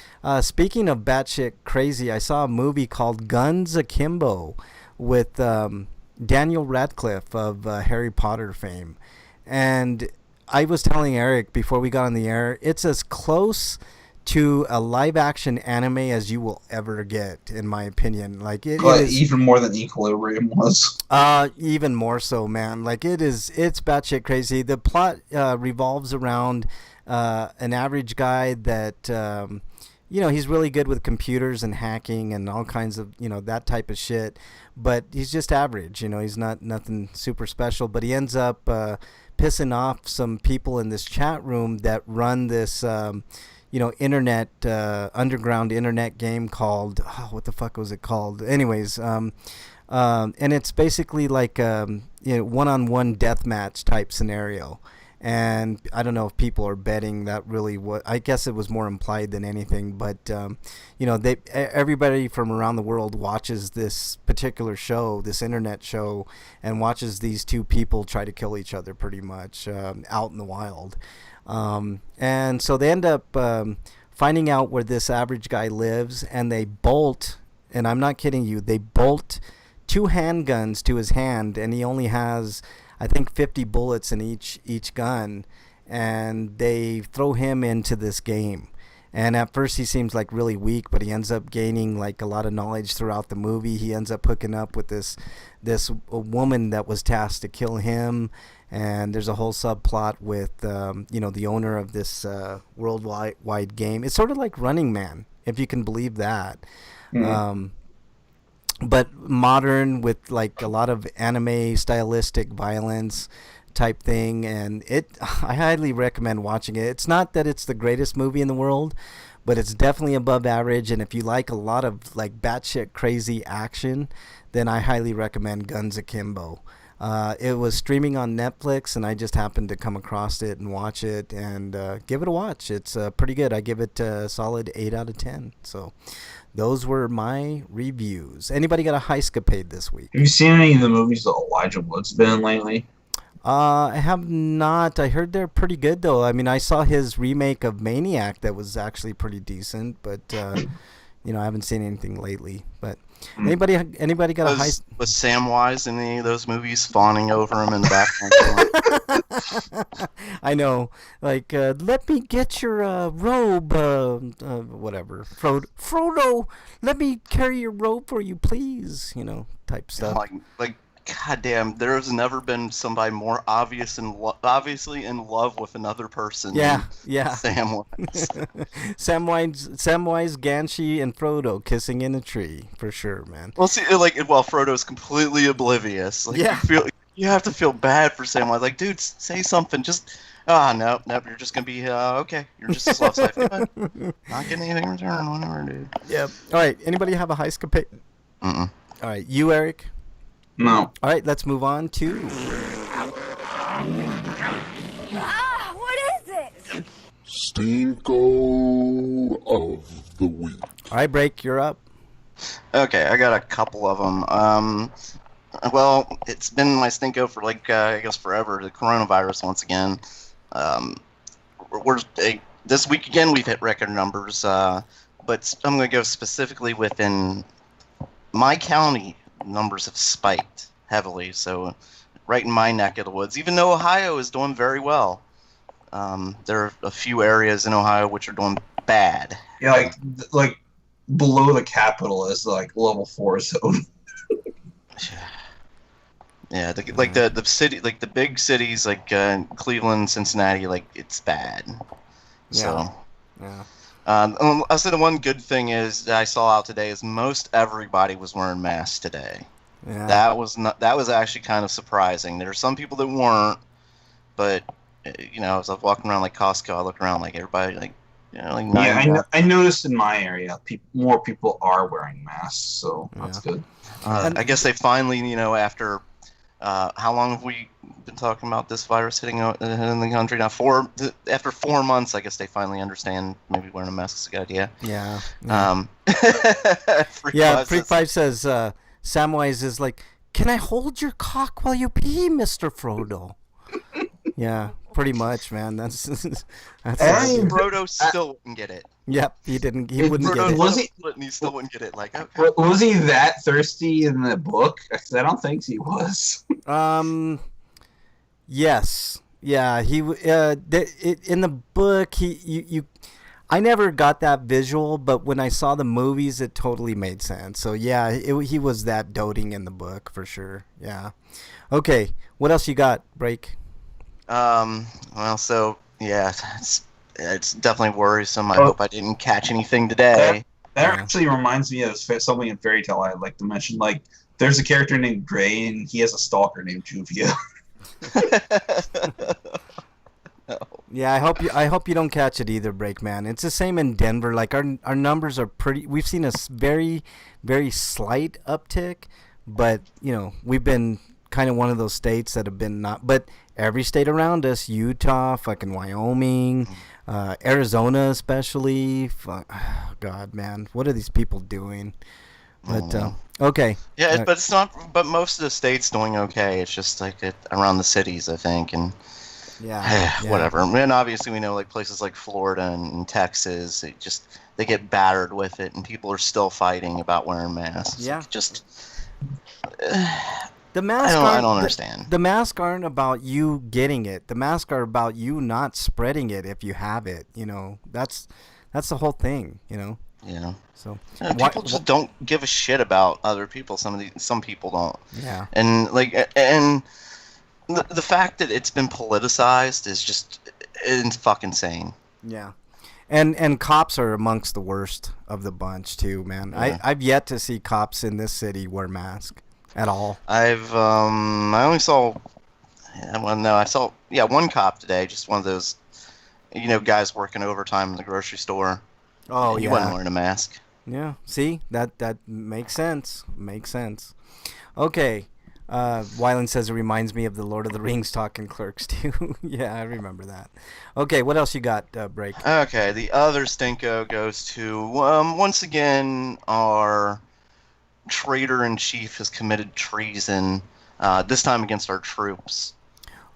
Speaking of batshit crazy, I saw a movie called Guns Akimbo with Daniel Radcliffe of Harry Potter fame. And I was telling Eric before we got on the air, it's as close to a live action anime as you will ever get, in my opinion. Like it is even more than Equilibrium was. Even more so, man. Like it's batshit crazy. The plot revolves around an average guy that he's really good with computers and hacking and all kinds of that type of shit, but he's just average. He's not nothing super special, but he ends up pissing off some people in this chat room that run this internet underground internet game called what the fuck was it called? Anyways, and it's basically like one-on-one deathmatch type scenario. And I don't know if people are betting that really what I guess it was more implied than anything, but everybody from around the world watches this particular show, this internet show, and watches these two people try to kill each other pretty much out in the wild. And so they end up finding out where this average guy lives, and they bolt, and I'm not kidding you, they bolt 2 handguns to his hand, and he only has, I think, 50 bullets in each gun, and they throw him into this game. And at first he seems like really weak, but he ends up gaining like a lot of knowledge throughout the movie. He ends up hooking up with this woman that was tasked to kill him. And there's a whole subplot with, the owner of this worldwide game. It's sort of like Running Man, if you can believe that. Mm-hmm. But modern with like a lot of anime stylistic violence type thing. And I highly recommend watching it. It's not that it's the greatest movie in the world, but it's definitely above average. And if you like a lot of like batshit crazy action, then I highly recommend Guns Akimbo. It was streaming on Netflix, and I just happened to come across it and watch it, and give it a watch. It's pretty good. I give it a solid 8 out of 10. So those were my reviews. Anybody got a heist-capade this week? Have you seen any of the movies that Elijah Wood's been in lately? I have not. I heard they're pretty good, though. I mean, I saw his remake of Maniac that was actually pretty decent, but I haven't seen anything lately. But anybody got a heist? Was Samwise in any of those movies fawning over him in the background? I know. Like, let me get your robe, whatever. Frodo, let me carry your robe for you, please. Type stuff. Like, goddamn, there has never been somebody more obviously in love with another person. Yeah. Samwise. Samwise, Ganshi, and Frodo kissing in a tree for sure, man. Well, see, while Frodo's completely oblivious. Like, yeah. You have to feel bad for Samwise. Like, dude, say something. Just, nope, you're just gonna be okay. You're just a slow life. Not getting anything in return, whatever, dude. Yep. All right. Anybody have a heist capade? Mm-mm. All right, you, Eric. No. All right, let's move on to... What is it? Stinko of the week. All right, Break, you're up. Okay, I got a couple of them. Well, it's been my Stinko for I guess forever. The coronavirus once again. This week again we've hit record numbers, but I'm going to go specifically within my county. Numbers have spiked heavily, so right in my neck of the woods, even though Ohio is doing very well, there are a few areas in Ohio which are doing bad. Yeah, like below the capital is like level 4 zone. Yeah, the city, like the big cities like Cleveland, Cincinnati, like it's bad. So yeah. I said the one good thing is that I saw out today is most everybody was wearing masks today. Yeah. That was actually kind of surprising. There are some people that weren't, but as I was walking around like Costco, I looked around like everybody like I noticed in my area more people are wearing masks, so that's good. I guess they finally after how long have we been talking about this virus hitting in the country now? After 4 months, I guess they finally understand maybe wearing a mask is a good idea. Yeah. Freak 5 says Samwise is like, can I hold your cock while you pee, Mr. Frodo? Yeah, pretty much, man. That's that's. Hey, Frodo still wouldn't get it. Yep, he wouldn't Frodo get it. Was he- and he still wouldn't get it. Like, okay. Was he that thirsty in the book? 'Cause I don't think he was. Yes, yeah. In the book, I never got that visual, but when I saw the movies, it totally made sense. So yeah, he was that doting in the book for sure. Yeah. Okay, what else you got, Break? Well, so yeah, it's definitely worrisome. I hope I didn't catch anything today. That actually reminds me of something in Fairy Tale I'd like to mention. Like, there's a character named Gray, and he has a stalker named Juvia. No. Yeah, I hope you don't catch it either, Breakman. It's the same in Denver. Like our numbers are pretty. We've seen a very, very slight uptick, but we've been kind of one of those states that have been not. But every state around us, Utah, fucking Wyoming, Arizona especially. God, man, what are these people doing? But okay. Yeah, but it's not. But most of the states doing okay. It's just like around the cities, I think, and whatever. And obviously, we know like places like Florida and Texas, they get battered with it, and people are still fighting about wearing masks. Yeah. Just the masks. I don't understand. The masks aren't about you getting it. The masks are about you not spreading it if you have it. That's the whole thing. Yeah. So people just don't give a shit about other people. Some people don't. Yeah. And the fact that it's been politicized is just it's fucking insane. Yeah. And cops are amongst the worst of the bunch too, man. Yeah. I've yet to see cops in this city wear masks at all. I only saw I saw one cop today, just one of those guys working overtime in the grocery store. Oh, he yeah. wasn't wearing a mask. Yeah, see? That makes sense. Okay. Wyland says it reminds me of the Lord of the Rings talking clerks, too. Yeah, I remember that. Okay, what else you got, Break? Okay, the other stinko goes to, once again, our traitor-in-chief has committed treason, this time against our troops.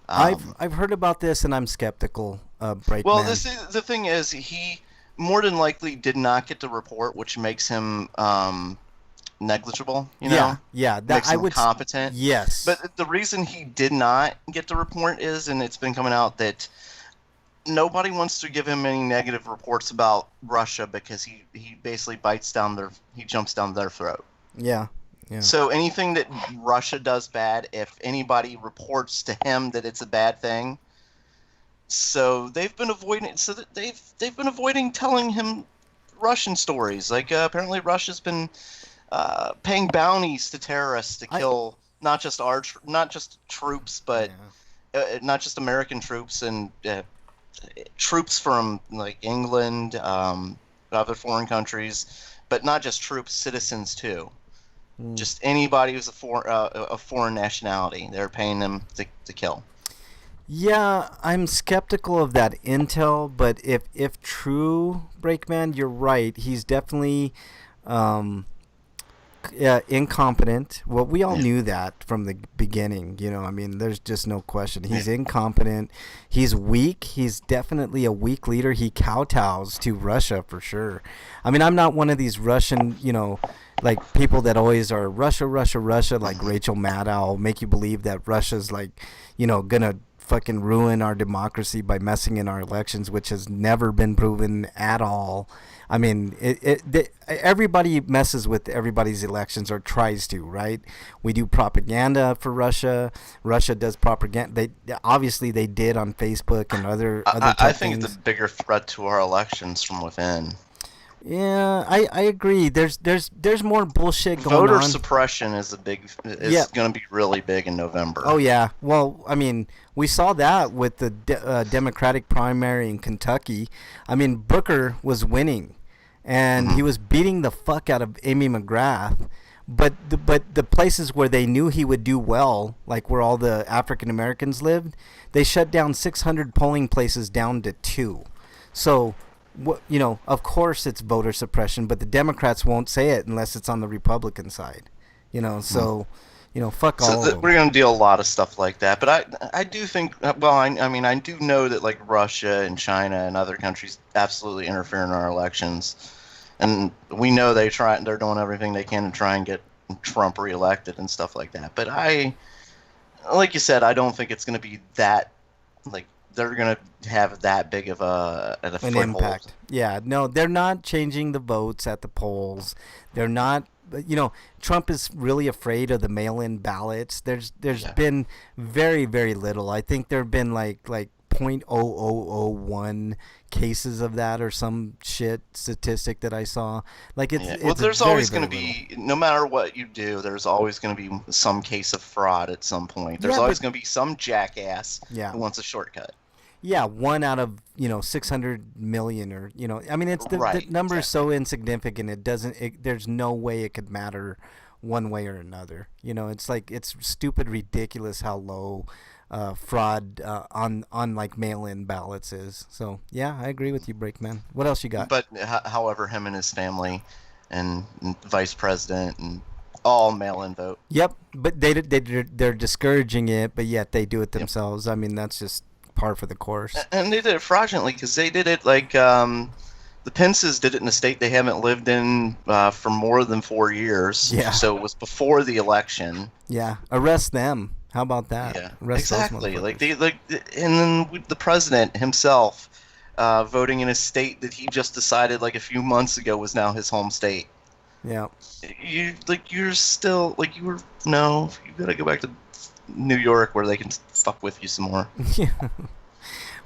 I've heard about this, and I'm skeptical, Break. Well, the thing is, he more than likely did not get the report, which makes him negligible. Yeah, makes him competent. Yes, but the reason he did not get the report is, and it's been coming out that nobody wants to give him any negative reports about Russia because he basically jumps down their throat. Yeah. Yeah. So anything that Russia does bad, if anybody reports to him that it's a bad thing. So they've been avoiding. So that they've been avoiding telling him Russian stories. Like apparently Russia's been paying bounties to terrorists to kill not just troops, but not just American troops and troops from like England, other foreign countries, but not just troops, citizens too. Just anybody who's a foreign nationality, they're paying them to kill. Yeah, I'm skeptical of that intel, but if true, Breakman, you're right. He's definitely incompetent. Well, we all knew that from the beginning. I mean, there's just no question. He's incompetent. He's weak. He's definitely a weak leader. He kowtows to Russia for sure. I mean, I'm not one of these Russian, like people that always are Russia, like Rachel Maddow, make you believe that Russia's like, gonna fucking ruin our democracy by messing in our elections, which has never been proven at all. I mean, everybody messes with everybody's elections or tries to, right? We do propaganda for Russia. Russia does propaganda. They did on Facebook and other I think things. it's a bigger threat to our elections from within. Yeah, I agree. There's more bullshit going on. Voter suppression is going to be really big in November. Oh yeah. Well, I mean, we saw that with the Democratic primary in Kentucky. I mean, Booker was winning, and he was beating the fuck out of Amy McGrath. But the places where they knew he would do well, like where all the African Americans lived, they shut down 600 polling places down to 2. So. Of course it's voter suppression, but the Democrats won't say it unless it's on the Republican side. So, Fuck all of them. We're going to deal a lot of stuff like that. But I do think, I mean, I do know that like Russia and China and other countries absolutely interfere in our elections. And we know they're doing everything they can to try and get Trump reelected and stuff like that. But like you said, I don't think it's going to be that, like, they're going to have that big of an impact. Yeah, no, they're not changing the votes at the polls. They're not, Trump is really afraid of the mail-in ballots. There's been very, very little. I think there have been like 0.0001 cases of that or some shit statistic that I saw. Like it's there's always going to be, no matter what you do, there's always going to be some case of fraud at some point. There's always going to be some jackass who wants a shortcut. Yeah, 1 out of 600 million, or I mean, it's the number is so insignificant. It doesn't. There's no way it could matter one way or another. It's like it's stupid, ridiculous how low fraud on like mail-in ballots is. So yeah, I agree with you, Breakman. What else you got? But however, him and his family and vice president and all mail-in vote. Yep, but they're discouraging it, but yet they do it themselves. I mean, that's just par for the course. And they did it fraudulently because they did it like the Pences did it in a state they haven't lived in for more than 4 years. Yeah. So it was before the election. Yeah. Arrest them. How about that? Yeah. Exactly. And then the president himself voting in a state that he just decided like a few months ago was now his home state. Yeah. You gotta go back to New York where they can fuck with you some more. Yeah.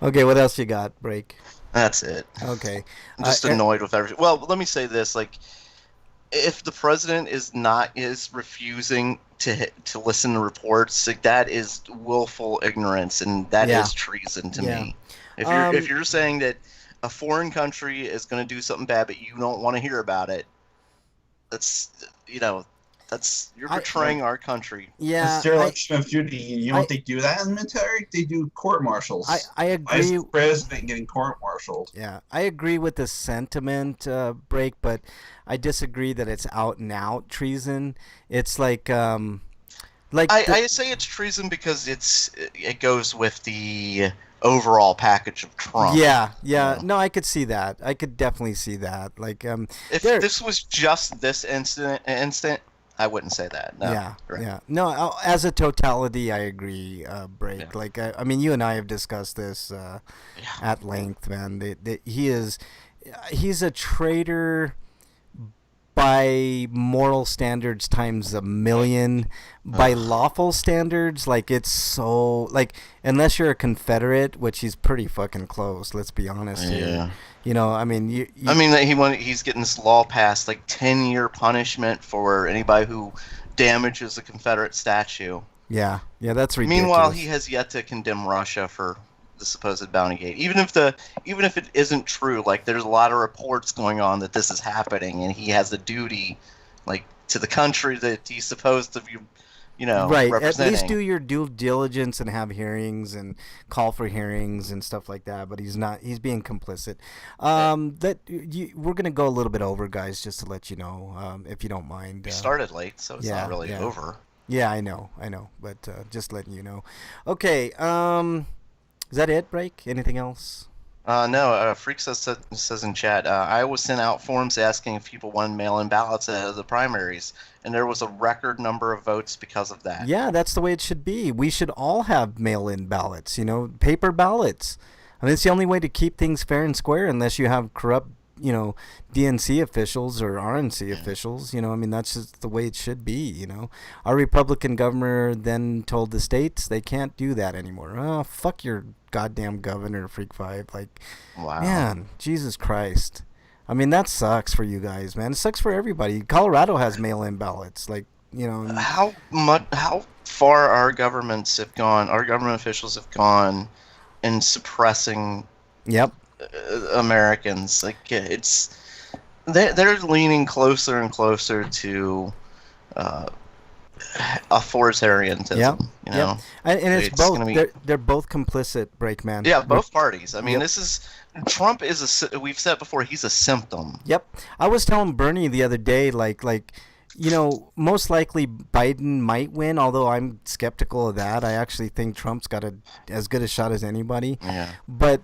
Okay, what else you got, Break? That's it. Okay. I'm just annoyed with everything. Well, let me say this, like, if the president is refusing to listen to reports, like, that is willful ignorance, and that is treason to me. If you're saying that a foreign country is going to do something bad but you don't want to hear about it, you're betraying our country. Yeah. It's dereliction of duty. You know what they do that in the military? They do court-martials. I agree. Vice president getting court-martialed. Yeah, I agree with the sentiment, Break, but I disagree that it's out-and-out treason. It's like I say it's treason because it goes with the overall package of Trump. Yeah. No, I could see that. I could definitely see that. Like, if this was just this instant, I wouldn't say that. No. Yeah, yeah. No, as a totality, I agree, Break. Yeah. Like, I mean, you and I have discussed this at length, man. He's a traitor by moral standards times a million. By lawful standards, like, it's so, like, unless you're a Confederate, which he's pretty fucking close, let's be honest here. I mean, he's getting this law passed, like 10-year punishment for anybody who damages a Confederate statue. Yeah, that's ridiculous. Meanwhile, he has yet to condemn Russia for the supposed Bounty Gate. Even if it isn't true, like, there's a lot of reports going on that this is happening, and he has a duty, like, to the country that he's supposed to be, right. representing. At least do your due diligence and have hearings and call for hearings and stuff like that. But he's not. He's being complicit. We're gonna go a little bit over, guys, just to let you know, if you don't mind. We started late, so it's not really over. Yeah, I know, but just letting you know. Okay. Is that it, Break? Anything else? No. Freak says in chat, Iowa sent out forms asking if people wanted mail-in ballots ahead of the primaries, and there was a record number of votes because of that. Yeah, that's the way it should be. We should all have mail-in ballots, paper ballots. I mean, it's the only way to keep things fair and square, unless you have corrupt, DNC officials or RNC officials. I mean, that's just the way it should be. Our Republican governor then told the states they can't do that anymore. Oh, fuck your goddamn governor, Freak 5. Like, wow. Man, Jesus Christ. I mean, that sucks for you guys, man. It sucks for everybody. Colorado has mail-in ballots. Like, How far our government officials have gone in suppressing Americans. Like, they're leaning closer and closer to authoritarianism. And it's both. They're both complicit, Breakman. Yeah, both parties. I mean, Trump is we've said before, he's a symptom. Yep. I was telling Bernie the other day, like most likely Biden might win, although I'm skeptical of that. I actually think Trump's got as good a shot as anybody. Yeah. But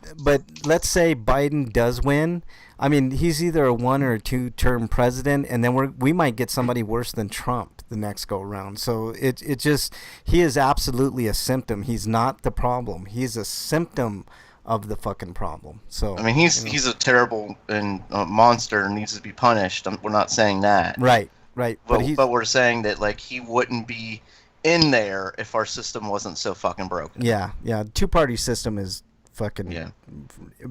let's say Biden does win. I mean, he's either a 1 or 2 term president, and then we might get somebody worse than Trump the next go around. So it just, he is absolutely a symptom. He's not the problem. He's a symptom of the fucking problem. So I mean, he's a terrible and monster and needs to be punished. We're not saying that. Right. But we're saying that like he wouldn't be in there if our system wasn't so fucking broken. Yeah. Two-party system is fucking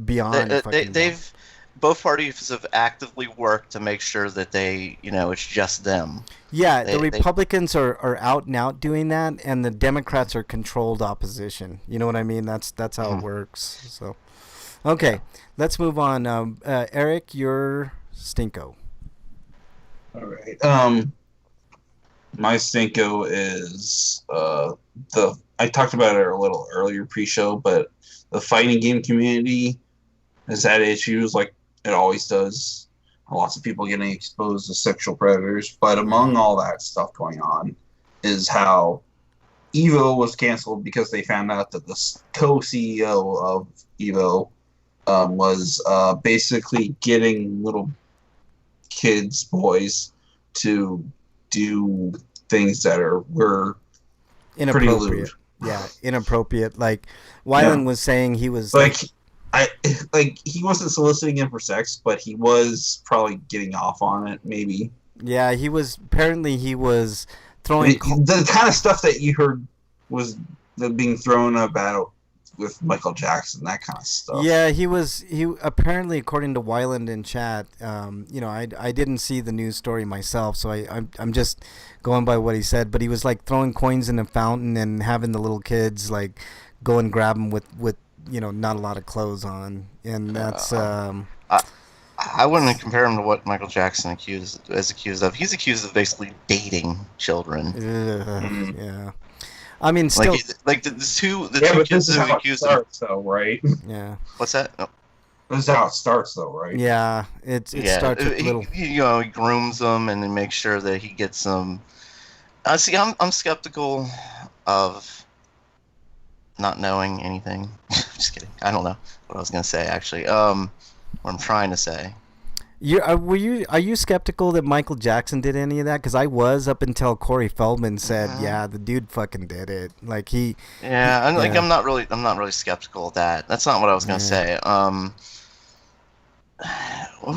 beyond. They've both parties have actively worked to make sure that it's just them. Yeah, the Republicans are out and out doing that, and the Democrats are controlled opposition. You know what I mean? That's how it works. So, okay, let's move on. Eric, you're Stinko. All right. My Stinko is I talked about it a little earlier pre-show, but the fighting game community has had issues like it always does. Lots of people getting exposed to sexual predators, but among all that stuff going on is how Evo was canceled because they found out that the co-CEO of Evo was basically getting little kids, boys, to do things that were pretty lewd. Yeah, inappropriate. Like Weiland was saying, he was he wasn't soliciting him for sex, but he was probably getting off on it, maybe. Yeah, he was throwing the kind of stuff that you heard was being thrown about with Michael Jackson, that kind of stuff. Yeah, he apparently, according to Weiland in chat, I didn't see the news story myself, so I'm just going by what he said, but he was like throwing coins in a fountain and having the little kids like go and grab them with not a lot of clothes on, and that's I wouldn't compare him to what Michael Jackson is accused of. He's accused of basically dating children. Yeah, I mean, still, the two kids who accused him. Though, right? Yeah. What's that? Oh. This is how it starts, though, right? Yeah, it starts with little. He grooms them and then makes sure that he gets them. See, I'm skeptical of not knowing anything. Just kidding. I don't know what I was gonna say actually. What I'm trying to say. Are you skeptical that Michael Jackson did any of that? Because I was, up until Corey Feldman said, yeah, the dude fucking did it. Like I'm not really skeptical of that. That's not what I was gonna say. What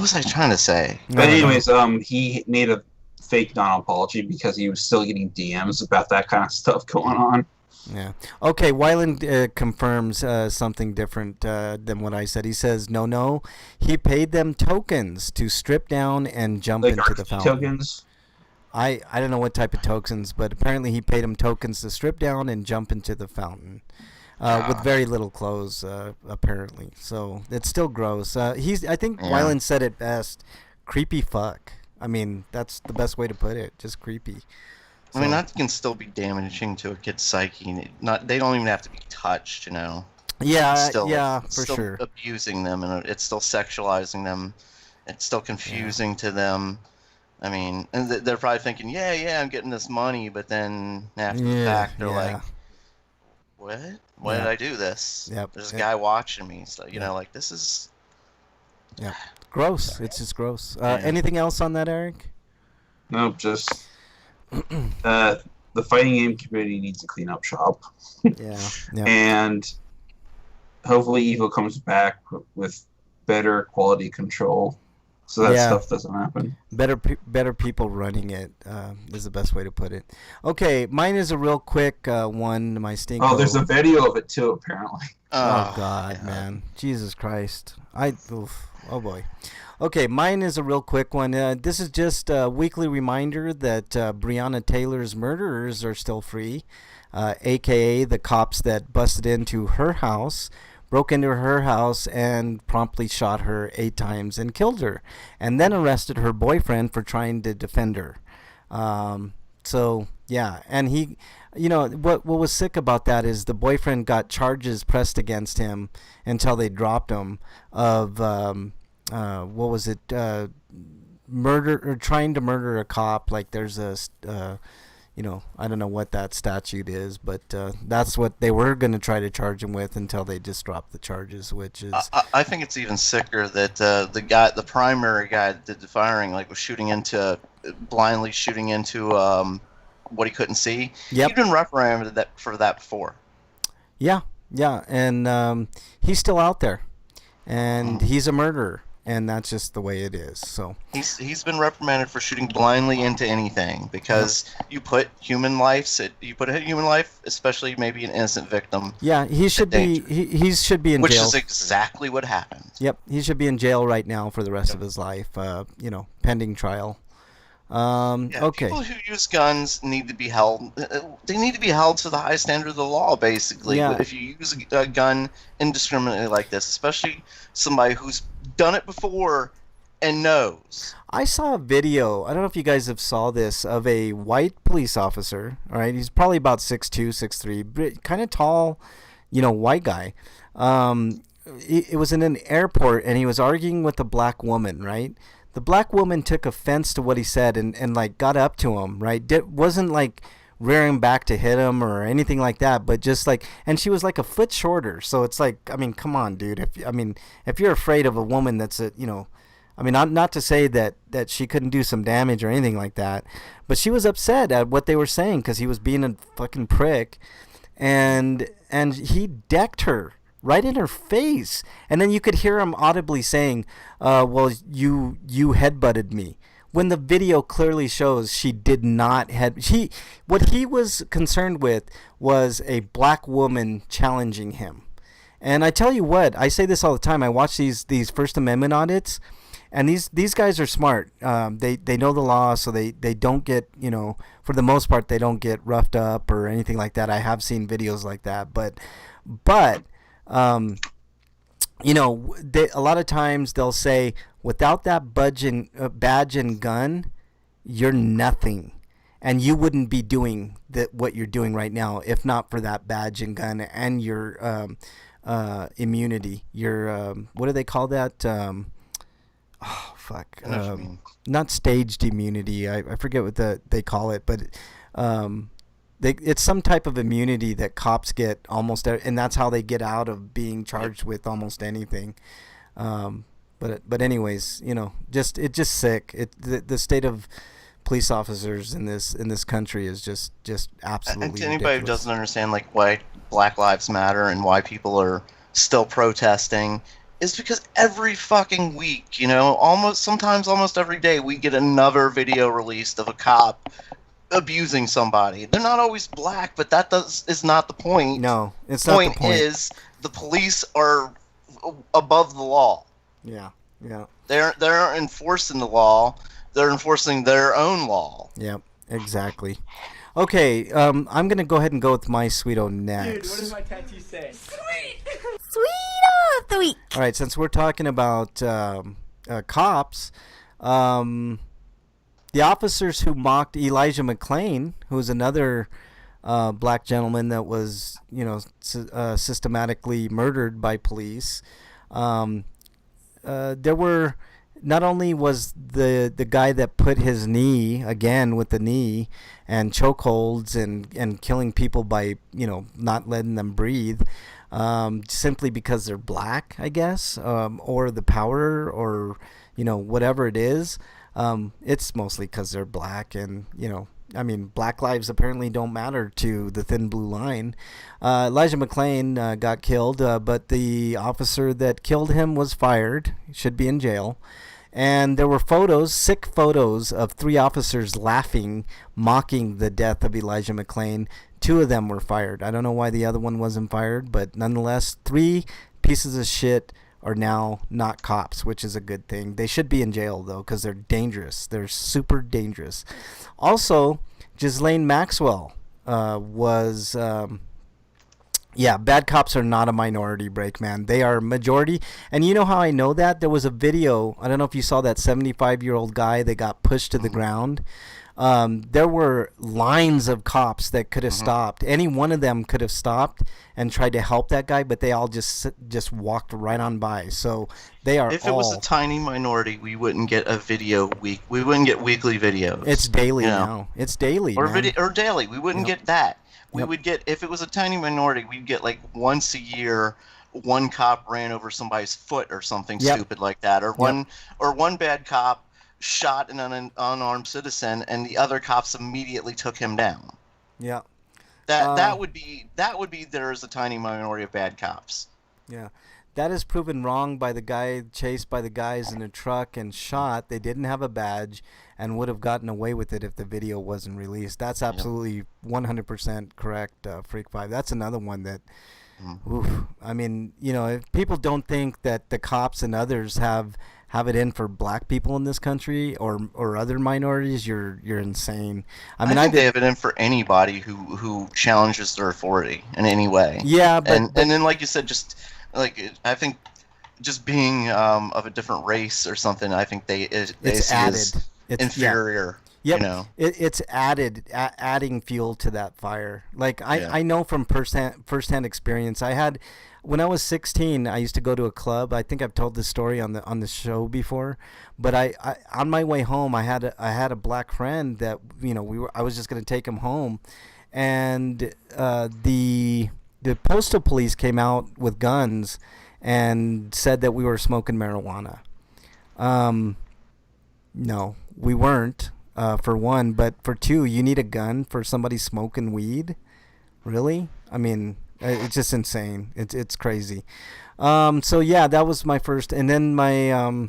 was I trying to say? But anyways, he made a fake non-apology because he was still getting DMs about that kind of stuff going on. Yeah. Okay, Weiland confirms something different than what I said. He says, no, he paid them tokens to strip down and jump into the fountain. Tokens? I don't know what type of tokens, but apparently he paid them tokens to strip down and jump into the fountain with very little clothes, apparently. So it's still gross. I think Weiland said it best, creepy fuck. I mean, that's the best way to put it, just creepy. I mean, that can still be damaging to a kid's psyche. They don't even have to be touched, Yeah, it's still sure. abusing them, and it's still sexualizing them. It's still confusing to them. I mean, and they're probably thinking, yeah, I'm getting this money, but then after the fact, they're like, what? Why did I do this? Yep. There's a guy watching me. So, like, this is... Yeah. Gross. Sorry. It's just gross. Anything else on that, Eric? Nope, just... the fighting game community needs to clean up shop. Yeah. And hopefully Evo comes back with better quality control so that stuff doesn't happen. Better people running it is the best way to put it. Okay, mine is a real quick one, my Stinko. Oh, there's a video of it too, apparently. Oh God, man. Jesus Christ. Oh boy. Okay, mine is a real quick one. This is just a weekly reminder that Breonna Taylor's murderers are still free, a.k.a. the cops that busted into her house, broke into her house, and promptly shot her 8 times and killed her, and then arrested her boyfriend for trying to defend her. So, yeah, and he... what was sick about that is the boyfriend got charges pressed against him until they dropped him of... what was it? murder or trying to murder a cop. Like there's I don't know what that statute is, but that's what they were going to try to charge him with until they just dropped the charges, which is... I think it's even sicker that the primary guy that did the firing, like, was blindly shooting into what he couldn't see. Yep. He'd been reprimanded for that before. Yeah, and he's still out there, and he's a murderer. And that's just the way it is. So he's been reprimanded for shooting blindly into anything because you put human life, especially maybe an innocent victim. Yeah, he should be in which jail. Which is exactly what happened. Yep, he should be in jail right now for the rest of his life. Pending trial. Okay. People who use guns need to be held. They need to be held to the high standard of the law, basically. Yeah. If you use a gun indiscriminately like this, especially somebody who's done it before and knows. I saw a video, I don't know if you guys have saw this, of a white police officer. All right, he's probably about 6'2", 6'3", kind of tall, white guy. It was in an airport, and he was arguing with a black woman, right? The black woman took offense to what he said and like got up to him, right? Wasn't like rearing back to hit him or anything like that, but just like, and she was like a foot shorter. So it's like, I mean, come on, dude. If you're afraid of a woman that's not to say that she couldn't do some damage or anything like that, but she was upset at what they were saying because he was being a fucking prick, and he decked her right in her face, and then you could hear him audibly saying, well, you headbutted me, when the video clearly shows she did not what he was concerned with was a black woman challenging him. And I tell you what, I say this all the time, I watch these First Amendment audits, and these guys are smart. They know the law, so they don't get, for the most part, they don't get roughed up or anything like that. I have seen videos like that, but a lot of times they'll say, without that badge and gun, you're nothing, and you wouldn't be doing what you're doing right now if not for that badge and gun and your immunity. Your what do they call that? Not staged immunity. I forget what they call it, but it's some type of immunity that cops get and that's how they get out of being charged with almost anything. But anyways, it's just sick. The state of police officers in this country is just absolutely And to anybody ridiculous. who doesn't understand like why Black Lives Matter and why people are still protesting, is because every fucking week, sometimes almost every day, we get another video released of a cop abusing somebody. They're not always black, but is not the point. No, it's not the point. The point is the police are above the law. Yeah. They're enforcing the law. They're enforcing their own law. Yep, exactly. Okay, I'm gonna go ahead and go with my sweeto next. Dude, what does my tattoo say? Sweet of the week. All right, since we're talking about cops, the officers who mocked Elijah McClain, who's another black gentleman that was, systematically murdered by police. There were, not only was the guy that put his knee, again with the knee, and chokeholds and killing people by, not letting them breathe, simply because they're black, I guess, or the power, or, whatever it is. It's mostly because they're black, and, black lives apparently don't matter to the Thin Blue Line. Elijah McClain got killed, but the officer that killed him was fired, should be in jail. And there were sick photos of 3 officers laughing, mocking the death of Elijah McClain. 2 of them were fired. I don't know why the other one wasn't fired, but nonetheless, 3 pieces of shit are now not cops, which is a good thing. They should be in jail, though, because they're dangerous. They're super dangerous. Also, Ghislaine Maxwell was, Yeah, bad cops are not a minority, Breakman. They are a majority. And you know how I know that? There was a video. I don't know if you saw that 75-year-old guy that got pushed to the ground. There were lines of cops that could have stopped. Any one of them could have stopped and tried to help that guy, but they all just walked right on by. So they are If it was a tiny minority, we wouldn't get a video week. We wouldn't get weekly videos. It's daily now. It's daily, or man. or daily. We wouldn't get that. We would get, if it was a tiny minority, we'd get like once a year, one cop ran over somebody's foot or something stupid like that, or one bad cop shot an unarmed citizen and the other cops immediately took him down. Yeah. That would be there is a tiny minority of bad cops. Yeah. That is proven wrong by the guy chased by the guys in a truck and shot. They didn't have a badge and would have gotten away with it if the video wasn't released. That's absolutely 100% correct, Freak 5. That's another one that, oof. I mean, you know, if people don't think that the cops and others have it in for black people in this country or other minorities, you're insane. I mean, I think they have it in for anybody who challenges their authority in any way. Yeah, but and then like you said, just like I think just being of a different race or something, I think it's added. It's inferior. Yeah. Yep. You know? It's adding fuel to that fire. Like I know from firsthand experience. When I was 16, I used to go to a club. I think I've told this story on the show before. But I on my way home, I had a black friend that, you know, I was just going to take him home, and the postal police came out with guns and said that we were smoking marijuana. No, we weren't, for one. But for two, you need a gun for somebody smoking weed? Really? I mean, it's just insane. It's crazy. So, yeah, that was my first. And then my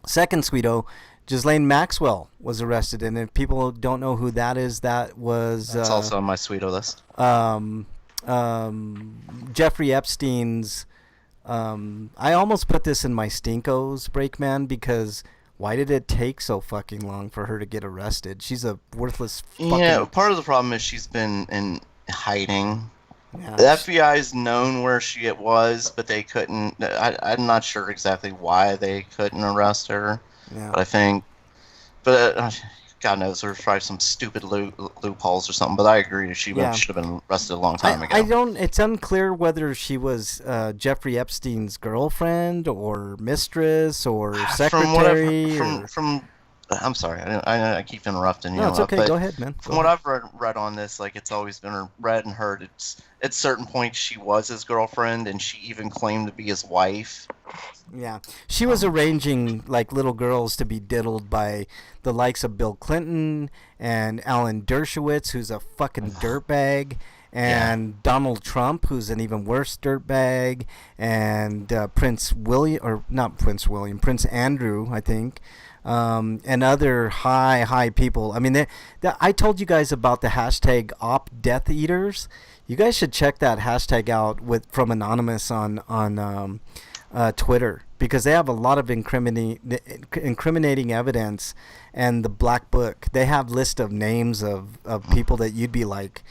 second sweeto, Ghislaine Maxwell, was arrested. And if people don't know who that is, that's also on my sweeto list. Jeffrey Epstein's. I almost put this in my Stinkos, Breakman, because why did it take so fucking long for her to get arrested? She's a worthless fucking... Yeah, part of the problem is she's been in hiding. Yeah, the FBI's known where she was, but they couldn't... I'm not sure exactly why they couldn't arrest her. Yeah. But I think... But God knows, there's probably some stupid loopholes or something. But I agree, she should have been arrested a long time ago. It's unclear whether she was Jeffrey Epstein's girlfriend or mistress or secretary. I'm sorry, I keep interrupting you. No, it's okay. Go ahead, man. From what I've read on this, like, it's always been read and heard. At certain points she was his girlfriend, and she even claimed to be his wife. Yeah, she was arranging like little girls to be diddled by the likes of Bill Clinton and Alan Dershowitz, who's a fucking dirtbag, and Donald Trump, who's an even worse dirtbag, and Prince Andrew, I think. And other high people. I mean, I told you guys about the hashtag #OpDeathEaters. You guys should check that hashtag out from Anonymous on Twitter, because they have a lot of incriminating evidence, and the Black Book. They have list of names of people that you'd be like,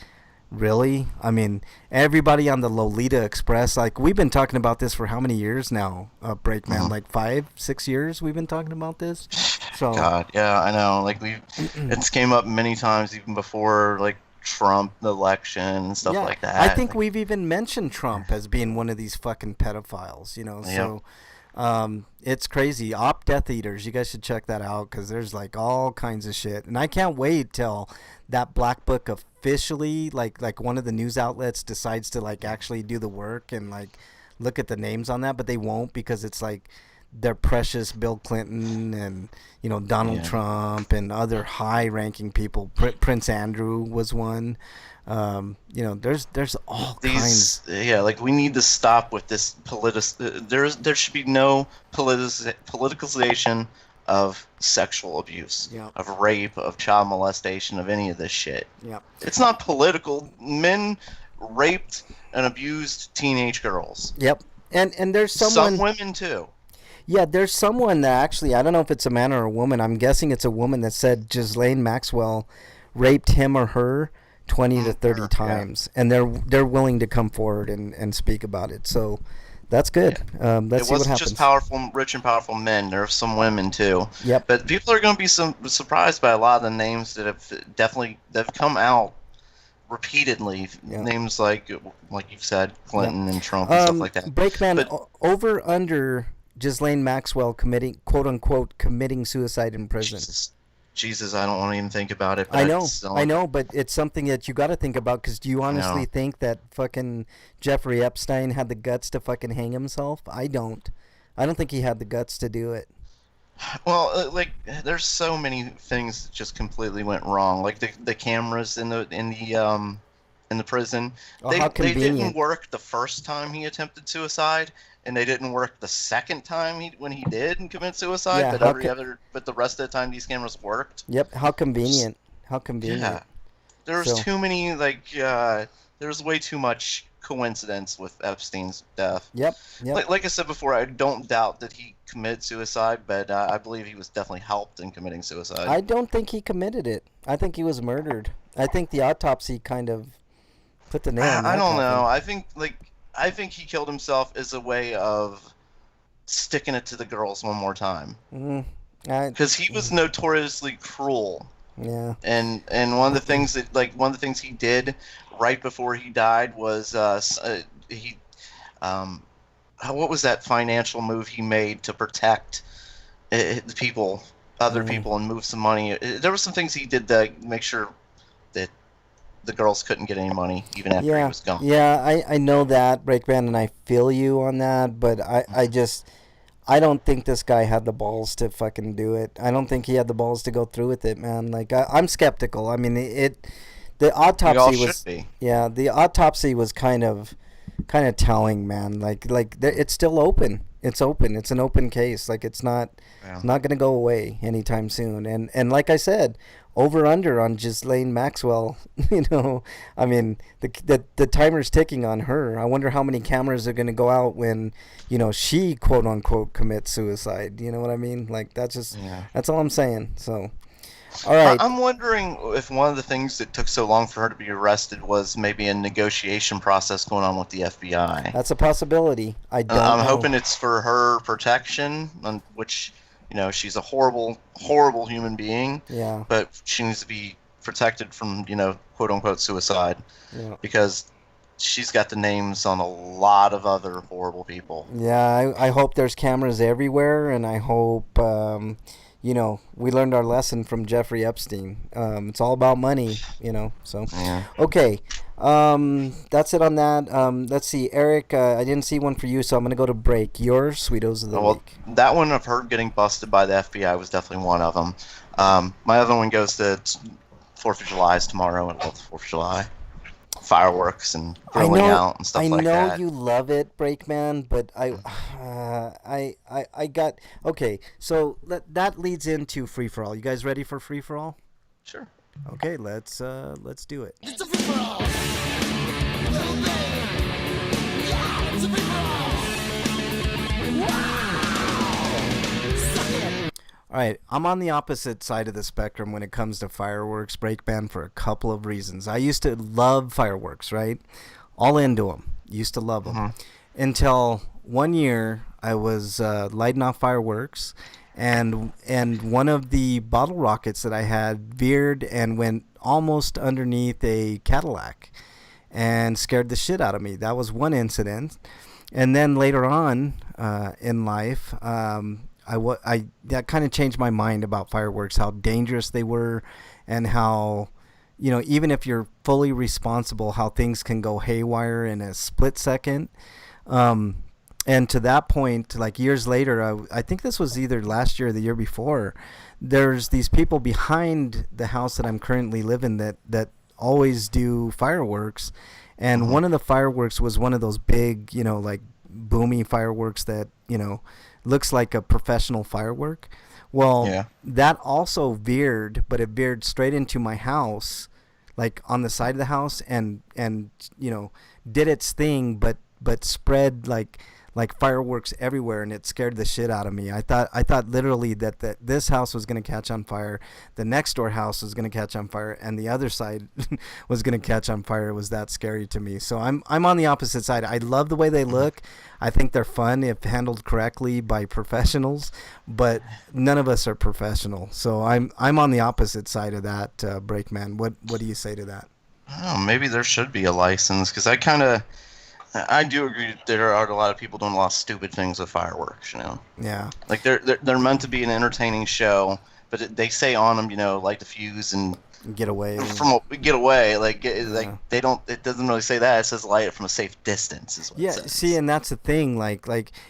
really? I mean, everybody on the Lolita Express, like, we've been talking about this for how many years now, Breakman? Like 5-6 years we've been talking about this? So God, yeah, I know. Like, it's came up many times even before, like, Trump, the election, and stuff like that. I think we've even mentioned Trump as being one of these fucking pedophiles, you know, so... it's crazy. #DeathEaters. You guys should check that out, because there's like all kinds of shit, and I can't wait till that Black Book officially, like one of the news outlets decides to like actually do the work and like look at the names on that, but they won't, because it's like their precious Bill Clinton and, you know, Donald Trump and other high-ranking people. Prince Andrew was one. You know, there's all kinds. Yeah, like, we need to stop with this there should be no politicalization of sexual abuse, of rape, of child molestation, of any of this shit. Yeah, it's not political. Men raped and abused teenage girls. Yep, and there's some women too. Yeah, there's someone that actually, I don't know if it's a man or a woman. I'm guessing it's a woman that said Ghislaine Maxwell raped him or her 20 to 30 Yeah. times, and they're willing to come forward and speak about it. So that's good. Let's It see what wasn't happens. just rich and powerful men. There are some women too. Yep. But people are going to be surprised by a lot of the names that have come out repeatedly. Yeah. Names like you've said, Clinton and Trump and stuff like that. Brakeman, But- over under Ghislaine Maxwell quote unquote committing suicide in prison. Jesus, I don't want to even think about it. But I know, but it's something that you got to think about, because do you honestly think that fucking Jeffrey Epstein had the guts to fucking hang himself? I don't think he had the guts to do it. Well, there's so many things that just completely went wrong. Like the cameras in the prison, Oh, they how didn't convenient. work the first time he attempted suicide, and they didn't work the second time when he did commit suicide. Yeah, but the rest of the time these cameras worked. Yep, how convenient. How convenient. Yeah, there's So- too many there's way too much coincidence with Epstein's death. Yep. Like I said before, I don't doubt that he committed suicide, but I believe he was definitely helped in committing suicide. I don't think he committed it. I think he was murdered. I think the autopsy kind of put the nail in that I don't know. coffin. I think he killed himself as a way of sticking it to the girls one more time, because he was notoriously cruel. Yeah. And one of the things he did right before he died was what was that financial move he made to protect the people, other people, and move some money? There were some things he did to make sure that the girls couldn't get any money even after he was gone. Yeah, I know that, Breakman, and I feel you on that, but I don't think this guy had the balls to fucking do it. I don't think he had the balls to go through with it, man. Like, I'm skeptical. I mean, the autopsy was, yeah, the autopsy was kind of telling, man. Like it's still open. It's open. It's an open case. Like, it's not going to go away anytime soon. And like I said, over under on Ghislaine Maxwell, I mean, the timer's ticking on her. I wonder how many cameras are going to go out when, she quote unquote commits suicide. You know what I mean? Like, that's all I'm saying. So, all right. I'm wondering if one of the things that took so long for her to be arrested was maybe a negotiation process going on with the FBI. That's a possibility. I'm hoping it's for her protection, on which, she's a horrible, horrible human being. Yeah. But she needs to be protected from, quote unquote suicide. Yeah. Because she's got the names on a lot of other horrible people. Yeah, I hope there's cameras everywhere, and I hope, we learned our lesson from Jeffrey Epstein. It's all about money, so. Yeah. Okay, that's it on that. Let's see, Eric, I didn't see one for you, so I'm going to go to break. Your Sweetos of the week. That one I've heard getting busted by the FBI was definitely one of them. My other one goes to 4th of July is tomorrow, and 4th of July. Fireworks and grilling out and stuff like that. I know you love it, Breakman, but I got okay. So that leads into free for all. You guys ready for free for all? Sure. Okay, let's do it. It's a free for all. Little baby. Yeah, it's a free for all. Wow. Suck it. All right, I'm on the opposite side of the spectrum when it comes to fireworks, Breakman, for a couple of reasons. I used to love fireworks, right? All into them. Used to love them. Until one year I was lighting off fireworks, and one of the bottle rockets that I had veered and went almost underneath a Cadillac and scared the shit out of me. That was one incident. And then later on in life, that kind of changed my mind about fireworks, how dangerous they were, and how, even if you're fully responsible, how things can go haywire in a split second. And to that point, like years later, I think this was either last year or the year before, there's these people behind the house that I'm currently living that always do fireworks. And one of the fireworks was one of those big, like boomy fireworks that, looks like a professional firework. Well, that also veered, but it veered straight into my house, like on the side of the house, and did its thing, but spread like like fireworks everywhere, and it scared the shit out of me. I thought literally that this house was going to catch on fire, the next door house was going to catch on fire, and the other side was going to catch on fire. It was that scary to me. So I'm on the opposite side. I love the way they look. I think they're fun if handled correctly by professionals, but none of us are professional. So I'm on the opposite side of that, Breakman. What do you say to that? Oh, maybe there should be a license, because I do agree that there are a lot of people doing a lot of stupid things with fireworks, you know? Yeah. Like, they're meant to be an entertaining show, but they say on them, you know, light the fuse and Get away. Get away. They don't. It doesn't really say that. It says light it from a safe distance. Is what Yeah, it says. see, and that's the thing,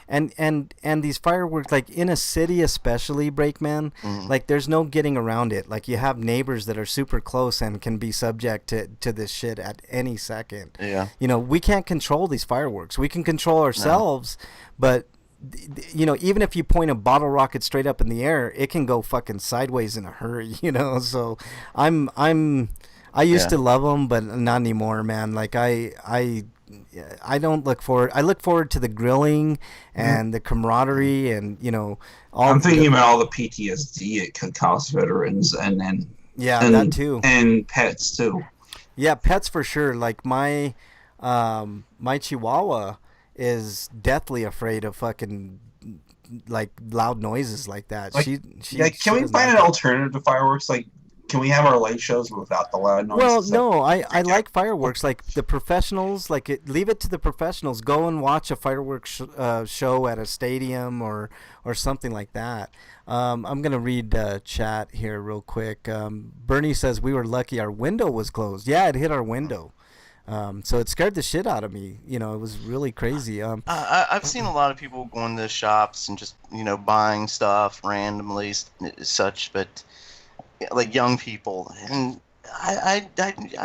and these fireworks, like in a city especially, Breakman, like there's no getting around it. Like you have neighbors that are super close and can be subject to this shit at any second. Yeah. You know, we can't control these fireworks. We can control ourselves, but you know, even if you point a bottle rocket straight up in the air, it can go fucking sideways in a hurry, you know. So I used to love them, but not anymore, man. Like I don't look forward. I look forward to the grilling and the camaraderie, and you know, I'm thinking about all the PTSD it could cause veterans, and that too, and pets too. Yeah, pets for sure. Like my Chihuahua is deathly afraid of fucking like loud noises like that. Like, she can we find an alternative to fireworks? Like, can we have our light shows without the loud noises? Well, no, I like fireworks. Like the professionals, leave it to the professionals. Go and watch a fireworks show at a stadium or something like that. I'm gonna read chat here real quick. Bernie says we were lucky our window was closed. Yeah, it hit our window. So it scared the shit out of me. You know, it was really crazy. I've seen a lot of people going to shops and just, you know, buying stuff randomly, such, but like young people, and I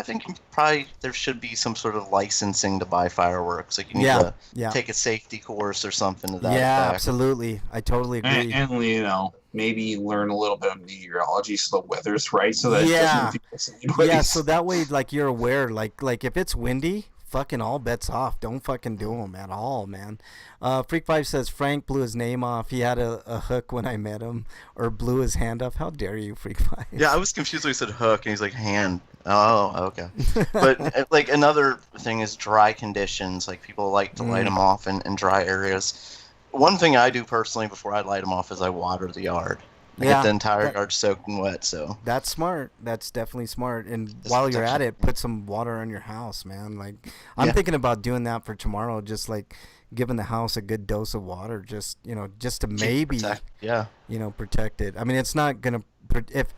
think probably there should be some sort of licensing to buy fireworks. Like you need to take a safety course or something to that effect. Absolutely. I totally agree. And you know, maybe learn a little bit of meteorology so the weather's right, so that it doesn't feel sideways. Yeah, so that way, like, you're aware, like if it's windy, fucking all bets off. Don't fucking do them at all, man. Freak5 says Frank blew his name off. He had a hook when I met him, or blew his hand off. How dare you, Freak5? Yeah, I was confused when he said hook, and he's like, hand. Oh, okay. But, like, another thing is dry conditions. Like, people like to light them off in dry areas. One thing I do personally before I light them off is I water the yard. I get the entire yard soaked and wet, so. That's smart. That's definitely smart. And while you're at it, put some water on your house, man. Like, I'm thinking about doing that for tomorrow, just like giving the house a good dose of water, just, you know, just to maybe, you know, protect it. I mean, it's not going to, if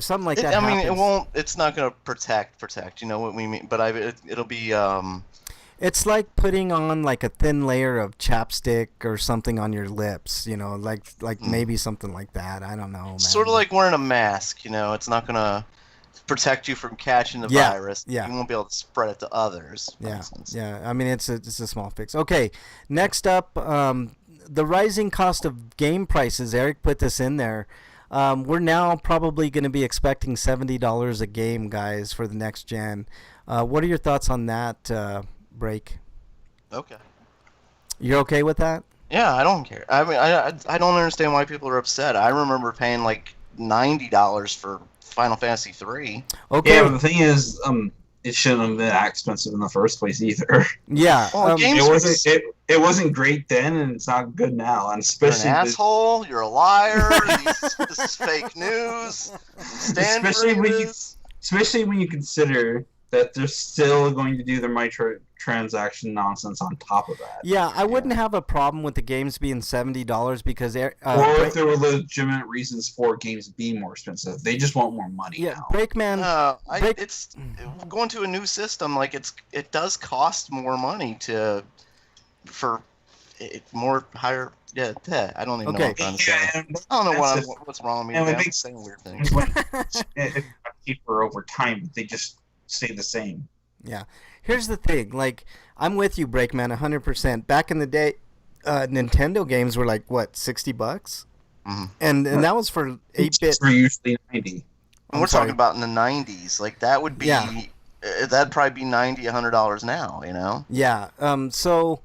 something like that happens. It's not going to protect, you know what we mean, but it'll be, it's like putting on like a thin layer of chapstick or something on your lips, you know, like maybe something like that. I don't know, man. Sort of like wearing a mask, you know. It's not going to protect you from catching the virus. Yeah. You won't be able to spread it to others, for instance. Yeah. I mean, it's a small fix. Okay, next up, the rising cost of game prices. Eric put this in there. We're now probably going to be expecting $70 a game, guys, for the next gen. What are your thoughts on that, Break? Okay. You're okay with that? Yeah, I don't care. I mean, I don't understand why people are upset. I remember paying like $90 for Final Fantasy 3. Okay. Yeah, but the thing is, it shouldn't have been that expensive in the first place either. Yeah. Well, it wasn't great then, and it's not good now. And especially you're an asshole. You're a liar. This is fake news. Especially when you consider that they're still going to do the microtransaction nonsense on top of that. Yeah, I wouldn't have a problem with the games being $70 because or if there were legitimate reasons for games being more expensive. They just want more money now. Breakman... it's going to a new system. Like, it does cost more money for more higher... Yeah, I don't even know what I'm trying to say. I don't know what's wrong with me. I'm saying weird things. It's cheaper over time, but they just stay the same. Yeah. Here's the thing. Like, I'm with you, Breakman, 100%. Back in the day, Nintendo games were like, what, $60? Mm-hmm. And that was for 8-bit. Were usually 90. And we're talking about in the 90s. Like, that would be... That'd probably be $90, $100 now, you know? Yeah. So...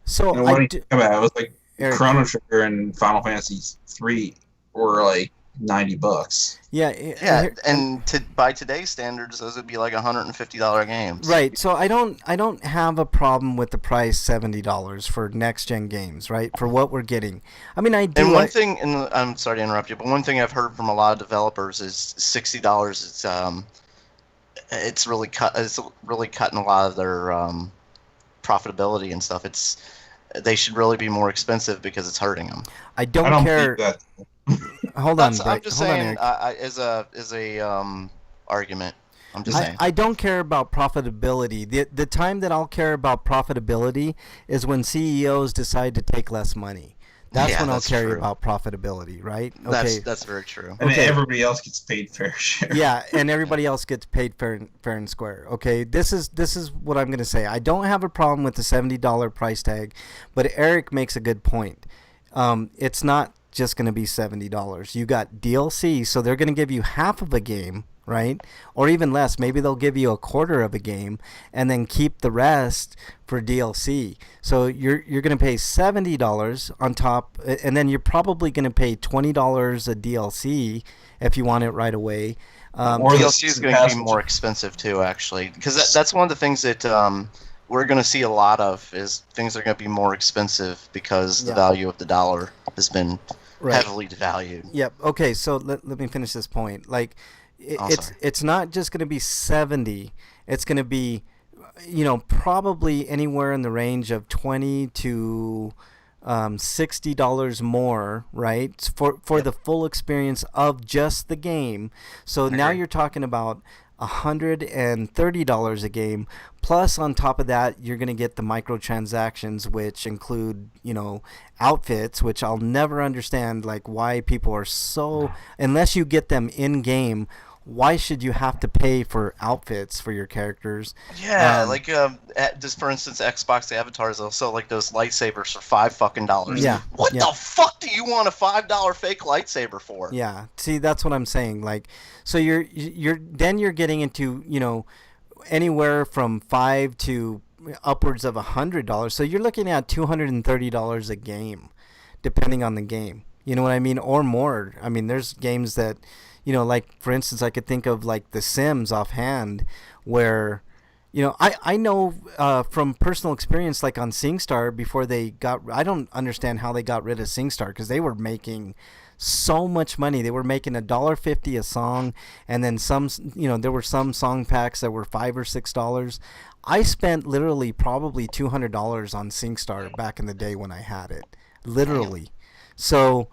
So And what do I you do, think about it? It was like Eric. Chrono Trigger and Final Fantasy 3 were like $90. Yeah, Yeah, and by today's standards, those would be like $150 games. right. So I don't have a problem with the price $70 for next gen games, right? For what we're getting. I mean, I do. And one thing, and I'm sorry to interrupt you, but one thing I've heard from a lot of developers is $60. It's really cutting a lot of their profitability and stuff. They should really be more expensive because it's hurting them. I don't I don't care. think that. Hold on, I'm just hold on, saying, Eric. as a argument. I'm just saying. I don't care about profitability. The time that I'll care about profitability is when CEOs decide to take less money. That's when I'll care true. about profitability, right? Okay. That's very true. And Okay. everybody else gets paid fair share. Yeah, and everybody else gets paid fair and square. Okay, this is what I'm gonna say. I don't have a problem with the $70 price tag, but Eric makes a good point. It's not just gonna be $70. You got DLC, so they're gonna give you half of a game, right? Or even less. Maybe they'll give you a quarter of a game, and then keep the rest for DLC. So you're gonna pay $70 on top, and then you're probably gonna pay $20 a DLC if you want it right away. Or the DLC is going to be season more pass. expensive too, actually, because that's one of the things that we're going to see a lot of is things are going to be more expensive because the value of the dollar has been heavily devalued. Yep. Okay. So let me finish this point. Like, sorry. it's not just going to be 70. It's going to be, probably anywhere in the range of $20 to $60 more, right? For the full experience of just the game. So now you're talking about $130 a game. Plus, on top of that, you're going to get the microtransactions, which include, outfits, which I'll never understand, like why people are so, unless you get them in game, why should you have to pay for outfits for your characters? Yeah, just for instance, Xbox avatars, they'll sell like those lightsabers for $5 Yeah. What the fuck do you want a $5 fake lightsaber for? Yeah. See, that's what I'm saying. Like, so you're getting into, anywhere from $5 to upwards of $100. So you're looking at $230 a game, depending on the game. You know what I mean? Or more. I mean, there's games that, like, for instance, I could think of like The Sims offhand, where, I know from personal experience, like on SingStar, before I don't understand how they got rid of SingStar, because they were making so much money. They were making $1.50 a song, and then some, there were some song packs that were $5 or $6. I spent literally probably $200 on SingStar back in the day when I had it, literally. So,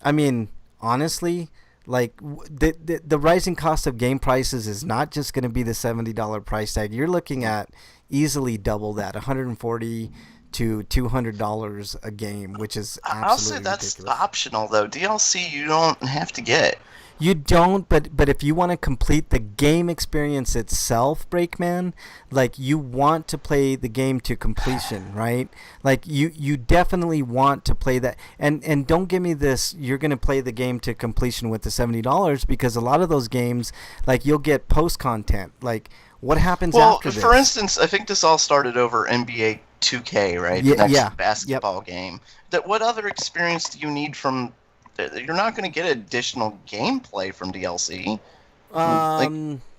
I mean, honestly, like the rising cost of game prices is not just going to be the $70 price tag. You're looking at easily double that, $140 to $200 a game, which is absolutely I'll say that's ridiculous. optional though. DLC you don't have to get. You don't, but if you want to complete the game experience itself, Breakman, like you want to play the game to completion, right? Like you definitely want to play that, and don't give me this. You're gonna play the game to completion with the $70 because a lot of those games, like you'll get post content. Like what happens after this? For instance, I think this all started over NBA 2K, right? Yeah, the next yeah. basketball game. What other experience do you need from? You're not going to get additional gameplay from DLC.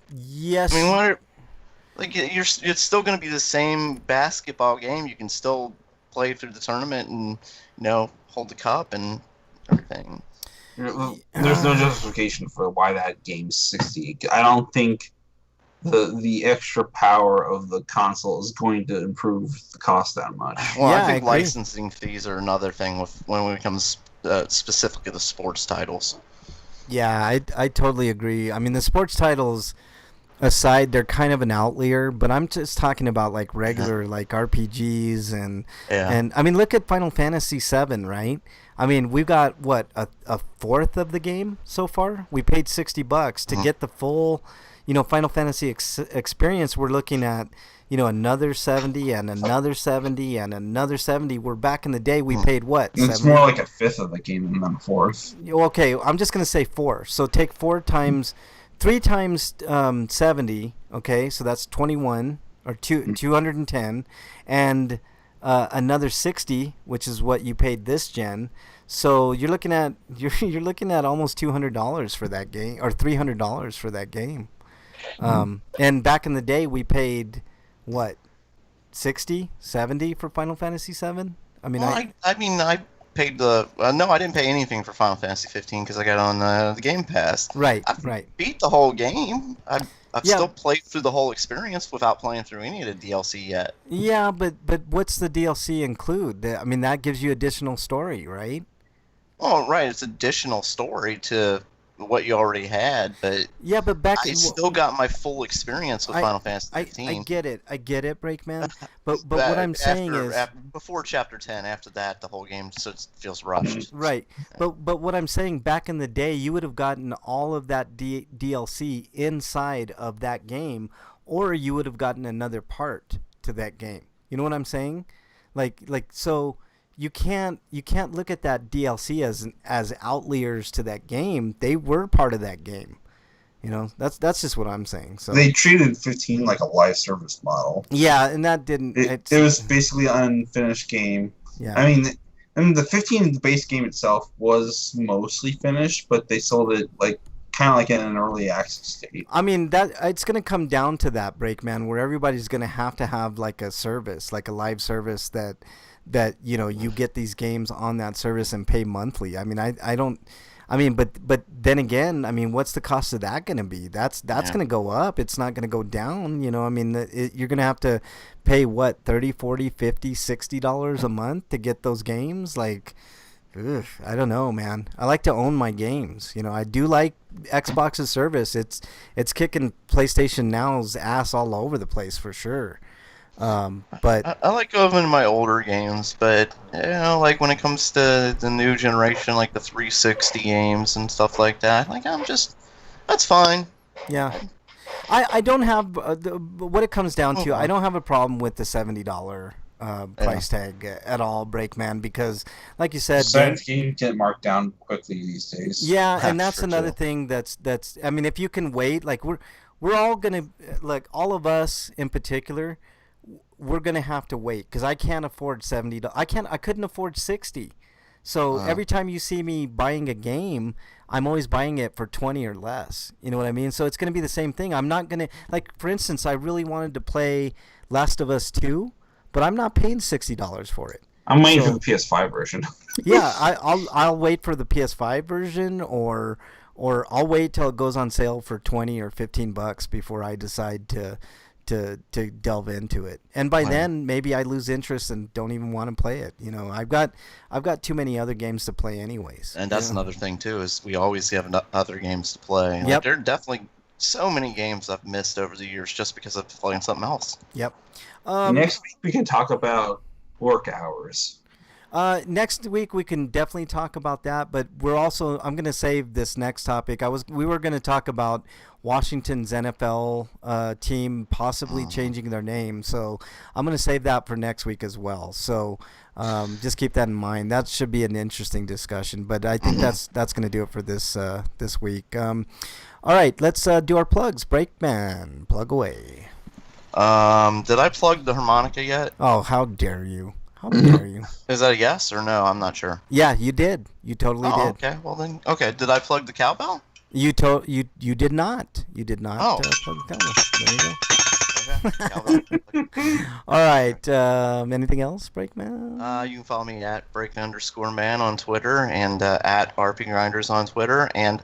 Yes. I mean, it's still going to be the same basketball game. You can still play through the tournament and hold the cup and everything. There's no justification for why that game's 60. I don't think the extra power of the console is going to improve the cost that much. Well, Yeah, I I think agree. licensing fees are another thing when it comes specifically to sports titles. Yeah, I totally agree. I mean, the sports titles aside, they're kind of an outlier, but I'm just talking about like regular like RPGs and I mean, look at Final Fantasy VII, right? I mean, we've got what a fourth of the game so far. We paid $60 to get the full, Final Fantasy experience. We're looking at another 70 and another 70 and another 70. We're back in the day. We paid what? It's 70? more like a fifth of the game than a fourth. Okay, I'm just gonna say 4. So take 3 times 70. Okay, so that's 21 or 210, and another 60, which is what you paid this gen. So you're looking at almost $200 for that game, or $300 for that game. And back in the day, we paid what, 60, 70 for Final Fantasy VII. I mean, Well, I paid the no, I didn't pay anything for Final Fantasy 15 because I got on the Game Pass. right. Beat the whole game. I've Yeah. still played through the whole experience without playing through any of the DLC yet. Yeah, but what's the DLC include? I mean, that gives you additional story, right? Oh, right, it's additional story to what you already had, but Yeah, but back I still got my full experience with Final Fantasy I 15. get it, Breakman. But what I'm saying is before Chapter 10, after that, the whole game just feels rushed. right. But what I'm saying, back in the day, you would have gotten all of that DLC inside of that game, or you would have gotten another part to that game. You know what I'm saying? Like so. You can't look at that DLC as outliers to that game. They were part of that game. You know, that's just what I'm saying. So They treated 15 like a live service model. yeah, and that didn't. It was basically an unfinished game. Yeah. I mean, the 15 base game itself was mostly finished, but they sold it kind of like in an early access state. I mean, that it's going to come down to that, Breakman, where everybody's going to have like a service, like a live service that you know, you get these games on that service and pay monthly. I mean, I don't. I mean, but then again, I mean, what's the cost of that going to be? That's going to go up. It's not going to go down. You know, I mean, you're going to have to pay what, $30, $40, $50, $60 a month to get those games. Like, ugh, I don't know, man. I like to own my games. You know, I do like Xbox's service. It's kicking PlayStation Now's ass all over the place for sure. But I like going to my older games, but you know, like when it comes to the new generation, like the 360 games and stuff like that, like that's fine. yeah, I don't have what it comes down to. I don't have a problem with the $70 price tag at all, Breakman, because like you said, Games get marked down quickly these days. yeah, and that's for another sure. thing that's I mean, if you can wait, like we're all gonna, like all of us in particular, we're gonna have to wait because I can't afford $70. I couldn't afford 60. So every time you see me buying a game, I'm always buying it for 20 or less. You know what I mean? So it's gonna be the same thing. I'm not gonna, like, for instance, I really wanted to play Last of Us 2, but I'm not paying $60 for it. I'm waiting for the PS5 version. Yeah, I'll wait for the PS5 version, or I'll wait till it goes on sale for 20 or $15 before I decide to delve into it. And by then maybe I lose interest and don't even want to play it. You know, I've got too many other games to play anyways. And that's another thing too, is we always have other games to play. Like, Yep. there are definitely so many games I've missed over the years just because of playing something else. Yep. Next week we can talk about work hours. Next week we can definitely talk about that, but I'm going to save this next topic. We were going to talk about Washington's NFL team possibly changing their name, so I'm going to save that for next week as well. So just keep that in mind. That should be an interesting discussion, but I think that's going to do it for this week. All right, let's do our plugs. Breakman, plug away. Did I plug the harmonica yet? Oh, how dare you! How dare you! Is that a yes or no? I'm not sure. Yeah, you did. You totally did. Okay. Well then, okay. Did I plug the cowbell? You did not. You did not. Oh. Plug the cowbell. There you go. Okay, cowbell. All right. Anything else, Breakman? You can follow me at break_man on Twitter and at rpgrinders on Twitter and.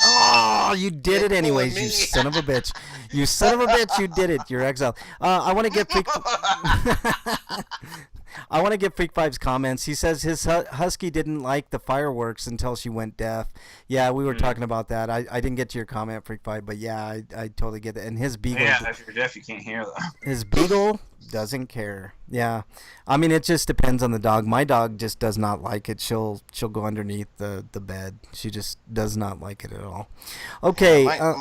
Oh, you did it anyways, me. you son of a bitch. You son of a bitch, you did it. You're exiled. I want to get Freak... I want to get Freak Five's comments. He says his husky didn't like the fireworks until she went deaf. Yeah, we were talking about that. I didn't get to your comment, Freak Five, but yeah, I totally get it. And his beagle... Yeah, if you're deaf, you can't hear them. His beagle doesn't care. Yeah. I mean, it just depends on the dog. My dog just does not like it. She'll go underneath the bed. She just does not like it at all. Okay.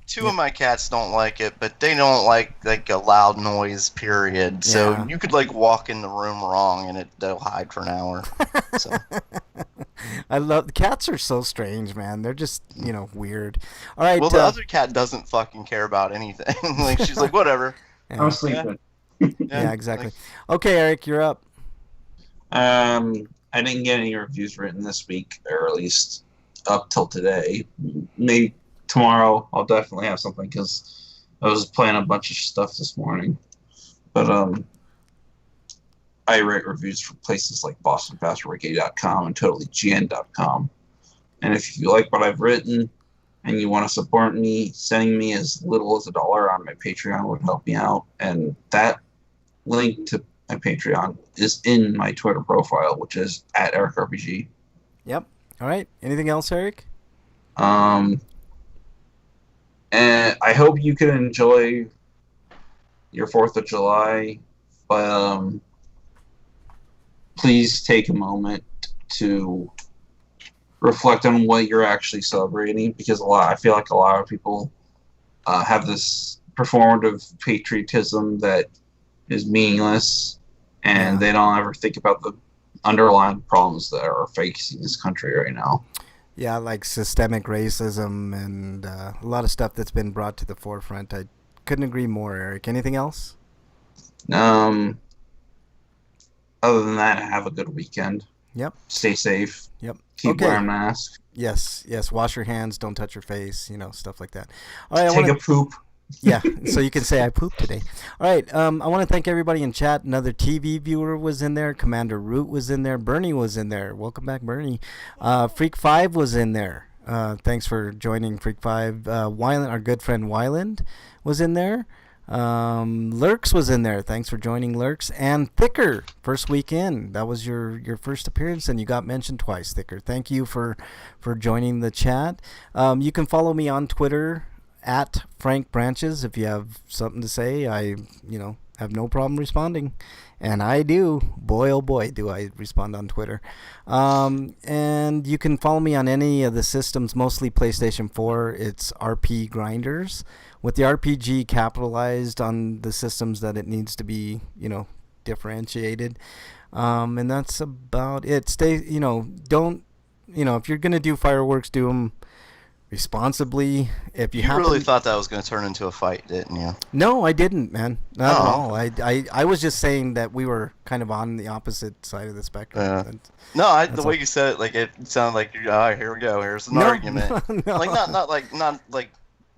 Two of my cats don't like it, but they don't like a loud noise, period. So Yeah. you could walk in the room wrong and they'll hide for an hour. So I love... Cats are so strange, man. They're just, weird. All right. well, the other cat doesn't fucking care about anything. She's like, whatever. Yeah. I'm sleeping. Yeah, exactly. Okay, Eric, you're up. I didn't get any reviews written this week, or at least up till today. Maybe tomorrow I'll definitely have something because I was playing a bunch of stuff this morning. But I write reviews for places like BostonFastWorkA.com and TotallyGN.com. And if you like what I've written and you want to support me, sending me as little as $1 on my Patreon would help me out. And that link to my Patreon is in my Twitter profile, which is @EricRPG. Yep. All right. Anything else, Eric? And I hope you can enjoy your 4th of July, but please take a moment to reflect on what you're actually celebrating, because I feel like a lot of people have this performative patriotism that is meaningless, and they don't ever think about the underlying problems that are facing this country right now. Yeah, like systemic racism and a lot of stuff that's been brought to the forefront. I couldn't agree more, Eric. Anything else? Other than that, have a good weekend. Yep. Stay safe. Yep. Keep wearing masks. Yes. Wash your hands. Don't touch your face. Stuff like that. All right. Take a poop. Yeah, so you can say I pooped today. All right, I want to thank everybody in chat. Another TV viewer was in there. Commander Root was in there. Bernie was in there. Welcome back, Bernie. Freak 5 was in there. Thanks for joining, Freak 5. Wyland, our good friend Wyland, was in there. Lurks was in there. Thanks for joining, Lurks. And Thicker, first week in. That was your first appearance, and you got mentioned twice, Thicker. Thank you for joining the chat. You can follow me on Twitter @Frank Branches. If you have something to say, I have no problem responding, and I do. Boy, oh boy, do I respond on Twitter. And you can follow me on any of the systems, mostly PlayStation 4. It's RP Grinders, with the RPG capitalized on the systems that it needs to be, differentiated. And that's about it. Don't, if you're gonna do fireworks, do them responsibly. If you really thought that was going to turn into a fight, didn't you? No, I didn't, man. Not at all. I was just saying that we were kind of on the opposite side of the spectrum. No, the way you said it, like it sounded like, here we go. Here's an argument. No. Like not like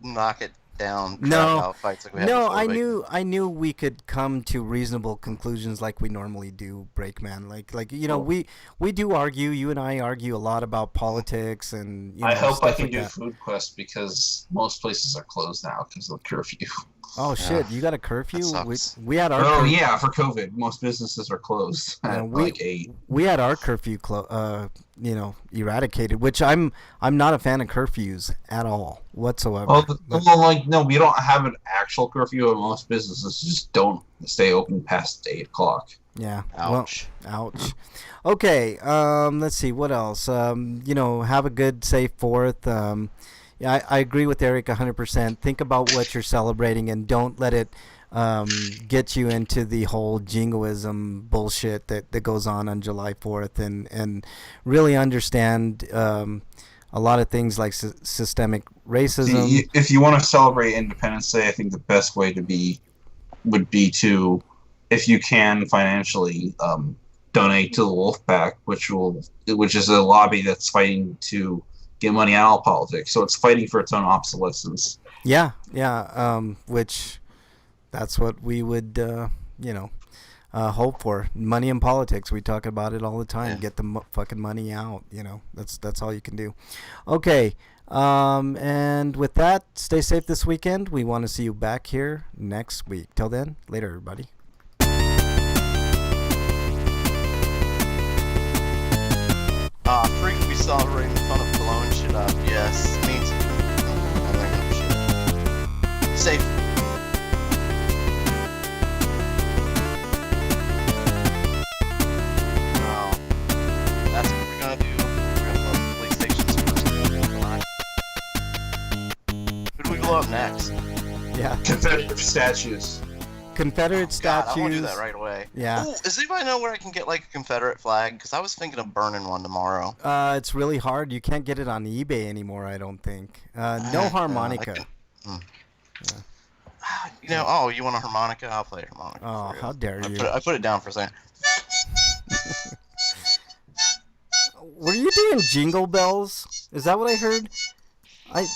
knock it down. No, fights like we had no. before, I knew we could come to reasonable conclusions like we normally do, Breakman. We do argue. You and I argue a lot about politics and. I hope I can do Food Quest because most places are closed now because of the curfew. Oh shit! You got a curfew? We had our. Oh yeah, for COVID, most businesses are closed at like 8. We had our curfew, eradicated. Which I'm not a fan of curfews at all whatsoever. No, we don't have an actual curfew, and most businesses just don't stay open past 8 o'clock. Yeah. Ouch. Well, ouch. Okay. Let's see what else. Have a good, safe 4th. Yeah, I agree with Eric 100%. Think about what you're celebrating and don't let it get you into the whole jingoism bullshit that goes on July 4th and really understand a lot of things like systemic racism. If you want to celebrate Independence Day, I think the best way would be to, if you can financially, donate to the Wolfpack, which is a lobby that's fighting to get money out of politics. So it's fighting for its own obsolescence. Yeah. Which that's what we would, hope for. Money in politics. We talk about it all the time. Get the fucking money out. That's all you can do. Okay. And with that, stay safe this weekend. We want to see you back here next week. Till then, later, everybody. Freak, we celebrating fun of blowing shit up. Yes, me too. I like that shit. Safe. That's what we're gonna do. We're gonna blow PlayStation's first. Who do we blow up next? Yeah. Confederate statues. Confederate statues. I want to do that right away. Yeah. Ooh, does anybody know where I can get like a Confederate flag? Because I was thinking of burning one tomorrow. It's really hard. You can't get it on eBay anymore, I don't think. No harmonica. Yeah. You want a harmonica? I'll play a harmonica. Oh, for you. how dare you. I put it down for a second. Were you doing Jingle Bells? Is that what I heard?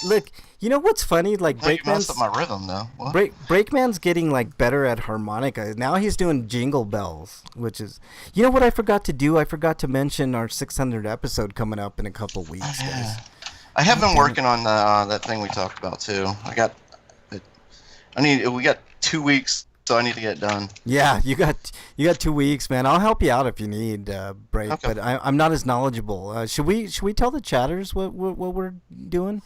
Look. You know what's funny? Like You messed Breakman's up my rhythm, though. What? Breakman's getting like better at harmonica. Now he's doing Jingle Bells, which is. You know what I forgot to do? I forgot to mention our 600 episode coming up in a couple weeks, guys. I have been working on that thing we talked about too. We got 2 weeks, so I need to get it done. Yeah, you got 2 weeks, man. I'll help you out if you need break, Okay. but I'm not as knowledgeable. Should we tell the chatters what we're doing?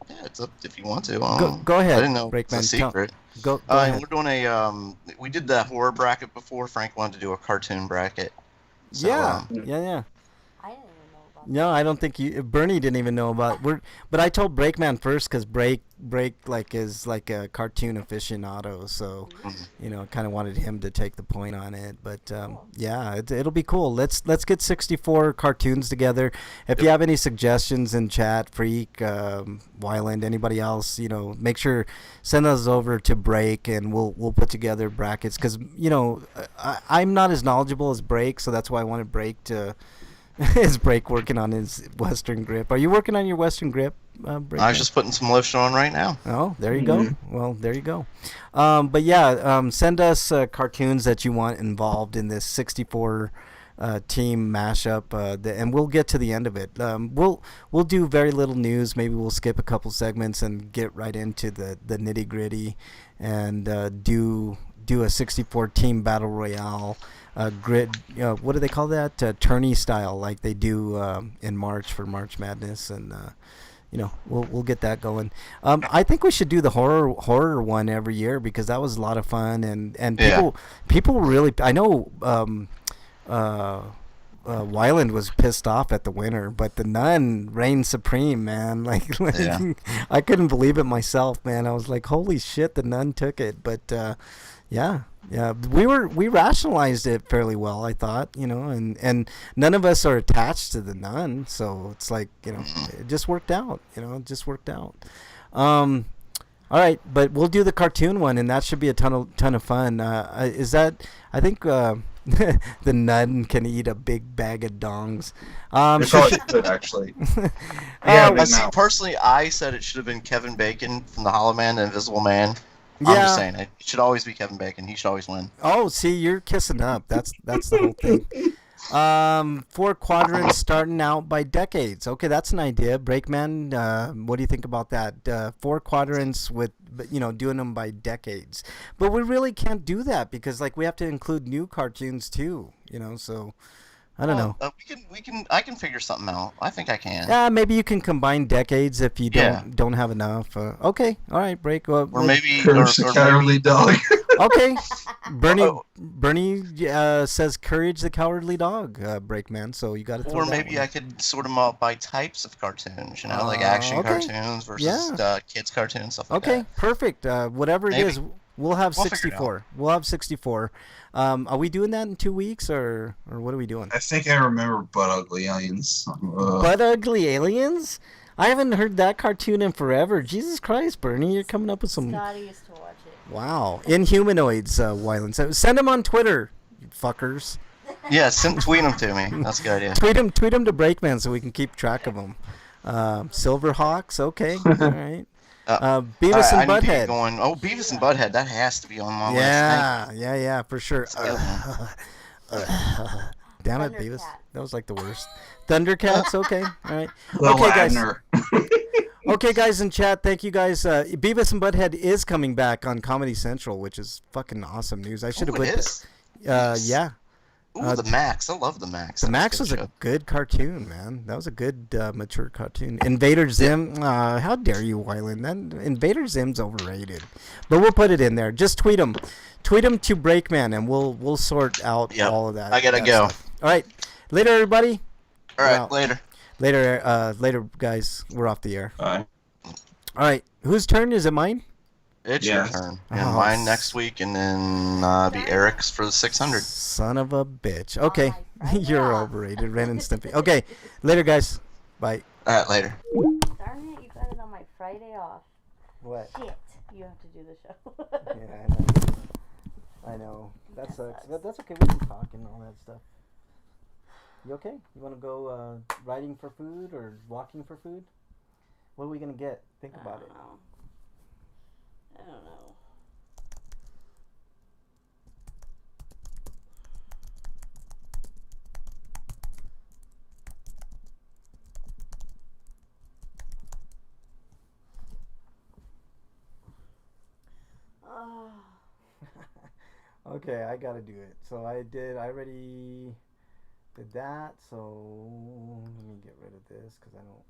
Yeah, it's up if you want to. Go ahead. I didn't know Breakman. it's a secret. Go ahead. We're doing we did the horror bracket before. Frank wanted to do a cartoon bracket. So, Yeah. I didn't even know about No, I don't think Bernie didn't even know about. But I told Breakman first because Break is like a cartoon aficionado, so kind of wanted him to take the point on it. But yeah, it'll be cool. Let's get 64 cartoons together. If you have any suggestions in chat, Freak, Wyland, anybody else, make sure send those over to Break, and we'll put together brackets. Because I'm not as knowledgeable as Break, so that's why I wanted Break to. Is Break working on his Western grip? Are you working on your Western grip, Break? I was just putting some lotion on right now. Oh, there you go. Well, there you go. But yeah, send us cartoons that you want involved in this 64 team mashup, and we'll get to the end of it. We'll do very little news. Maybe we'll skip a couple segments and get right into the nitty gritty, and do a 64 team battle royale. Grid, what do they call that? Tourney style, like they do in March for March Madness, and we'll get that going. I think we should do the horror one every year because that was a lot of fun, and people really. I know Wyland was pissed off at the winner, but the Nun reigned supreme, man. Like I couldn't believe it myself, man. I was like, holy shit, the Nun took it, but. Yeah, we rationalized it fairly well, I thought, and none of us are attached to the Nun, so it's like, it just worked out, all right, but we'll do the cartoon one, and that should be a ton of fun. Is that, I think, the Nun can eat a big bag of dongs. It probably could, actually. Personally, I said it should have been Kevin Bacon from The Hollow Man, The Invisible Man. Yeah. I'm just saying, it should always be Kevin Bacon. He should always win. Oh, see, you're kissing up. That's the whole thing. 4 quadrants starting out by decades. Okay, that's an idea. Breakman, what do you think about that? 4 quadrants with, doing them by decades. But we really can't do that because, we have to include new cartoons too. So I don't know. I can figure something out. I think I can. Yeah, maybe you can combine decades if you don't have enough. Okay, all right, Break. Or maybe Courage the Cowardly Dog. Okay, Bernie says Courage the Cowardly Dog, Breakman. So you got to. Or maybe I could sort them out by types of cartoons. Like action cartoons versus kids cartoons, stuff like that. Okay, perfect. Whatever it is, we'll have 64. We'll have 64. Are we doing that in 2 weeks, or what are we doing? I think I remember Butt Ugly Aliens. Butt Ugly Aliens? I haven't heard that cartoon in forever. Jesus Christ, Bernie, you're coming up with some. Scotty used to watch it. Wow, Inhumanoids, Wyland. So send them on Twitter, you fuckers. Yeah, tweet them to me. That's a good idea. Tweet them to Breakman so we can keep track of them. Silverhawks, okay, all right. Beavis and I need to Butthead. get going. Oh, Beavis and Butthead, that has to be on my list. Yeah, for sure. Damn it, Beavis. Thundercat. That was like the worst. Thundercats, okay, all right. Will Okay, guys. Abner. Okay, guys in chat, thank you guys. Beavis and Butthead is coming back on Comedy Central, which is fucking awesome news. I should have Ooh, it is. Yeah. Ooh, the Max. I love the Max. The Max was a good cartoon, man. That was a good mature cartoon. Invader Zim, how dare you, Wyland? That Invader Zim's overrated. But we'll put it in there. Just tweet them. Tweet them to Breakman, and we'll sort out all of that. I gotta go. Stuff. All right. Later, everybody. All right, later. Later, guys. We're off the air. Bye. All right. Whose turn is it? Mine? It's Yes. your turn. And mine next week, and then be Eric's for the 600. Son of a bitch. Okay. Friday You're off. overrated. Ren and Stimpy. Okay. Later, guys. Bye. All right, later. Darn it, you got it on my Friday off. What? Shit. You have to do the show. Yeah, I know. That sucks. But that's okay. We can talk and all that stuff. You okay? You want to go riding for food or walking for food? What are we gonna get? Think about it. I don't know. Okay, I gotta do it. So I already did that. So let me get rid of this because I don't